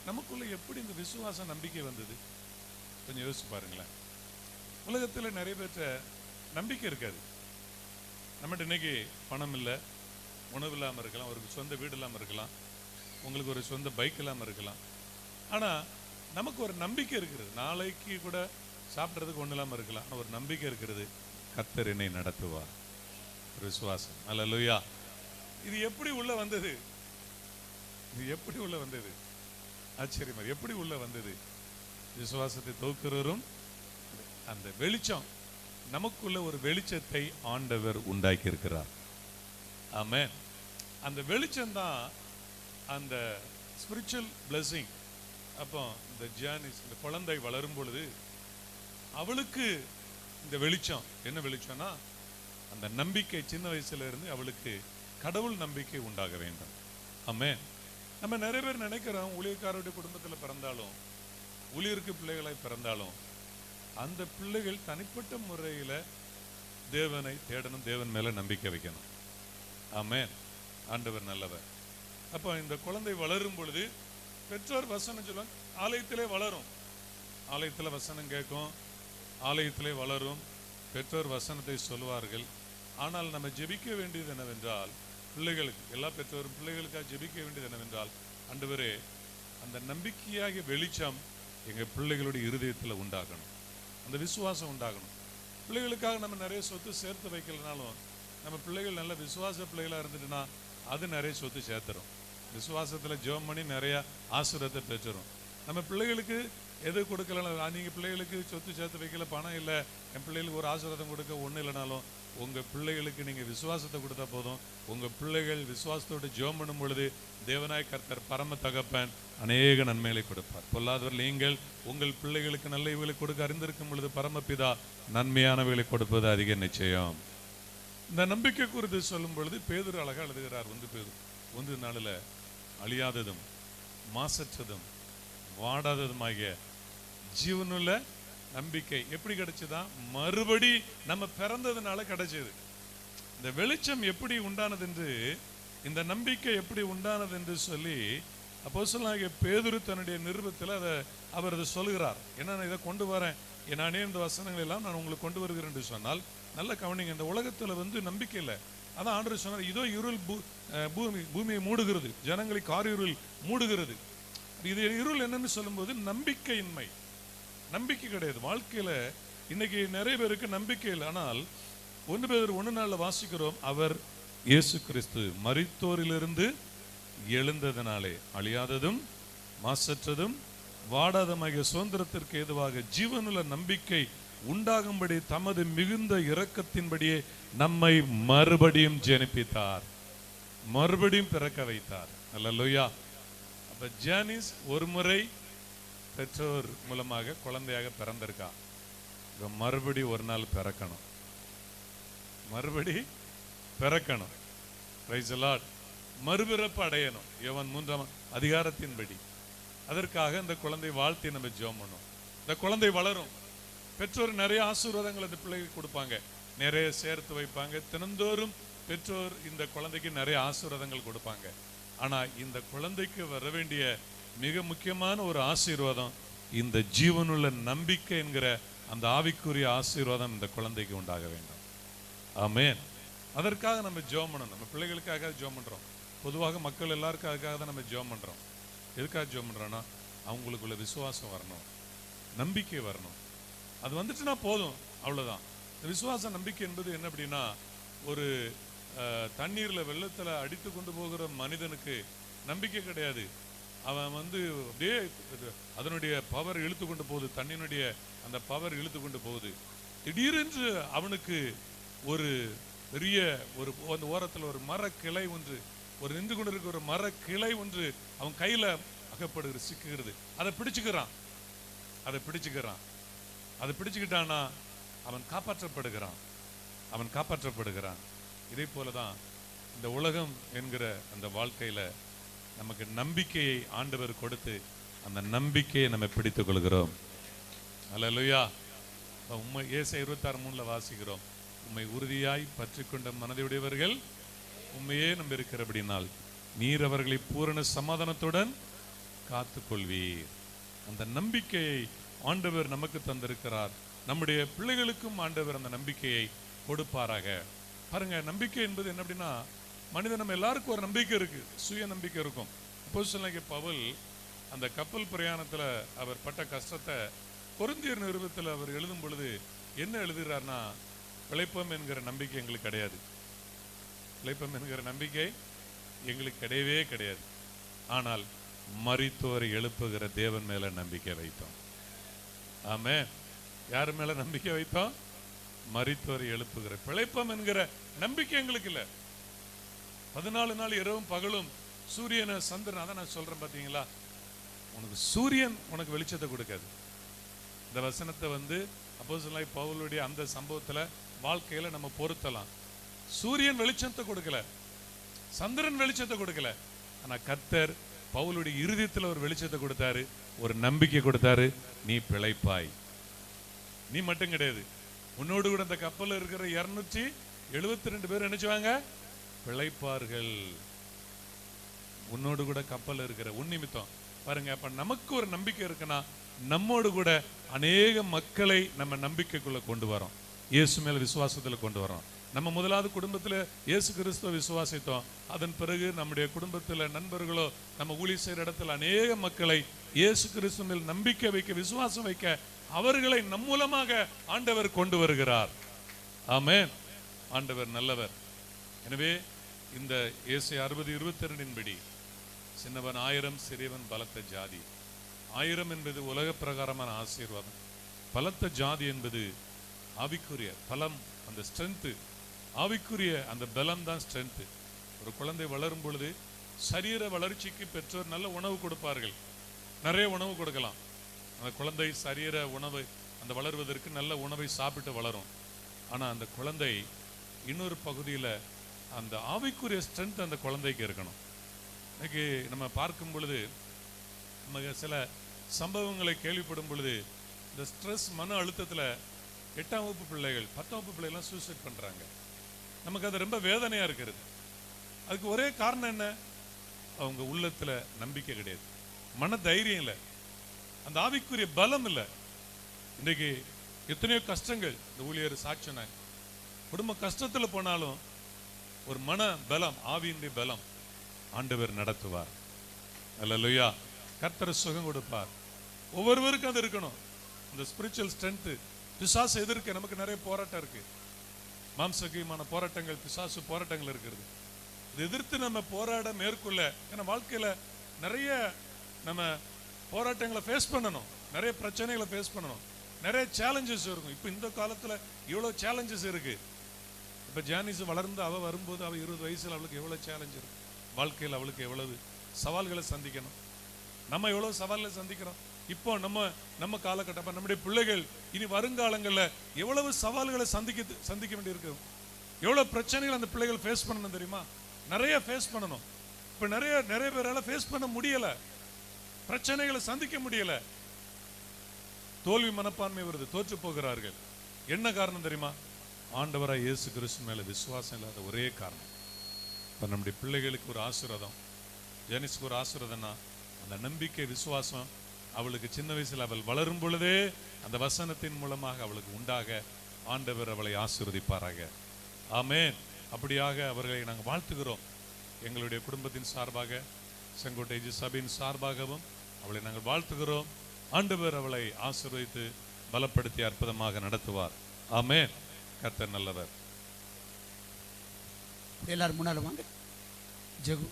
நமக்குள்ள எப்படி இந்த விசுவாச நம்பிக்கை வந்தது? கொஞ்சம் யோசிச்சு பாருங்களேன். உலகத்தில் நிறைய பேர்ட்ட நம்பிக்கை இருக்காது. நம்மகிட்ட இன்னைக்கு பணம் இல்லை, உணவு இல்லாமல் இருக்கலாம், ஒரு சொந்த வீடு இல்லாமல் இருக்கலாம், உங்களுக்கு ஒரு சொந்த பைக் இல்லாமல் இருக்கலாம். ஆனால் நமக்கு ஒரு நம்பிக்கை இருக்கிறது. நாளைக்கு கூட சாப்பிட்றதுக்கு ஒன்றும் இல்லாமல் இருக்கலாம். ஆனால் ஒரு நம்பிக்கை இருக்கிறது, கர்த்தர் என்னை நடத்துவார். ஒரு விசுவாசம். அல்லேலூயா. இது எப்படி உள்ள வந்தது? ஆச்சரியமா எப்படி உள்ள வந்தது? விசுவாசத்தை தோக்குறவரும் அந்த வெளிச்சம். நமக்குள்ள ஒரு வெளிச்சத்தை ஆண்டவர் உண்டாக்கி இருக்கிறார். ஆமென். அந்த வெளிச்சம் தான் அந்த ஸ்பிரிச்சுவல் பிளஸிங். அப்போ இந்த ஜானிஸ், இந்த குழந்தை வளரும் பொழுது அவளுக்கு இந்த வெளிச்சம் என்ன வெளிச்சம்னா அந்த நம்பிக்கை. சின்ன வயசுல இருந்து அவளுக்கு கடவுள் நம்பிக்கை உண்டாக வேண்டும். ஆமென். நம்ம நிறைய பேர் நினைக்கிறோம், ஊழியக்காரருடைய குடும்பத்தில் பிறந்தாலும், ஊழியருக்கு பிள்ளைகளாய் பிறந்தாலும், அந்த பிள்ளைகள் தனிப்பட்ட முறையில் தேவனை தேடணும், தேவன் மேலே நம்பிக்கை வைக்கணும். ஆமென். ஆண்டவர் நல்லவர். அப்போ இந்த குழந்தை வளரும் பொழுது பெற்றோர் வசனம் சொல்லுவாங்க, ஆலயத்திலே வளரும், ஆலயத்தில் வசனம் கேட்கும், ஆலயத்திலே வளரும், பெற்றோர் வசனத்தை சொல்வார்கள். ஆனால் நம்ம ஜெபிக்க வேண்டியது என்னவென்றால், பிள்ளைகளுக்கு, எல்லா பெற்றோரும் பிள்ளைகளுக்காக ஜெபிக்க வேண்டியது என்னவென்றால், ஆண்டவரே அந்த நம்பிக்கையாகிய வெளிச்சம் எங்கள் பிள்ளைகளுடைய இருதயத்தில் உண்டாகணும், அந்த விசுவாசம் உண்டாகணும். பிள்ளைகளுக்காக நம்ம நிறைய சொத்து சேர்த்து வைக்கலனாலும் நம்ம பிள்ளைகள் நல்ல விசுவாச பிள்ளைகளாக இருந்துட்டுன்னா அது நிறைய சொத்து சேர்த்துரும். விசுவாசத்தில் ஜெபம் பண்ணி நிறையா ஆசீர்வாதத்தை பெற்றுரும். நம்ம பிள்ளைகளுக்கு எது கொடுக்கலன்னா, நீங்கள் பிள்ளைகளுக்கு சொத்து சேர்த்து வைக்கல, பணம் இல்லை, என் பிள்ளைகளுக்கு ஒரு ஆசீர்வாதம் கொடுக்க ஒன்றும் இல்லைனாலும் உங்கள் பிள்ளைகளுக்கு நீங்கள் விசுவாசத்தை கொடுத்தா போதும். உங்கள் பிள்ளைகள் விசுவாசத்தோடு ஜெபம் பண்ணும் பொழுது தேவனாய் கர்த்தர் பரம தகப்பன் அநேக நன்மைகளை கொடுப்பார். பொல்லாதவர் நீங்கள் உங்கள் பிள்ளைகளுக்கு நல்ல இவைகளை கொடுக்க அறிந்திருக்கும் பொழுது பரமபிதா நன்மையானவைகளை கொடுப்பது அதிக நிச்சயம். இந்த நம்பிக்கை குறித்து சொல்லும் பொழுது பேதுரு அழகாக எழுதுகிறார். ஒன்று நாளில் அழியாததும் மாசற்றதும் வாடாததுமாகிய ஜீவனுள்ள நம்பிக்கை எப்படி கிடைச்சதா? மறுபடி நம்ம பிறந்ததுனால கிடைச்சது. இந்த வெளிச்சம் எப்படி உண்டானது என்று, இந்த நம்பிக்கை எப்படி உண்டானது என்று சொல்லி அப்போஸ்தலனாகிய பேதுரு தன்னுடைய நிருபத்தில் அவர் அதை சொல்கிறார். ஏன்னா நான் இதை கொண்டு வரேன், நானே இந்த வசனங்கள் எல்லாம் நான் உங்களுக்கு கொண்டு வருகிறேன் என்று சொன்னால், நல்ல கவனிங்க. இந்த உலகத்துல நம்பிக்கை இல்லை. அதான் ஆண்டவர் சொன்னார், இதோ இருள் பூமியை மூடுகிறது, ஜனங்களை காரிருள் மூடுகிறது. இது இருள் என்னன்னு சொல்லும்போது நம்பிக்கையின்மை, நம்பிக்கை கிடையாது வாழ்க்கையில. இன்னைக்கு நிறைய பேருக்கு நம்பிக்கை இல்லை. ஆனால் 1 பேதுரு 1:4 வாசிக்கிறோம், அவர் இயேசு கிறிஸ்து மரித்தோரிலிருந்து எழுந்ததனாலே அழியாததும் மாசற்றதும் வாடாதமாகிய சுதந்திரத்திற்கு ஏதுவாக ஜீவனுள்ள நம்பிக்கை உண்டாகும்படி தமது மிகுந்த இரக்கத்தின்படியே நம்மை மறுபடியும் ஜெனிப்பித்தார், மறுபடியும் பிறக்க வைத்தார். அல்லேலூயா. அப்ப ஜானிஸ் ஒரு முறை பெற்றோர் மூலமாக குழந்தையாக பிறந்திருக்கா. மறுபடி ஒரு நாள் பிறக்கணும், மறுபடி பிறக்கணும். Praise the Lord. மறுபிறப்பு அடையணும் யோவான் 3ஆம் அதிகாரத்தின்படி. அதற்காக இந்த குழந்தை வாழ்த்தி நம்ம ஜெபம் பண்ணோம். இந்த குழந்தை வளரும். பெற்றோர் நிறைய ஆசீர்வாதங்கள் அந்த பிள்ளைக்கு கொடுப்பாங்க, நிறைய சேர்த்து வைப்பாங்க. தினந்தோறும் பெற்றோர் இந்த குழந்தைக்கு நிறைய ஆசீர்வாதங்கள் கொடுப்பாங்க. ஆனா இந்த குழந்தைக்கு வர வேண்டிய மிக முக்கியமான ஒரு ஆசீர்வாதம் இந்த ஜீவனுள்ள நம்பிக்கை என்கிற அந்த ஆவிக்குரிய ஆசீர்வாதம் இந்த குழந்தைக்கு உண்டாக வேண்டும். ஆமென். அதற்காக நம்ம ஜெபம் பண்ணணும். நம்ம பிள்ளைகளுக்காக ஜெபம் பண்றோம். பொதுவாக மக்கள் எல்லாருக்காக தான் நம்ம ஜெபம் பண்றோம். எதுக்காக ஜெபம் பண்றோம்னா அவங்களுக்குள்ள விசுவாசம் வரணும், நம்பிக்கை வரணும். அது வந்துச்சுன்னா போதும், அவ்வளவுதான். இந்த விசுவாச நம்பிக்கை என்பது என்ன அப்படின்னா, ஒரு தண்ணீர்ல வெள்ளத்துல அடித்து கொண்டு போகிற மனிதனுக்கு நம்பிக்கை கிடையாது. அவன் அப்படியே அதனுடைய பவர் இழுத்து கொண்டு போகுது, தண்ணியினுடைய அந்த பவர் இழுத்து கொண்டு போகுது. திடீரென்று அவனுக்கு ஒரு பெரிய அந்த ஓரத்தில் ஒரு மர கிளை ஒன்று, ஒரு நின்று கொண்டு இருக்க ஒரு மர கிளை ஒன்று அவன் கையில அகப்படுகிறது, சிக்குகிறது. அதை பிடிச்சுக்கிறான். அதை பிடிச்சுக்கிட்டானா அவன் காப்பாற்றப்படுகிறான், அவன் காப்பாற்றப்படுகிறான். இதே போலதான் இந்த உலகம் என்கிற அந்த வாழ்க்கையில நமக்கு நம்பிக்கையை ஆண்டவர் கொடுத்து அந்த நம்பிக்கையை நம்ம பிடித்துக் கொள்கிறோம். அல்லேலூயா. உம்மை ஏசாயா 26:3 வாசிக்கிறோம், உம்மை உறுதியாய் பற்றி கொண்ட மனதையுடையவர்கள் உண்மையே நம்பியிருக்கிறபடினால் நீர் அவர்களை பூரண சமாதானத்துடன் காத்துக்கொள்வீர். அந்த நம்பிக்கையை ஆண்டவர் நமக்கு தந்திருக்கிறார். நம்முடைய பிள்ளைகளுக்கும் ஆண்டவர் அந்த நம்பிக்கையை கொடுப்பாராக. பாருங்க, நம்பிக்கை என்பது என்ன அப்படின்னா, மனிதன் நம்ம எல்லாருக்கும் ஒரு நம்பிக்கை இருக்கு, சுய நம்பிக்கை இருக்கும். அப்போஸ்தலனாகிய பவுல் அந்த கப்பல் பிரயாணத்துல அவர் பட்ட கஷ்டத்தை கொரிந்தியர் நிருபத்தில் அவர் எழுதும் பொழுது என்ன எழுதுகிறார்னா, பிழைப்பம் என்கிற நம்பிக்கை எங்களுக்கு கிடையாது, பிழைப்பம் என்கிற நம்பிக்கை எங்களுக்கு கிடையவே கிடையாது. ஆனால் மரித்தோரை எழுப்புகிற தேவன் மேல நம்பிக்கை வைத்தோம். ஆமென். யார் மேல நம்பிக்கை வைத்தோம்? மரித்தோரை எழுப்புகிற. பிழைப்பம் என்கிற நம்பிக்கை எங்களுக்கு இல்லை. 14 நாள் இரவும் பகலும் சூரியனை சந்திரன், அதான் நான் சொல்றேன் பாத்தீங்களா, உனக்கு சூரியன் உனக்கு வெளிச்சத்தை கொடுக்காது. இந்த வசனத்தை அப்போஸ்தலனாகிய பவுலுடைய அந்த சம்பவத்துல வாழ்க்கையில நம்ம பொருத்தலாம். சூரியன் வெளிச்சத்தை கொடுக்கல, சந்திரன் வெளிச்சத்தை கொடுக்கல. ஆனா கர்த்தர் பவுலுடைய இருதயத்துல ஒரு வெளிச்சத்தை கொடுத்தாரு, ஒரு நம்பிக்கை கொடுத்தாரு. நீ பிழைப்பாய். நீ மட்டும் கிடையாது, உன்னோடு கூட அந்த கப்பல்ல இருக்கிற 272 பேர் நினைச்சுவாங்க பிழைப்பார்கள். உன்னோடு கூட கப்பல் இருக்கிற உன் நிமித்தம். பாருங்க, அப்ப நமக்கு ஒரு நம்பிக்கை இருக்குன்னா நம்மோடு கூட அநேக மக்களை நம்ம நம்பிக்கைக்குள்ள கொண்டு வரோம், இயேசு மேல விசுவாசத்துல கொண்டு வரோம். நம்ம முதலாவது குடும்பத்துல இயேசு கிறிஸ்துவ விசுவாசித்தோம். அதன் பிறகு நம்முடைய குடும்பத்துல நண்பர்களோ நம்ம ஊழியர் செய்யற இடத்துல அநேக மக்களை இயேசு கிறிஸ்து மேல் நம்பிக்கை வைக்க, விசுவாசம் வைக்க, அவர்களை நம் மூலமாக ஆண்டவர் கொண்டு வருகிறார். ஆமென். ஆண்டவர் நல்லவர். எனவே இந்த ஏசாயா 60:22 படி சின்னவன் 1000 சிறியவன் பலத்த ஜாதி. 1000 என்பது உலக பிரகாரமான ஆசீர்வாதம். பலத்த ஜாதி என்பது ஆவிக்குரிய பலம், அந்த ஸ்ட்ரென்த், ஆவிக்குரிய அந்த பலம் தான் ஸ்ட்ரென்த். ஒரு குழந்தை வளரும் பொழுது சரீர வளர்ச்சிக்கு பெற்றோர் நல்ல உணவு கொடுப்பார்கள், நிறைய உணவு கொடுக்கலாம். அந்த குழந்தை சரீர உணவு அந்த வளர்வதற்கு நல்ல உணவை சாப்பிட்டு வளரும். ஆனா அந்த குழந்தை இன்னொரு பகுதியில அந்த ஆவிக்குரிய ஸ்ட்ரென்த் அந்த குழந்தைக்கு இருக்கணும். இன்னைக்கு நம்ம பார்க்கும் பொழுது நம்ம சில சம்பவங்களை கேள்விப்படும் பொழுது இந்த ஸ்ட்ரெஸ், மன அழுத்தத்துல 8ஆம் வகுப்பு பிள்ளைகள் 10ஆம் வகுப்பு பிள்ளைகள்லாம் சூசைட் பண்றாங்க. நமக்கு அது ரொம்ப வேதனையா இருக்கிறது. அதுக்கு ஒரே காரணம் என்ன? அவங்க உள்ளத்துல நம்பிக்கை கிடையாது, மன தைரியம் இல்லை, அந்த ஆவிக்குரிய பலம் இல்லை. இன்றைக்கு எத்தனையோ கஷ்டங்கள். இந்த ஊழியர் சாட்சினாங்க, குடும்ப கஷ்டத்தில் போனாலும் ஒரு மன பலம், ஆவியினுடைய பலம் ஆண்டவர் நடத்துவார். அல்லேலூயா. கர்த்தர் சுகம் கொடுப்பார். ஒவ்வொருவருக்கும் அது இருக்கணும். இந்த ஸ்பிரிச்சுவல் ஸ்ட்ரென்த். பிசாசு எதிர்க்க நமக்கு நிறைய போராட்டம் இருக்கு. மாம்சகமான போராட்டங்கள், பிசாசு போராட்டங்கள் இருக்கிறது. இது எதிர்த்து நம்ம போராட மேற்கொள்ள, ஏன்னா வாழ்க்கையில நிறைய நம்ம போராட்டங்களை ஃபேஸ் பண்ணணும், நிறைய பிரச்சனைகளை ஃபேஸ் பண்ணணும், நிறைய சேலஞ்சஸ் இருக்கும். இப்போ இந்த காலத்துல இவ்வளோ சேலஞ்சஸ் இருக்கு. இப்போ ஜானிஸ் வளர்ந்து அவள் வரும்போது அவள் 20 வயசுல அவளுக்கு எவ்வளோ சேலஞ்ச் இருக்கு. வாழ்க்கையில் அவளுக்கு எவ்வளவு சவால்களை சந்திக்கணும். நம்ம எவ்வளவு சவால்களை சந்திக்கிறோம். இப்போ நம்ம காலகட்டம், நம்முடைய பிள்ளைகள் இனி வருங்காலங்களில் எவ்வளவு சவால்களை சந்திக்க வேண்டியிருக்கு. எவ்வளவு பிரச்சனைகள் அந்த பிள்ளைகள் ஃபேஸ் பண்ணணும் தெரியுமா? நிறைய ஃபேஸ் பண்ணணும். இப்போ நிறைய பேரால ஃபேஸ் பண்ண முடியல, பிரச்சனைகளை சந்திக்க முடியல. தோல்வி மனப்பான்மை வருது, தோற்று போகிறார்கள். என்ன காரணம் தெரியுமா? ஆண்டவராய் இயேசு கிறிஸ்து மேல விசுவாசம் இல்லாத ஒரே காரணம். இப்போ நம்முடைய பிள்ளைகளுக்கு ஒரு ஆசீர்வாதம், ஜெனிஸ்க்கு ஒரு ஆசீர்வாதம்னா அந்த நம்பிக்கை, விசுவாசம் அவளுக்கு சின்ன வயசில் அவள் வளரும் பொழுதே அந்த வசனத்தின் மூலமாக அவளுக்கு உண்டாக ஆண்டவர் அவளை ஆசீர்வதிப்பாராக. ஆமென். அப்படியாக அவர்களை நாங்கள் வாழ்த்துகிறோம். எங்களுடைய குடும்பத்தின் சார்பாக, செங்கோட்டை சபையின் சார்பாகவும் அவளை நாங்கள் வாழ்த்துகிறோம். ஆண்டவர் அவளை ஆசீர்வதித்து பலப்படுத்தி அற்புதமாக நடத்துவார். ஆமென். கர்த்தர் நல்லவர். எல்லாரும் முன்னால் வாங்க. ஜெகு,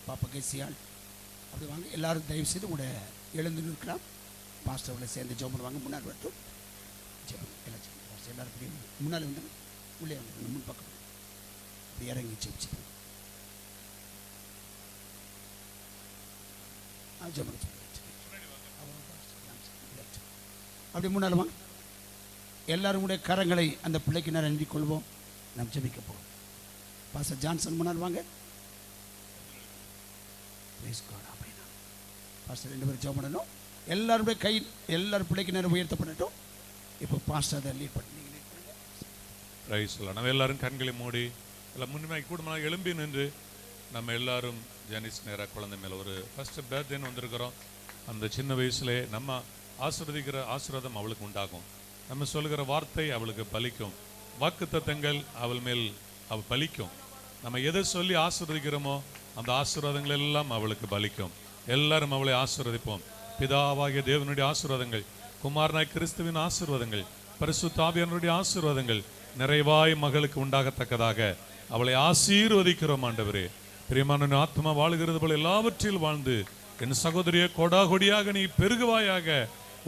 பாப்பா கேசியாள், அப்படி வாங்க. எல்லாரும் தயவு செய்து உங்களோட எழுந்து நிற்கலாம். பாஸ்டர்களை சேர்ந்து ஜெபம் பண்ணுவாங்க. முன்னாடி வரட்டும். ஜெபம் எல்லாம் ஜெபம். எல்லாரும் இப்படி முன்னால் வந்து உள்ளே வந்து முன் பக்கம் இப்படி இறங்கி ஜெபிச்சு ஜெபம் அப்படி முன்னால் வாங்க. எல்லாருடைய கரங்களை அந்த பிள்ளைக்கு நேரம் நன்றி கொள்வோம். நாம் ஜெபிக்க போவோம். பாஸ்டர் ஜான்சன் முன்னால் வாங்க. பாஸ்டர் 2 பேரும் ஜெபம் பண்ணணும். எல்லாருடைய கை எல்லாரும் பிள்ளைக்கு நேரம் உயர்த்தப்படட்டும். இப்போ பாஸ்டர் அதை லீட் பண்ணி நம்ம எல்லாரும் கண்களை மூடி எல்லாம் முன்னுமே கூடுமான எழும்பி நின்று நம்ம எல்லாரும் ஜெனிஸ் நேராக குழந்தை மேலே ஒரு ஃபர்ஸ்ட் பர்த்டேன்னு வந்திருக்கிறோம். அந்த சின்ன வயசுலே நம்ம ஆசீர்வதிக்கிற ஆசீர்வாதம் அவளுக்கு உண்டாகும். நம்ம சொல்லுகிற வார்த்தை அவளுக்கு பலிக்கும். வாக்குத்தத்தங்கள் அவள் மேல் அவள் பலிக்கும். நம்ம எதை சொல்லி ஆசீர்வதிக்கிறோமோ அந்த ஆசீர்வாதங்கள் எல்லாம் அவளுக்கு பலிக்கும். எல்லாரும் அவளை ஆசீர்வதிப்போம். பிதாவாகிய தேவனுடைய ஆசீர்வாதங்கள், குமாரனாய் கிறிஸ்துவின் ஆசீர்வாதங்கள், பரிசுத்த ஆவியானவருடைய ஆசீர்வாதங்கள் நிறைவாய் மகளுக்கு உண்டாகத்தக்கதாக அவளை ஆசீர்வதிக்கிறோம். ஆண்டவரே, பிரியமான ஆத்மா வாழுகிறது போல எல்லாவற்றில் வாழ்ந்து என் சகோதரிய கொடாகொடியாக நீ பெருகுவாயாக.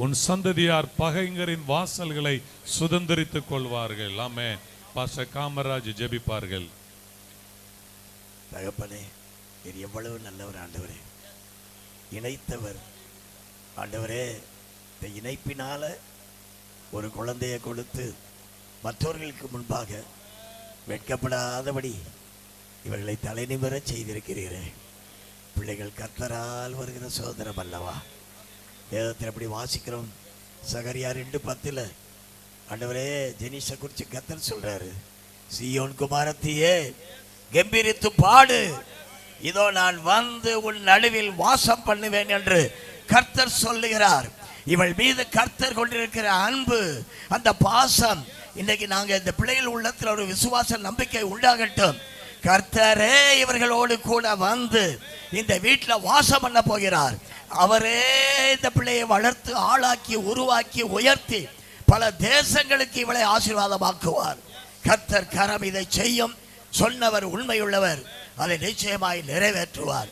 உன் சந்ததியார் பகைஞரின் வாசல்களை சுதந்திரித்துக் கொள்வார்கள். ஆமென். பாஸ்டர் காமராஜ் ஜெபிப்பார்கள். தகப்பனே, இது எவ்வளவு நல்லவர் ஆண்டவரே, இணைத்தவர் ஆண்டவரே. இந்த இணைப்பினால ஒரு குழந்தையை கொடுத்து மற்றவர்களுக்கு முன்பாக வெட்கப்படாதபடி இவர்களை தலைநிமிர செய்திருக்கிறீரே. பிள்ளைகள் கர்த்தரால் வருகிற சோதரம் அல்லவா? வேதத்தில் அப்படி வாசிக்கிறோம். சகரியா 2:10 ஆண்டவரே ஜெனிஷை குறித்து கர்த்தர் சொல்றாரு, சீயோன் குமாரத்தியே கம்பீரித்து பாடு, இதோ நான் வந்து உன் நடுவில் வாசம் பண்ணுவேன் என்று கர்த்தர் சொல்லுகிறார். இவள் மீது கர்த்தர் கொண்டிருக்கிற அன்பு, அந்த பாசம், இன்னைக்கு நாங்க இந்த பிள்ளைகள் உள்ளத்தில் ஒரு விசுவாச நம்பிக்கை உண்டாகட்டும். கர்த்தரே இவர்களோடு கூட வந்து இந்த வீட்டில் வாசம் பண்ண போகிறார். அவரே இந்த பிள்ளையை வளர்த்து ஆளாக்கி உருவாக்கி உயர்த்தி பல தேசங்களுக்கு இவளை ஆசீர்வாதமாக்குவார். கர்த்தர் கரம் இதை செய்யும். சொன்னவர் உண்மையுள்ளவர், அதை நிச்சயமாய் நிறைவேற்றுவார்.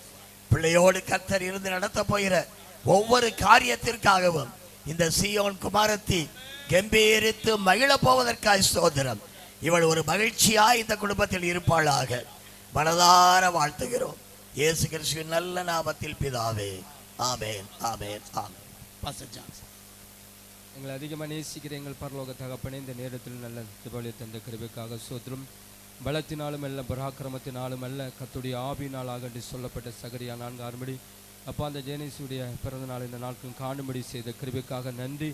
பிள்ளையோடு கர்த்தர் இருந்து நடத்த போகிற ஒவ்வொரு காரியத்திற்காகவும் இந்த சீயோன் குமாரத்தி கம்பீரித்து மகிழ போவதற்காக ஸ்தோத்திரம். இவள் ஒரு மகிழ்ச்சியாய் இந்த குடும்பத்தில் இருப்பாளாக மனதார வாழ்த்துகிறோம். இயேசு கிறிஸ்துவின் நல்ல நாமத்தில் பிதாவே, ஆமென், ஆமென், ஆமென். Pastor Johnson. எங்களை அதிகமாக நேசிக்கிற எங்கள் பரலோக தகப்பனே, இந்த நேரத்தில் நல்ல திபலி தந்த கிருபைக்காக ஸ்தோத்திரம். பலத்தினாலும் அல்ல, பராக்கிரமத்தினாலும் அல்ல, கர்த்தருடைய ஆவியினாலாக என்று சொல்லப்பட்ட சகரியா 4:6 அப்போ அந்த ஜெனிஸுடைய பிறந்த நாள் இந்த நாட்களும் காணும்படி செய்த கிருபைக்காக நன்றி.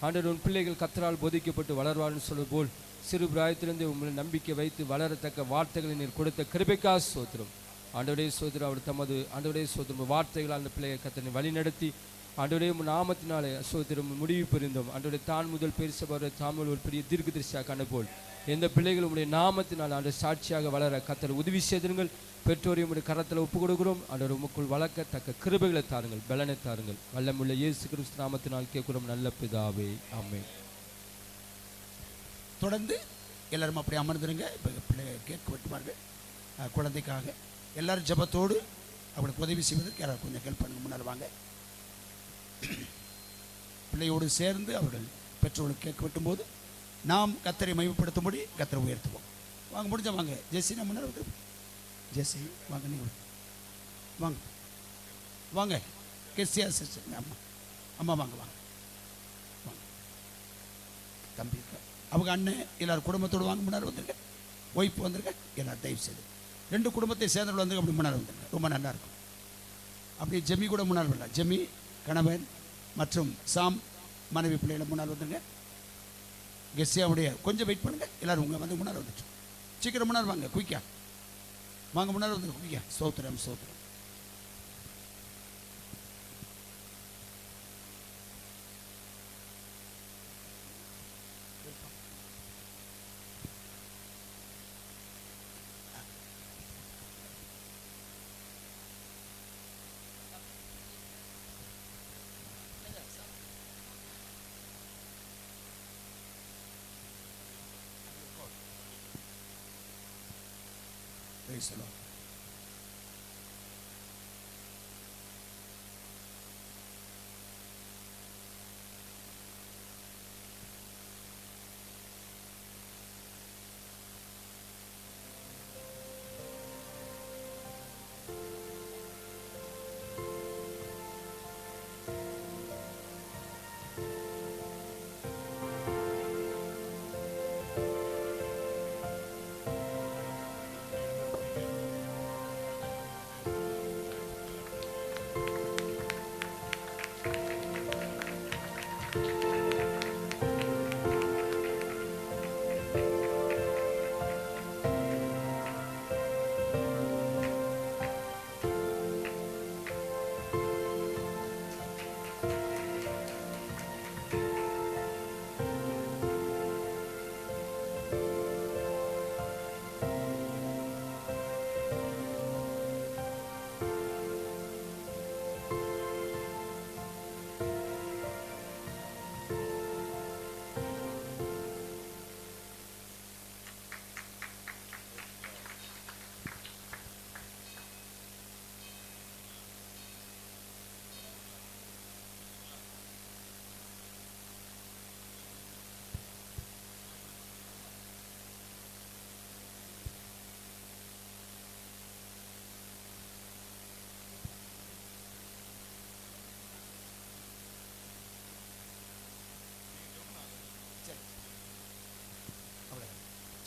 ஆண்டவர், உன் பிள்ளைகள் கர்த்தரால் போதிக்கப்பட்டு வளர்வார்னு சொல்வது போல் சிறு பிராயத்திலிருந்து உங்களை நம்பிக்கை வைத்து வளரத்தக்க வார்த்தைகளை நீர் கொடுத்த கிருபைக்காக ஸ்தோத்திரம். ஆண்டவரே ஸ்தோத்திரம். அவர் தமது ஆண்டவரே ஸ்தோத்திரம் வார்த்தைகளால் அந்த பிள்ளையை கர்த்தரை வழி நடத்தி ஆண்டவரே உம் நாமத்தினாலே சோத்திரம் முடிவு புரிந்தோம். ஆண்டவரே தான் முதல் பெருசபரை தாமல் ஒரு பெரிய தீர்க்கதரிசியாக அனுப்போல் எந்த பிள்ளைகள் உடைய நாமத்தினால் ஆண்டு சாட்சியாக வளர கத்தர் உதவி செய்திருங்கள். பெற்றோரையும் உடைய கரத்தில் ஒப்புக் கொடுக்கிறோம். ஆண்டவர் உமக்குள் வளர்க்கத்தக்க கிருபைகளை தாருங்கள், பலனை தாருங்கள். வல்லமுள்ள இயேசு கிறிஸ்து நாமத்தினால் கேட்கிறோம் நல்ல பிதாவே, ஆமென். தொடர்ந்து எல்லாரும் அப்படி அமர்ந்துருங்க. இப்போ பிள்ளை கேட்க வெட்டுவார்கள் குழந்தைக்காக. எல்லாரும் ஜெபத்தோடு அவளுக்கு உதவி செய்வதற்கு யாராவது கொஞ்சம் ஹெல்ப் பண்ணுங்க. முன்னால் வாங்க. பிள்ளையோடு சேர்ந்து அவர்கள் பெற்றோர்களுக்கு கேட்க வெட்டும்போது நாம் கத்தரை மகிமைப்படுத்தும்படி கத்தரை உயர்த்துவோம். வாங்க, முடிஞ்ச வாங்க. ஜெஸ்ஸி நான் முன்னால் வந்து ஜெஸ்ஸி வாங்க, நீங்கள் வாங்க வாங்க. கெஸ்ஸியா சிஸ்டர் அம்மா அம்மா வாங்க வாங்க வாங்க. தம்பி அவங்க அண்ணன் எல்லாரும் குடும்பத்தோடு வாங்க, முன்னால் வந்துருங்க. ஒய்ஃப் வந்துருங்க. எல்லாரும் தயவு செய்து 2 குடும்பத்தை சேர்ந்தவர்கள் வந்துருங்க. அப்படி முன்னால் வந்துருங்க, ரொம்ப நல்லா இருக்கும். அப்படி ஜெமி கூட முன்னால் வரலாம். ஜெமி கணவன் மற்றும் சாம் மனைவி பிள்ளைகளை முன்னால் வந்துருங்க. கெஸ்ஸியாவுடைய கொஞ்சம் வெயிட் பண்ணுங்க. எல்லாரும் உங்க வந்து முன்னால் வந்துட்டு சீக்கிரம் முன்னால் வாங்க. குயிக்கா வாங்க, முன்னால் வந்து குயிக்கா. ஸ்தோத்திரம் ஸ்தோத்திரம். Praise the Lord.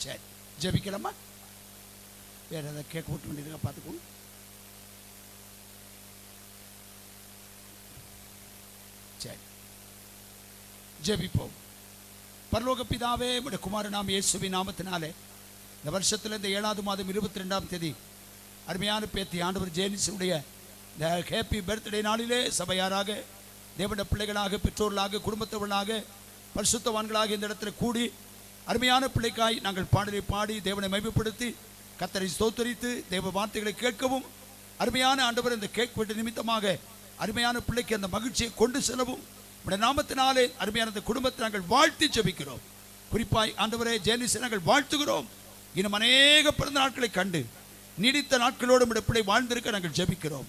சரி, ஜெபிக்கலாமா? வேற ஏதாவது கேட்க விட்டு வேண்டியதுங்க பார்த்துக்கோங்க. சரி, ஜெபிப்போம். பரலோக பிதாவே, உம்முடைய குமாரனாம் இயேசுவின் நாமத்தினாலே இந்த வருஷத்துல இந்த 7வது மாதம் 22ஆம் தேதி அருமையான பேத்தி ஆண்டவர் ஜேனிஸுடைய இந்த ஹேப்பி பர்த்டே நாளிலே சபையாராக, தேவனுடைய பிள்ளைகளாக, பெற்றோர்களாக, குடும்பத்தவர்களாக, பரிசுத்தவான்களாக இந்த இடத்துல கூடி அருமையான பிள்ளைக்காய் நாங்கள் பாடலை பாடி தேவனை மகிமைப்படுத்தி கர்த்தரை ஸ்தோத்தரித்து தேவ வார்த்தைகளை கேட்கவும், அருமையான ஆண்டவர் இந்த கேக் வெட்டு நிமித்தமாக அருமையான பிள்ளைக்கு அந்த மகிழ்ச்சியை கொண்டு செல்லவும் உடைய நாமத்தினாலே அருமையான அந்த குடும்பத்தை நாங்கள் வாழ்த்தி ஜெபிக்கிறோம். குறிப்பாய் ஆண்டவரே ஜேனிஸை நாங்கள் வாழ்த்துகிறோம். இன்னும் அநேக பிறந்த நாட்களை கண்டு நீடித்த நாட்களோடு உடைய பிள்ளை வாழ்ந்திருக்க நாங்கள் ஜெபிக்கிறோம்.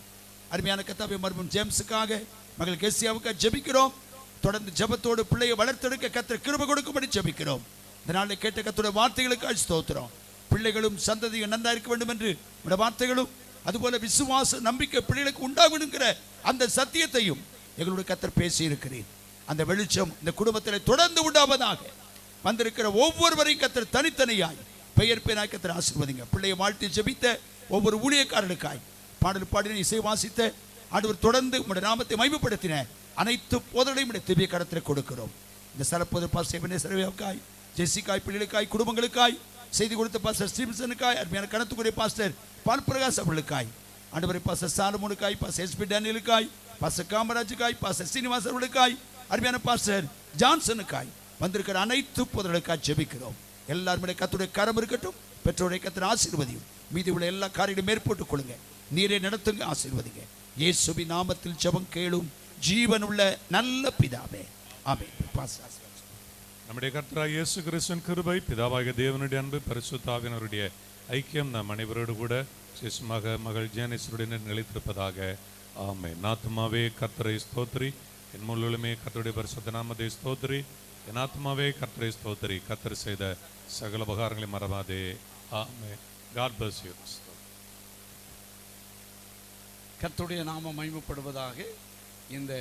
அருமையான கர்த்தாவே, மருமகன் ஜேம்ஸுக்காக, மகள் கெஸ்ஸியாவுக்காக ஜெபிக்கிறோம். தொடர்ந்து ஜெபத்தோடு பிள்ளையை வளர்த்தெடுக்க கர்த்தர் கிருபை கொடுக்கும்படி ஜெபிக்கிறோம். இந்த நாளில் கேட்ட கர்த்தருடைய வார்த்தைகளுக்காக ஸ்தோத்திரம். பிள்ளைகளும் சந்ததியும் நன்றா இருக்க வேண்டும் என்று உடைய வார்த்தைகளும், அதுபோல விசுவாச நம்பிக்கை பிள்ளைகளுக்கு உண்டாகுங்கிற அந்த சத்தியத்தையும் எங்களுடைய கர்த்தர் பேசி இருக்கிறேன். அந்த வெளிச்சம் இந்த குடும்பத்தில் தொடர்ந்து உண்டாவதாக. வந்திருக்கிற ஒவ்வொருவரையும் கர்த்தர் தனித்தனியாய் பெயர் பெயராய் கர்த்தர் ஆசீர்வதிங்க. பிள்ளையை வாழ்த்தி ஜெபித்த ஒவ்வொரு ஊழியக்காரர்களுக்காய், பாடல் பாடின, இசை வாசித்த ஆண்டவர் தொடர்ந்து உங்களுடைய நாமத்தை மகிமைப்படுத்தின அனைத்து போதனையும் உடைய திவ்ய கரத்தில் கொடுக்கிறோம். இந்த சலப்போது பாஸ்டர் ஜெசிக்காய், பிள்ளைகளுக்காய், குடும்பங்களுக்காய், செய்தி கொடுத்த பாஸ்டர் ஸ்டீவன்சனுக்காய், அருமையான கணத்துக்குரிய பாஸ்டர் பால் பிரகாஷ் அவர்களுக்காய், ஆண்டவரை பாஸ்டர் சாலமோனுக்காய், பாஸ்டர் எஸ்பி டேனியலுக்காய், பாஸ்டர் காமராஜுக்காய், பாஸ்டர் சீனிவாசர்களுக்காய், அருமையான பாஸ்டர் ஜான்சனுக்காய் வந்திருக்கிற அனைத்து புதர்களுக்காய் ஜெபிக்கிறோம். எல்லாருமே கர்த்தருடைய கரம் இருக்கட்டும். பெற்றோரை கர்த்தர் ஆசீர்வதியும். மீதி உள்ள எல்லா காரியங்களும் மேற்போட்டுக் கொள்ளுங்க. நீரே நடத்துங்க, ஆசீர்வதிங்க. இயேசுவின் நாமத்தில் ஜெபம் கேளும் ஜீவன் உள்ள நல்ல பிதாவே, ஆமென். பாஸ்டர் நம்முடைய கர்த்தராகிய இயேசு கிறிஸ்துவின் கிருபை, பிதாவாகிய தேவனுடைய அன்பு, பரிசுத்த ஆவியானவருடைய ஐக்கியம் நம் அனைவரோடு கூட விசேஷமாக மகள் ஜேனேஸ்வருடன் நிலைத்திருப்பதாக. ஆமென். ஆத்துமாவே கர்த்தரை ஸ்தோத்திரி, என் முழுவதுமே கர்த்தருடைய பரிசுத்த நாமத்தை ஸ்தோத்திரி. என் ஆத்துமாவே கர்த்தரை ஸ்தோத்திரி, கர்த்தர் செய்த சகல உபகாரங்களை மறவாதே. ஆமென். God bless you. கர்த்தருடைய நாமம் மகிமைப்படுவதாக. இந்த